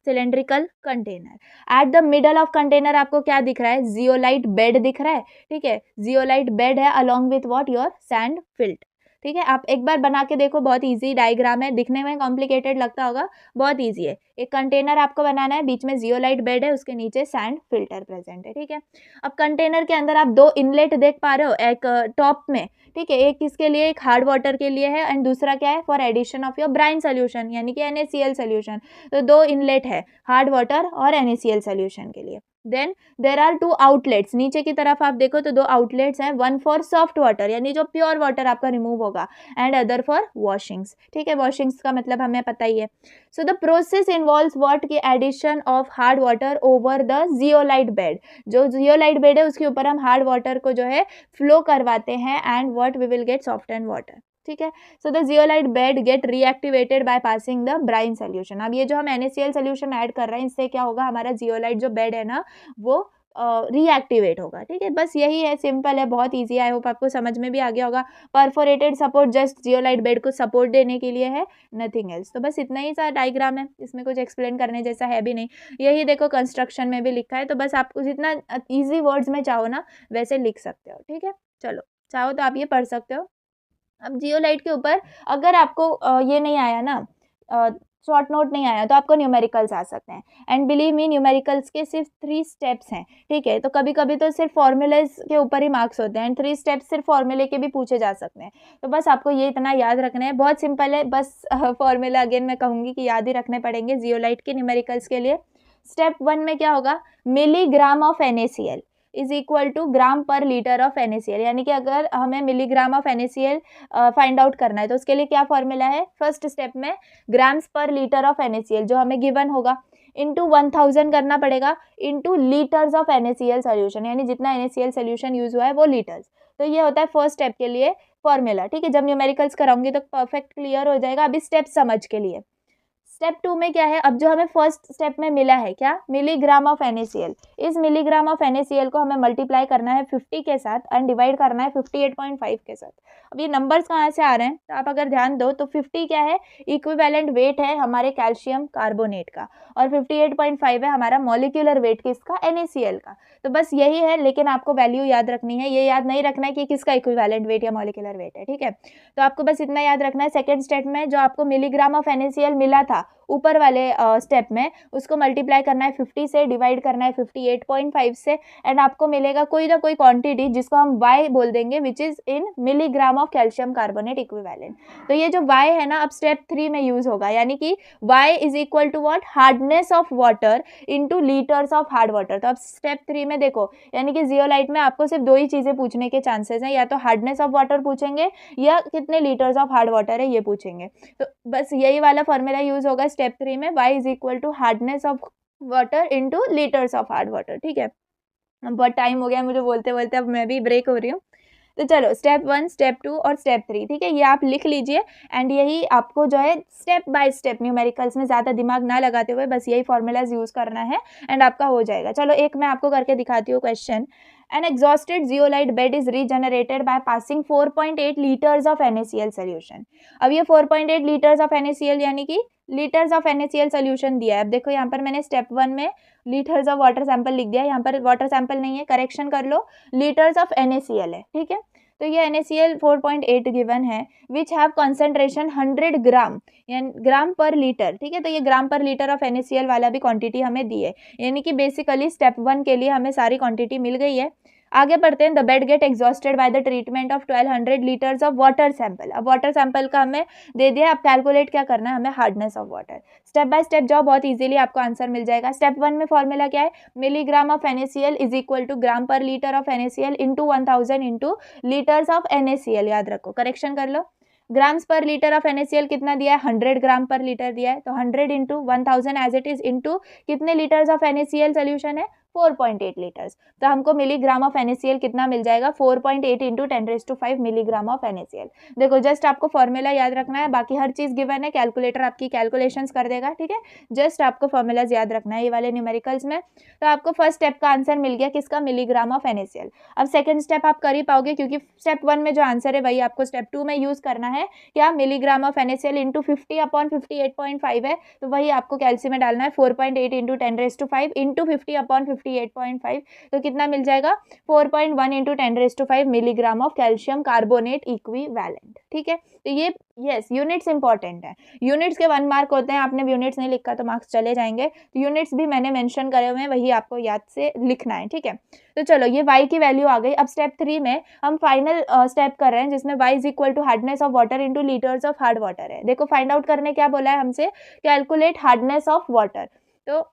Speaker 1: cylindrical container. At the middle of container आपको क्या दिख रहा है, जियोलाइट बेड दिख रहा है, ठीक है। जियोलाइट बेड है along with what, your sand filter, ठीक है। आप एक बार बना के देखो, बहुत इजी डायग्राम है, दिखने में कॉम्प्लिकेटेड लगता होगा, बहुत इजी है। एक कंटेनर आपको बनाना है, बीच में जियोलाइट बेड है, उसके नीचे सैंड फिल्टर प्रेजेंट है, ठीक है। अब कंटेनर के अंदर आप 2 इनलेट देख पा रहे हो, एक टॉप में, ठीक है, एक किसके लिए, एक हार्ड वाटर के लिए है, एंड दूसरा क्या है, for addition of your brine solution यानी कि NaCl सोल्यूशन। तो 2 इनलेट है, हार्ड वाटर और NaCl सोल्यूशन के लिए। देन देर आर 2 आउटलेट्स, नीचे की तरफ आप देखो तो 2 आउटलेट्स हैं, वन फॉर सॉफ्ट वाटर यानी जो प्योर वाटर आपका रिमूव होगा, एंड अदर फॉर वॉशिंग्स, ठीक है। वॉशिंग्स का मतलब हमें पता ही है। So the process involves what, की addition of hard water over the zeolite bed. जो जियोलाइट बेड है उसके ऊपर हम हार्ड वाटर को जो है फ्लो करवाते हैं, and what we will get, soft and water, ठीक है। So the zeolite bed get reactivated by passing the brine solution. अब ये जो हम NaCl सोल्यूशन ऐड कर रहे हैं, इससे क्या होगा, हमारा जियोलाइट जो बेड है ना वो रीएक्टिवेट होगा, ठीक है। बस यही है, सिंपल है, बहुत इजी है। आई होप आपको समझ में भी आ गया होगा। Perforated support just zeolite bed को सपोर्ट देने के लिए है, नथिंग एल्स। तो बस इतना ही सा डायग्राम है, इसमें कुछ एक्सप्लेन करने जैसा है भी नहीं। यही देखो कंस्ट्रक्शन में भी लिखा है, तो बस आपको जितना ईजी वर्ड्स में चाहो ना वैसे लिख सकते हो, ठीक है। चलो चाहो तो आप ये पढ़ सकते हो। अब जियोलाइट के ऊपर अगर आपको ये नहीं आया ना, शॉर्ट नोट नहीं आया, तो आपको न्यूमेरिकल्स आ सकते हैं। एंड बिलीव मी, न्यूमेरिकल्स के सिर्फ 3 स्टेप्स हैं, ठीक है। तो कभी कभी तो सिर्फ फॉर्मूलेज के ऊपर ही मार्क्स होते हैं, एंड 3 स्टेप्स सिर्फ फॉर्मूले के भी पूछे जा सकते हैं। तो बस आपको ये इतना याद रखना है, बहुत सिंपल है। बस फॉर्मूला अगेन मैं कहूँगी कि याद ही रखने पड़ेंगे जियोलाइट के न्यूमेरिकल्स के लिए। स्टेप 1 में क्या होगा, milligram of NaCl is equal to gram per litre of NaCl, यानी कि अगर हमें milligram of NaCl find out करना है तो उसके लिए क्या फॉर्मूला है, फर्स्ट स्टेप में grams per litre of NaCl जो हमें गिवन होगा इंटू 1000 करना पड़ेगा, into litres of NaCl solution, यानी जितना NaCl सोल्यूशन यूज हुआ है वो लीटर्स। तो ये होता है फर्स्ट स्टेप के लिए फॉर्मूला, ठीक है। जब न्यूमेरिकल्स कराऊंगी तो परफेक्ट क्लियर हो जाएगा, अभी स्टेप समझ के लिए। स्टेप 2 में क्या है, अब जो हमें फर्स्ट स्टेप में मिला है क्या, मिलीग्राम ऑफ NaCl, इस मिलीग्राम ऑफ NaCl को हमें मल्टीप्लाई करना है 50 के साथ एंड डिवाइड करना है 58.5 के साथ। अब ये नंबर्स कहाँ से आ रहे हैं, तो आप अगर ध्यान दो तो 50 क्या है, इक्विवेलेंट वेट है हमारे कैल्शियम कार्बोनेट का, और 58.5 है हमारा मॉलिक्यूलर वेट किसका, NaCl का। तो बस यही है, लेकिन आपको वैल्यू याद रखनी है, ये याद नहीं रखना है कि किसका इक्विवेलेंट वेट या मॉलिक्यूलर वेट है, ठीक है। तो आपको बस इतना याद रखना है, सेकंड स्टेप में जो आपको मिलीग्राम ऑफ NaCl मिला था ऊपर वाले स्टेप में, उसको मल्टीप्लाई करना है 50 से, डिवाइड करना है 58.5 से, एंड आपको मिलेगा कोई ना कोई क्वांटिटी जिसको हम Y बोल देंगे, which is in milligram of calcium carbonate equivalent. तो ये जो Y है ना, अब स्टेप 3 में यूज होगा, यानी कि Y is equal to what, hardness of water into litres of hard water. तो अब स्टेप 3 में देखो, यानी कि जियोलाइट में आपको सिर्फ दो ही चीजें पूछने के चांसेस हैं, या तो हार्डनेस ऑफ वाटर पूछेंगे या कितने लीटर्स ऑफ हार्ड वाटर है ये पूछेंगे। तो बस यही वाला फॉर्मूला यूज होगा स्टेप 3 में, Y is equal to hardness of water into litres of hard water, ठीक है। बहुत टाइम हो गया मुझे बोलते बोलते, अब मैं भी ब्रेक हो रही हूँ। तो चलो स्टेप 1, स्टेप 2 और स्टेप 3, ठीक है, ये आप लिख लीजिए, एंड यही आपको जो है स्टेप बाय स्टेप न्यूमेरिकल्स में ज़्यादा दिमाग ना लगाते हुए बस यही फॉर्मूलाज यूज़ करना है एंड आपका हो जाएगा। चलो एक मैं आपको करके दिखाती हूँ question. An exhausted zeolite bed is regenerated by passing 4.8 liters of NaCl solution। अब ये 4.8 liters of NaCl यानी कि लीटर्स ऑफ NaCl सोल्यूशन दिया है। अब देखो यहाँ पर मैंने स्टेप 1 में लीटर्स ऑफ वाटर सैंपल लिख दिया है, यहाँ पर वाटर सैंपल नहीं है, करेक्शन कर लो, लीटर्स ऑफ NaCl है, ठीक है। तो ये NaCl 4.8 गिवन है, which have concentration 100 gram gram per litre, ठीक है। तो ये ग्राम पर लीटर ऑफ NaCl वाला भी क्वांटिटी हमें दी है, यानी कि बेसिकली स्टेप 1 के लिए हमें सारी क्वांटिटी मिल गई है। आगे बढ़ते हैं, the bed get exhausted by the treatment of 1200 litres of water sample. अब वाटर सैंपल का हमें दे दिया, अब कैलकुलेट क्या करना है हमें, hardness of water. Step by step जाओ, बहुत इजीली आपको आंसर मिल जाएगा। स्टेप 1 में फॉर्मूला क्या है, milligram of NaCl is equal to gram per litre of NaCl into 1000 into litres of NaCl, याद रखो, करेक्शन कर लो। Grams per litre of NaCl कितना दिया है, 100 ग्राम पर लीटर दिया है, तो 100 into 1000 as it is into कितने लीटर्स ऑफ NaCl सोल्यूशन है, 4.8 लीटर्स। तो हमको मिलीग्राम ऑफ NaCl कितना मिल जाएगा, 4.8 इंटू 10⁵ मिलीग्राम ऑफ NaCl। देखो जस्ट आपको फॉर्मूला याद रखना है, बाकी हर चीज़ गिवन है, कैलकुलेटर आपकी कैलकुलेशंस कर देगा, ठीक है। जस्ट आपको फॉर्मूलाज याद रखना है ये वाले न्यूमेरिकल्स में। तो आपको फर्स्ट स्टेप का आंसर मिल गया, किसका, मिलीग्राम ऑफ NaCl। अब सेकंड स्टेप आप कर ही पाओगे, क्योंकि स्टेप 1 में जो आंसर है वही आपको स्टेप 2 में यूज करना है, क्या, मिलीग्राम ऑफ NaCl इंटू 50/58.5 है, तो वही आपको कैल्सी में डालना है, 4.8 इंटू 10⁵ इंटू 50/58.5, तो कितना मिल जाएगा, 4.1 into 10⁵ milligram of calcium carbonate equivalent, ठीक है। तो ये यस यूनिट्स इंपॉर्टेंट है, यूनिट्स के 1 मार्क होते हैं, आपने यूनिट्स नहीं लिखा तो मार्क्स चले जाएंगे, तो यूनिट्स भी मैंने मेंशन करे हुए हैं, वही आपको याद से लिखना है, ठीक है। तो चलो ये Y की वैल्यू आ गई। अब स्टेप 3 में हम फाइनल स्टेप कर रहे हैं, जिसमें Y is equal to hardness of water into litres of hard water है। देखो फाइंड आउट करने क्या बोला है हमसे, कैलकुलेट हार्डनेस ऑफ वाटर। तो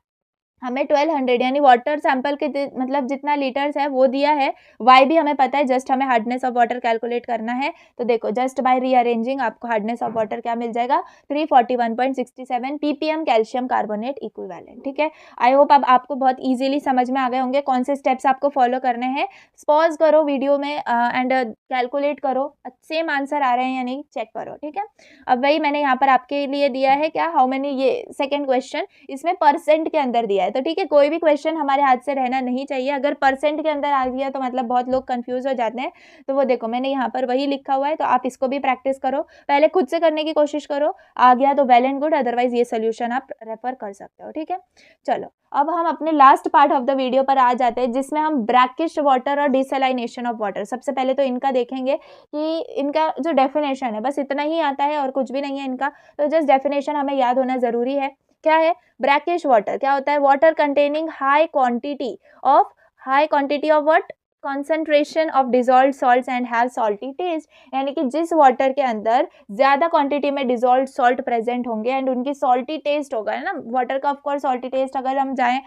Speaker 1: हमें 1200 यानी वाटर सैंपल के मतलब जितना लीटर्स है वो दिया है, Y भी हमें पता है, जस्ट हमें हार्डनेस ऑफ वाटर कैलकुलेट करना है। तो देखो जस्ट बाय रीअरेंजिंग आपको हार्डनेस ऑफ वाटर क्या मिल जाएगा, 341.67 ppm कैल्शियम कार्बोनेट इक्विवेलेंट, ठीक है। आई होप अब आपको बहुत ईजिली समझ में आ गए होंगे कौन से स्टेप्स आपको फॉलो करने हैं। पॉज करो वीडियो में एंड कैलकुलेट करो, सेम आंसर आ रहे हैं या नहीं चेक करो, ठीक है। अब वही मैंने यहाँ पर आपके लिए दिया है क्या, हाउ मेनी, ये सेकेंड क्वेश्चन, इसमें परसेंट के अंदर दिया है, तो ठीक है, कोई भी क्वेश्चन हमारे हाथ से रहना नहीं चाहिए। अगर परसेंट के अंदर आ गया तो मतलब बहुत लोग कंफ्यूज हो जाते हैं, तो वो देखो मैंने यहाँ पर वही लिखा हुआ है, तो आप इसको भी प्रैक्टिस करो, पहले खुद से करने की कोशिश करो, आ गया तो वेल एंड गुड, अदरवाइज ये सोल्यूशन आप रेफर कर सकते हो, ठीक है। चलो अब हम अपने last part of the video पर आ जाते हैं, जिसमें हम ब्रैकिश वाटर और डिसलाइनेशन ऑफ वाटर, सबसे पहले तो इनका देखेंगे कि इनका जो डेफिनेशन है बस इतना ही आता है और कुछ भी नहीं है इनका, तो जस्ट डेफिनेशन हमें याद होना जरूरी है। क्या है ब्रैकिश वाटर, क्या होता है, water containing high quantity of what, concentration of dissolved salts and have salty taste, यानी कि जिस वाटर के अंदर ज्यादा क्वांटिटी में डिजोल्व सॉल्ट प्रेजेंट होंगे एंड उनकी सॉल्टी टेस्ट होगा, है ना, वाटर का ऑफ कोर्स सॉल्टी टेस्ट। अगर हम जाएं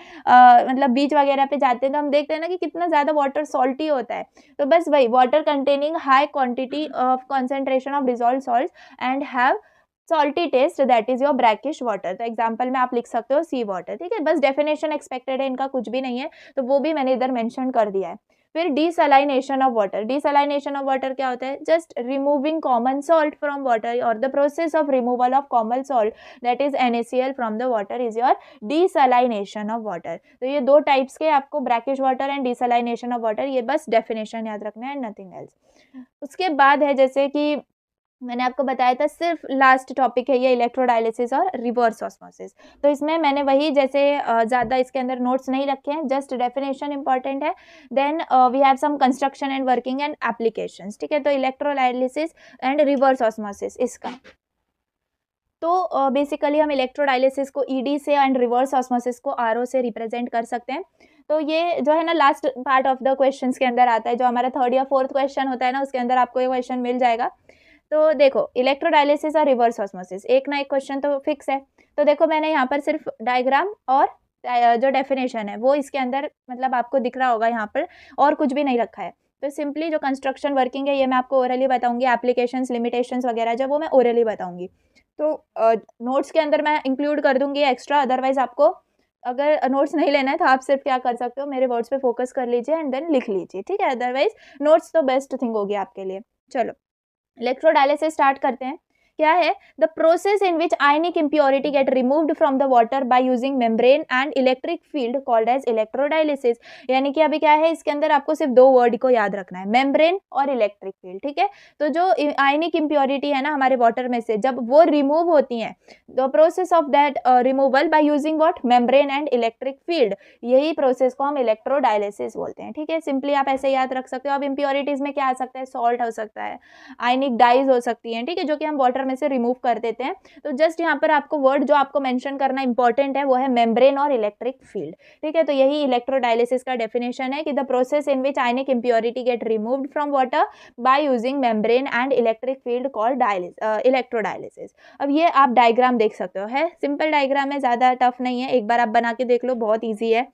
Speaker 1: मतलब बीच वगैरह पे जाते हैं तो हम देखते हैं ना कि कितना ज्यादा वाटर सॉल्टी होता है, तो बस वही water containing high quantity of concentration of dissolve salt and have salty taste that is your brackish water. तो एग्जाम्पल में आप लिख सकते हो सी वाटर, ठीक है। बस डेफिनेशन एक्सपेक्टेड है, इनका कुछ भी नहीं है, तो वो भी मैंने इधर मेंशन कर दिया है। फिर desalination of water. Desalination of water क्या होता है? Just removing common salt from water और the process of removal of common salt that is NaCl from the water is your desalination of water. तो ये दो टाइप्स के आपको brackish water and desalination of water, ये बस definition याद रखना है, नथिंग एल्स। उसके बाद है जैसे कि मैंने आपको बताया था, सिर्फ लास्ट टॉपिक है ये इलेक्ट्रोडायलिसिस और रिवर्स ऑस्मोसिस। तो इसमें मैंने वही जैसे ज़्यादा इसके अंदर नोट्स नहीं रखे हैं, जस्ट डेफिनेशन इंपॉर्टेंट है। Then we have some construction and working and applications, ठीक है। तो इलेक्ट्रोडायलिसिस एंड रिवर्स ऑस्मोसिस इसका, तो बेसिकली हम इलेक्ट्रोडायलिसिस को ED से एंड रिवर्स ऑस्मोसिस को RO से रिप्रेजेंट कर सकते हैं। तो ये जो है ना last part of the questions के अंदर आता है, जो हमारा 3rd या 4th क्वेश्चन होता है ना, उसके अंदर आपको ये क्वेश्चन मिल जाएगा। तो देखो इलेक्ट्रोडायलिसिस और रिवर्स ऑस्मोसिस, एक ना एक क्वेश्चन तो फिक्स है। तो देखो मैंने यहाँ पर सिर्फ डायग्राम और जो डेफिनेशन है वो इसके अंदर मतलब आपको दिख रहा होगा यहाँ पर, और कुछ भी नहीं रखा है। तो सिंपली जो कंस्ट्रक्शन वर्किंग है ये मैं आपको ओरली बताऊंगी, एप्लीकेशंस लिमिटेशंस वगैरह जब वो मैं ओरली बताऊंगी। तो नोट्स के अंदर मैं इंक्लूड कर दूंगी एक्स्ट्रा, अदरवाइज आपको अगर नोट्स नहीं लेना है तो आप सिर्फ क्या कर सकते हो, मेरे वर्ड्स पे फोकस कर लीजिए एंड देन लिख लीजिए, ठीक है। अदरवाइज नोट्स तो बेस्ट थिंग होगी आपके लिए। चलो इलेक्ट्रोडायलिसिस स्टार्ट करते हैं। क्या है? The process in which ionic impurity get removed from the water by using membrane and electric field called as electrodialysis. यानी कि अभी क्या है, इसके अंदर आपको सिर्फ 2 वर्ड को याद रखना है, मेम्ब्रेन और इलेक्ट्रिक फील्ड, ठीक है। तो जो आयनिक इम्प्योरिटी है ना हमारे वाटर में से, जब वो रिमूव होती हैं, the process of that removal by using what, membrane and electric field, यही प्रोसेस को हम इलेक्ट्रोडायलिसिस बोलते हैं, ठीक है। सिंपली आप ऐसे याद रख सकते हो। अब इम्प्योरिटीज में क्या आ सकता है? सॉल्ट हो सकता है, आयनिक डाइज हो सकती हैं, ठीक है, जो कि हम वाटर में से रिमूव कर देते हैं। तो जस्ट यहाँ पर आपको वर्ड जो आपको मेंशन करना इंपॉर्टेंट है वो है मेम्ब्रेन और इलेक्ट्रिक फील्ड, ठीक है। तो यही इलेक्ट्रोडायलिसिस का डेफिनेशन है कि the process in which ionic impurity get removed from water by using membrane and electric field called electrodialysis. अब ये आप डायग्राम देख सकते हो, है सिंपल डायग्राम है, ज़्यादा टफ नहीं है, एक बार आप बना के देख लो, बहुत ईजी है।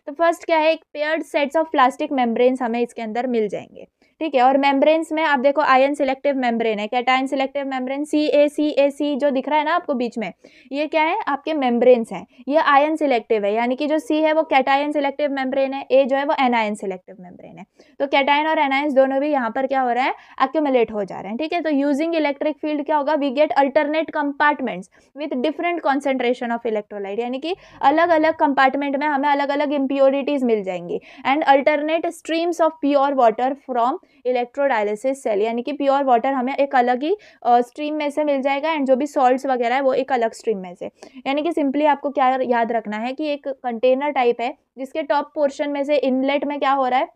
Speaker 1: तो फर्स्ट क्या है, एक paired sets of plastic membranes हमें इसके अंदर मिल जाएंगे, ठीक है। और मेम्ब्रेन्स में आप देखो आयन सिलेक्टिव मेम्ब्रेन है, कैटायन सिलेक्टिव मेम्ब्रेन, CaCaC जो दिख रहा है ना आपको बीच में, ये क्या है? आपके मेम्ब्रेन्स हैं। ये आयन सिलेक्टिव है, यानी कि जो C है वो कैटायन सिलेक्टिव मेम्ब्रेन है, A जो है वो एनायन सिलेक्टिव मेम्ब्रेन है। तो कैटायन और एनायंस दोनों भी यहाँ पर क्या हो रहा है? एक्यूमुलेट हो जा रहे हैं, ठीक है। तो यूजिंग इलेक्ट्रिक फील्ड क्या होगा? We get alternate compartments with different concentration of electrolyte, यानी कि अलग अलग कंपार्टमेंट में हमें अलग अलग इम्प्योरिटीज मिल जाएंगी, and alternate streams of pure water from electrodialysis cell, यानी कि प्योर वाटर हमें एक अलग ही स्ट्रीम में से मिल जाएगा, एंड जो भी सॉल्ट्स वगैरह है वो एक अलग स्ट्रीम में से। यानी कि सिंपली आपको क्या याद रखना है कि एक कंटेनर टाइप है जिसके टॉप पोर्शन में से इनलेट में क्या हो रहा है?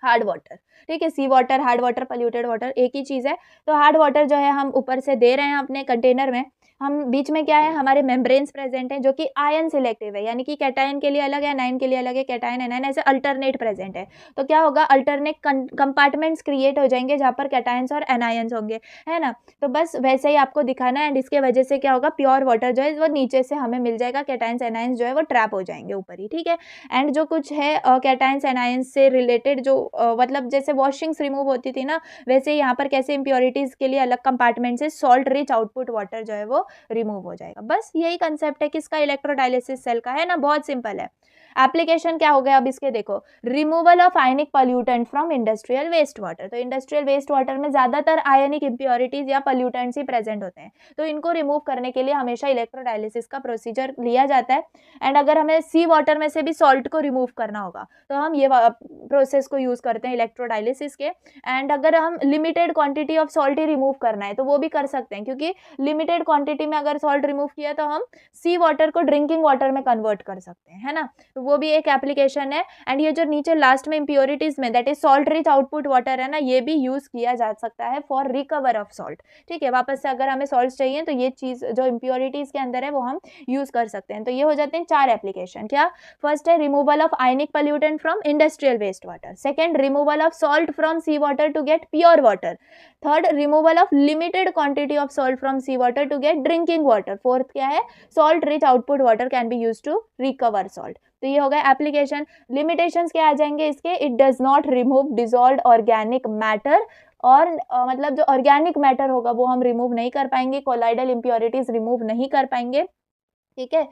Speaker 1: हार्ड वाटर, ठीक है। Sea water, hard water, polluted water एक ही चीज़ है। तो हार्ड वाटर जो है हम ऊपर से दे रहे हैं अपने कंटेनर में, हम बीच में क्या है? हमारे मेम्ब्रेन्स प्रेजेंट हैं जो कि आयन सिलेक्टिव है, यानी कि कैटायन के लिए अलग है, एनायन के लिए अलग है, कैटायन एनायन ऐसे अल्टरनेट प्रेजेंट है। तो क्या होगा? अल्टरनेट कंपार्टमेंट्स क्रिएट हो जाएंगे जहाँ पर कैटायंस और एनायंस होंगे, है ना। तो बस वैसे ही आपको दिखाना है, एंड इसके वजह से क्या होगा? प्योर वाटर जो है वो नीचे से हमें मिल जाएगा, कैटायंस एनायंस जो है वो ट्रैप हो जाएंगे ऊपर ही, ठीक है। एंड जो कुछ है कैटायंस एनायंस से रिलेटेड जो मतलब जैसे वॉशिंग्स रिमूव होती थी ना, वैसे यहाँ पर कैसे इंप्योरिटीज के लिए अलग कंपार्टमेंट से सॉल्ट रिच आउटपुट वाटर जो है वो रिमूव हो जाएगा। बस यही कंसेप्ट है किसका? इलेक्ट्रोडायलिसिस सेल का, है ना, बहुत सिंपल है। एप्लीकेशन क्या हो गया अब इसके? देखो, removal of ionic pollutant from industrial waste water. तो इंडस्ट्रियल वेस्ट वाटर में ज्यादातर आयनिक इंप्योरिटीज या पॉल्यूटेंट्स ही प्रेजेंट होते हैं, तो इनको रिमूव करने के लिए हमेशा इलेक्ट्रोडायलिसिस का प्रोसीजर लिया जाता है। एंड अगर हमें सी वाटर में से भी सॉल्ट को रिमूव करना होगा तो हम ये प्रोसेस को यूज करते हैं इलेक्ट्रोडायलिसिस के। एंड अगर हम limited quantity of salt he remove करना है तो वो भी कर सकते हैं, क्योंकि लिमिटेड क्वांटिटी में अगर सॉल्ट रिमूव किया तो हम सी वाटर को ड्रिंकिंग वाटर में कन्वर्ट कर सकते हैं, है ना। तो वो भी एक एप्लीकेशन है। एंड ये जो नीचे लास्ट में इंप्योरिटीज में that is salt rich output water है ना, ये भी यूज किया जा सकता है फॉर रिकवर ऑफ सॉल्ट, ठीक है। वापस से अगर हमें सॉल्ट चाहिए तो ये चीज जो इंप्योरिटीज के अंदर है वो हम यूज कर सकते हैं। तो ये हो जाते हैं 4 एप्लीकेशन। क्या? फर्स्ट है removal of ionic pollutant from industrial waste water. Second, removal of salt from sea water to get pure water. Third, removal of limited quantity of salt from sea water to get drinking water. Fourth क्या है? Salt rich output water can be used to recover salt. तो ये हो गया application. Limitations क्या आ जाएंगे इसके, it does not remove dissolved organic matter, और मतलब जो ऑर्गेनिक मैटर होगा वो हम रिमूव नहीं कर पाएंगे, कोलाइडल इम्प्योरिटीज रिमूव नहीं कर पाएंगे, ठीक है।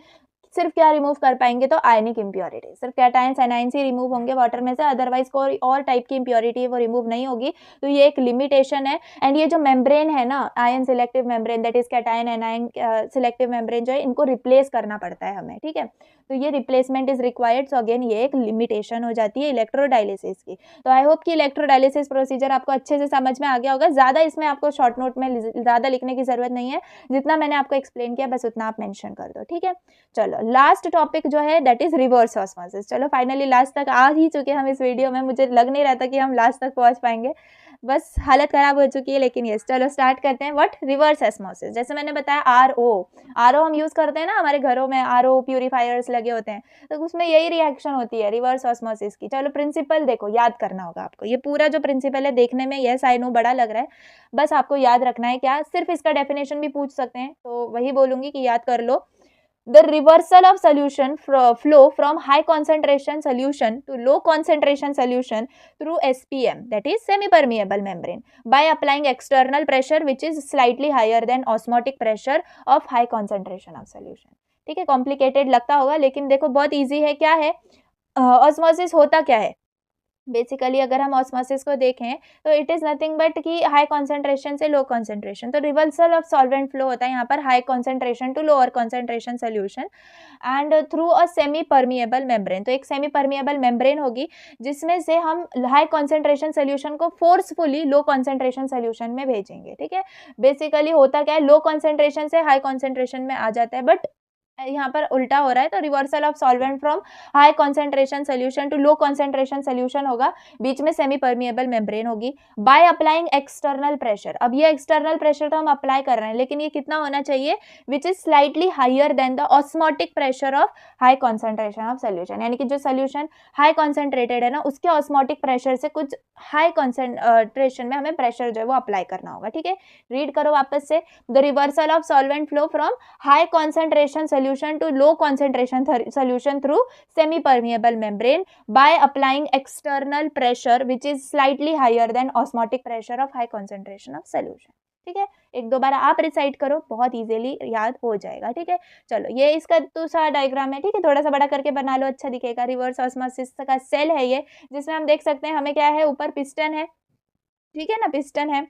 Speaker 1: सिर्फ क्या रिमूव कर पाएंगे, तो आयनिक इम्प्योरिटी, सिर्फ कैटायंस एनायंस ही रिमूव होंगे वाटर में से, अदरवाइज कोई और टाइप की इम्प्योरिटी है वो रिमूव नहीं होगी। तो ये एक लिमिटेशन है। एंड ये जो मेम्ब्रेन है ना, ion selective membrane, that is cation anion selective membrane जो है, इनको रिप्लेस करना पड़ता है हमें, ठीक है। तो ये replacement is required. So again ये एक लिमिटेशन हो जाती है इलेक्ट्रोडायलिसिस की। तो आई होप कि इलेक्ट्रोडायलिसिस प्रोसीजर आपको अच्छे से समझ में आ गया होगा। ज़्यादा इसमें आपको शॉर्ट नोट में ज़्यादा लिखने की ज़रूरत नहीं है, जितना मैंने आपको एक्सप्लेन किया बस उतना आप मेंशन कर दो, ठीक है। चलो लास्ट टॉपिक जो है दैट इज रिवर्स ऑस्मोसिस। चलो फाइनली लास्ट तक आ ही चुके हम इस वीडियो में, मुझे लग नहीं रहा था कि हम लास्ट तक पहुंच पाएंगे, बस हालत खराब हो चुकी है, लेकिन यस चलो स्टार्ट करते हैं। व्हाट रिवर्स ऑस्मोसिस, जैसे मैंने बताया आरओ हम यूज करते हैं ना, हमारे घरों में आरओ प्यूरिफायर्स लगे होते हैं, तो उसमें यही रिएक्शन होती है रिवर्स ऑस्मोसिस की। चलो प्रिंसिपल देखो, याद करना होगा आपको, ये पूरा जो प्रिंसिपल है देखने में यस आई नो बड़ा लग रहा है, बस आपको याद रखना है क्या, सिर्फ इसका डेफिनेशन भी पूछ सकते हैं तो वही बोलूंगी कि याद कर लो। The reversal of solution flow from high concentration solution to low concentration solution through SPM, that is semi-permeable membrane, by applying external pressure which is slightly higher than osmotic pressure of high concentration of solution। ठीक है, complicated लगता होगा लेकिन देखो बहुत easy है। क्या है ऑस्मोसिस, होता क्या है बेसिकली, अगर हम ऑस्मोसिस को देखें तो इट इज नथिंग बट कि हाई कॉन्सेंट्रेशन से लो कॉन्सेंट्रेशन, तो रिवर्सल ऑफ सॉल्वेंट फ्लो होता है यहाँ पर high concentration to lower concentration solution and through a semi permeable membrane. तो एक सेमी परमिएबल मेम्ब्रेन होगी जिसमें से हम हाई कॉन्सेंट्रेशन सोल्यूशन को फोर्सफुली लो कॉन्सेंट्रेशन सोल्यूशन में भेजेंगे, ठीक है। बेसिकली होता क्या है, लो कॉन्सेंट्रेशन से हाई कॉन्सेंट्रेशन में आ जाता है, बट यहाँ पर उल्टा हो रहा है, तो reversal of solvent from high concentration solution to low concentration solution होगा, बीच में सेमी परमिएबल मेम्ब्रेन होगी, बाय अप्लाइंग एक्सटर्नल प्रेशर। अब ये एक्सटर्नल प्रेशर तो हम अप्लाई कर रहे हैं, लेकिन ये कितना होना चाहिए, which is slightly higher than the osmotic pressure of high concentration of solution, यानी कि जो सोल्यूशन हाई कॉन्सेंट्रेटेड है ना उसके ऑस्मोटिक प्रेशर से कुछ हाई कॉन्सेंट्रेशन में हमें प्रेशर जो है वो अप्लाई करना होगा, ठीक है। रीड करो वापस से, the reversal of solvent flow from high concentration solution to low concentration solution through semi permeable membrane by applying external pressure which is slightly higher than osmotic pressure of high concentration of solution। ठीक है, एक दो बार आप recite करो, बहुत easily याद हो जाएगा, ठीक है। चलो ये इसका दूसरा डायग्राम है, ठीक है, थोड़ा सा बड़ा करके बना लो, अच्छा दिखेगा। रिवर्स ऑस्मोसिस का सेल है ये, जिसमें हम देख सकते हैं हमें क्या है, ऊपर पिस्टन है, ठीक है ना, पिस्टन है,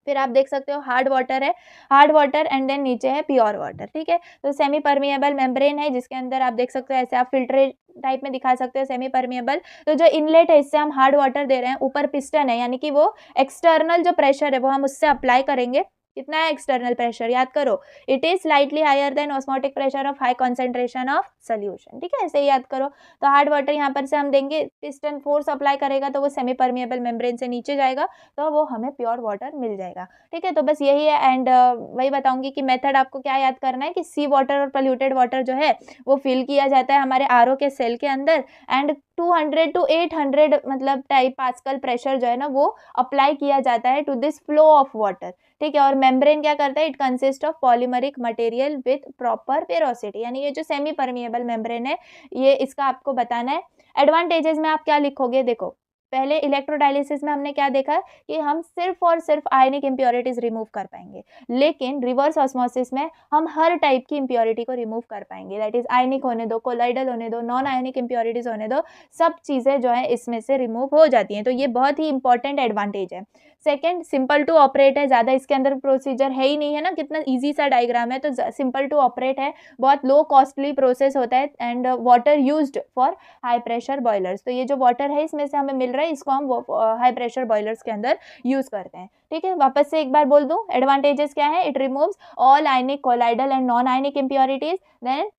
Speaker 1: फिर आप देख सकते हो हार्ड वाटर है, हार्ड वाटर एंड देन नीचे है प्योर वाटर, ठीक है। तो सेमी परमिएबल मेम्ब्रेन है जिसके अंदर आप देख सकते हो, ऐसे आप फिल्टर टाइप में दिखा सकते हो सेमी परमिएबल। तो जो इनलेट है इससे हम हार्ड वाटर दे रहे हैं, ऊपर पिस्टन है, यानी कि वो एक्सटर्नल जो प्रेशर है वो हम उससे अप्लाई करेंगे। कितना है एक्सटर्नल प्रेशर, याद करो, it is slightly higher than osmotic pressure of high concentration of solution, ठीक है, ऐसे ही याद करो। तो हार्ड वाटर यहाँ पर से हम देंगे, पिस्टन फोर्स अप्लाई करेगा तो वो सेमी परमिएबल मेम्ब्रेन से नीचे जाएगा, तो वो हमें प्योर वाटर मिल जाएगा, ठीक है। तो बस यही है। एंड वही बताऊंगी कि मेथड आपको क्या याद करना है कि सी वाटर और पोल्यूटेड वाटर जो है वो फिल किया जाता है हमारे आरओ के सेल के अंदर, एंड 200 to 800 मतलब टाइप पास्कल प्रेशर जो है ना वो अप्लाई किया जाता है to this flow of water, ठीक है। और मेम्ब्रेन क्या करता है, it consist of polymeric material with proper porosity, यानी ये जो सेमी परमिएबल मेम्ब्रेन है ये इसका आपको बताना है। एडवांटेजेस में आप क्या लिखोगे, देखो पहले इलेक्ट्रोडायलिसिस में हमने क्या देखा कि हम सिर्फ और सिर्फ आयनिक इम्प्योरिटीज रिमूव कर पाएंगे, लेकिन रिवर्स ऑस्मोसिस में हम हर टाइप की इम्प्योरिटी को रिमूव कर पाएंगे, दैट इज आयनिक होने दो, कोलाइडल होने दो, नॉन आयनिक इम्प्योरिटीज होने दो, सब चीज़ें जो है इसमें से रिमूव हो जाती हैं। तो ये बहुत ही इंपॉर्टेंट एडवांटेज है। सेकेंड, सिंपल टू ऑपरेट है, ज़्यादा इसके अंदर प्रोसीजर है ही नहीं है ना, कितना ईजी सा डायग्राम है, तो सिंपल टू ऑपरेट है, बहुत लो कॉस्टली प्रोसेस होता है, and water used for high pressure boilers. तो ये जो वाटर है इसमें से हमें मिल रहा है, इसको हम हाई प्रेशर बॉयलर्स के अंदर यूज करते हैं, ठीक है। वापस से एक बार बोल दूं, एडवांटेजेस क्या है, it removes all ionic, colloidal and non ionic impurities, then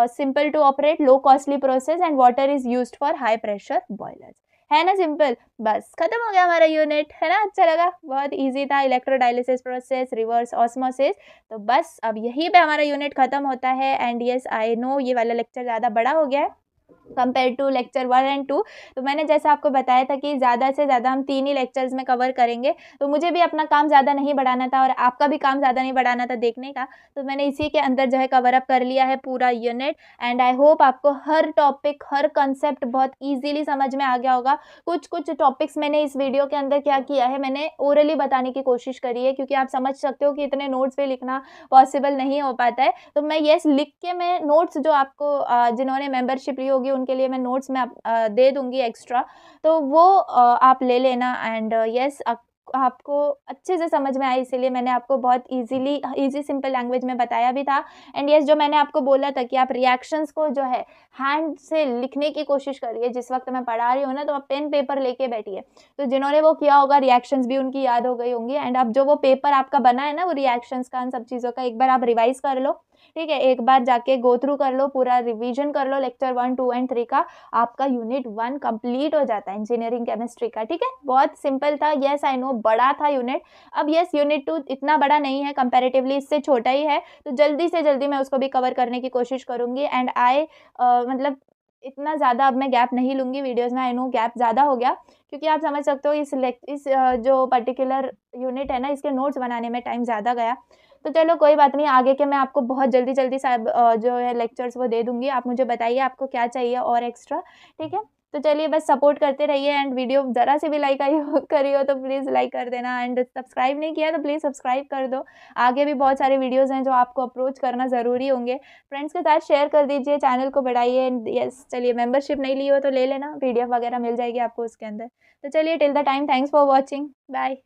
Speaker 1: simple to operate, low costly process, and water is used for high pressure boilers. है ना सिंपल, बस खत्म हो गया हमारा यूनिट, है ना। अच्छा लगा, बहुत इजी था, इलेक्ट्रोडायलिसिस प्रोसेस, रिवर्स ऑस्मोसिस। तो बस अब यहीं पे हमारा यूनिट खत्म होता है। एंड यस आई नो ये वाला लेक्चर ज़्यादा बड़ा हो गया है, कंपेयर टू लेक्चर 1 एंड 2। तो मैंने जैसा आपको बताया था कि ज़्यादा से ज़्यादा हम 3 ही लेक्चर्स में कवर करेंगे, तो मुझे भी अपना काम ज़्यादा नहीं बढ़ाना था और आपका भी काम ज़्यादा नहीं बढ़ाना था देखने का, तो मैंने इसी के अंदर जो है कवर अप कर लिया है पूरा यूनिट। एंड आई होप आपको हर टॉपिक, हर कंसेप्ट बहुत ईज़िली समझ में आ गया होगा। कुछ टॉपिक्स मैंने इस वीडियो के अंदर क्या किया है, मैंने ओरली बताने की कोशिश करी है, क्योंकि आप समझ सकते हो कि इतने नोट्स पे लिखना पॉसिबल नहीं हो पाता है। तो मैं येस लिख के मैं नोट्स जो आपको जिन्होंने मेंबरशिप ली होगी उनके लिए मैं नोट्स में दे दूँगी एक्स्ट्रा, तो वो आप ले लेना। एंड येस आपको अच्छे से समझ में आए, इसीलिए मैंने आपको बहुत ईज़ी सिंपल लैंग्वेज में बताया भी था। एंड येस जो मैंने आपको बोला था कि आप रिएक्शंस को जो है हैंड से लिखने की कोशिश करिए। जिस वक़्त मैं पढ़ा रही हूँ ना, तो आप पेन पेपर लेके बैठिए। तो जिन्होंने वो किया होगा रिएक्शंस भी उनकी याद हो गई होंगी। एंड अब जो वो पेपर आपका बना है ना, वो रिएक्शंस का, इन सब चीज़ों का एक बार आप रिवाइज़ कर लो, ठीक है? एक बार जाके गो थ्रू कर लो, पूरा रिवीजन कर लो लेक्चर 1, 2 एंड 3 का। आपका यूनिट 1 कंप्लीट हो जाता है इंजीनियरिंग केमिस्ट्री का, ठीक है? बहुत सिंपल था, येस आई नो बड़ा था यूनिट। अब येस यूनिट 2 इतना बड़ा नहीं है, कंपैरेटिवली इससे छोटा ही है, तो जल्दी से जल्दी मैं उसको भी कवर करने की कोशिश करूँगी। एंड मतलब इतना ज़्यादा अब मैं गैप नहीं लूँगी वीडियोज़ में, आई नो गैप ज़्यादा हो गया, क्योंकि आप समझ सकते हो जो पर्टिकुलर यूनिट है ना, इसके नोट्स बनाने में टाइम ज़्यादा गया। तो चलो कोई बात नहीं, आगे के मैं आपको बहुत जल्दी-जल्दी सब जो है लेक्चर्स वो दे दूँगी। आप मुझे बताइए आपको क्या चाहिए और एक्स्ट्रा, ठीक है? तो चलिए बस सपोर्ट करते रहिए। एंड वीडियो ज़रा सी भी लाइक आई हो करी हो तो प्लीज़ लाइक कर देना। एंड सब्सक्राइब नहीं किया तो प्लीज़ सब्सक्राइब कर दो। आगे भी बहुत सारे वीडियोज़ हैं जो आपको अप्रोच करना ज़रूरी होंगे। फ्रेंड्स के साथ शेयर कर दीजिए, चैनल को बढ़ाइए। एंड यस चलिए, मेंबरशिप नहीं ली हो तो ले लेना, पीडीएफ वगैरह मिल जाएगी आपको उसके अंदर। तो चलिए till the time, thanks for watching, bye.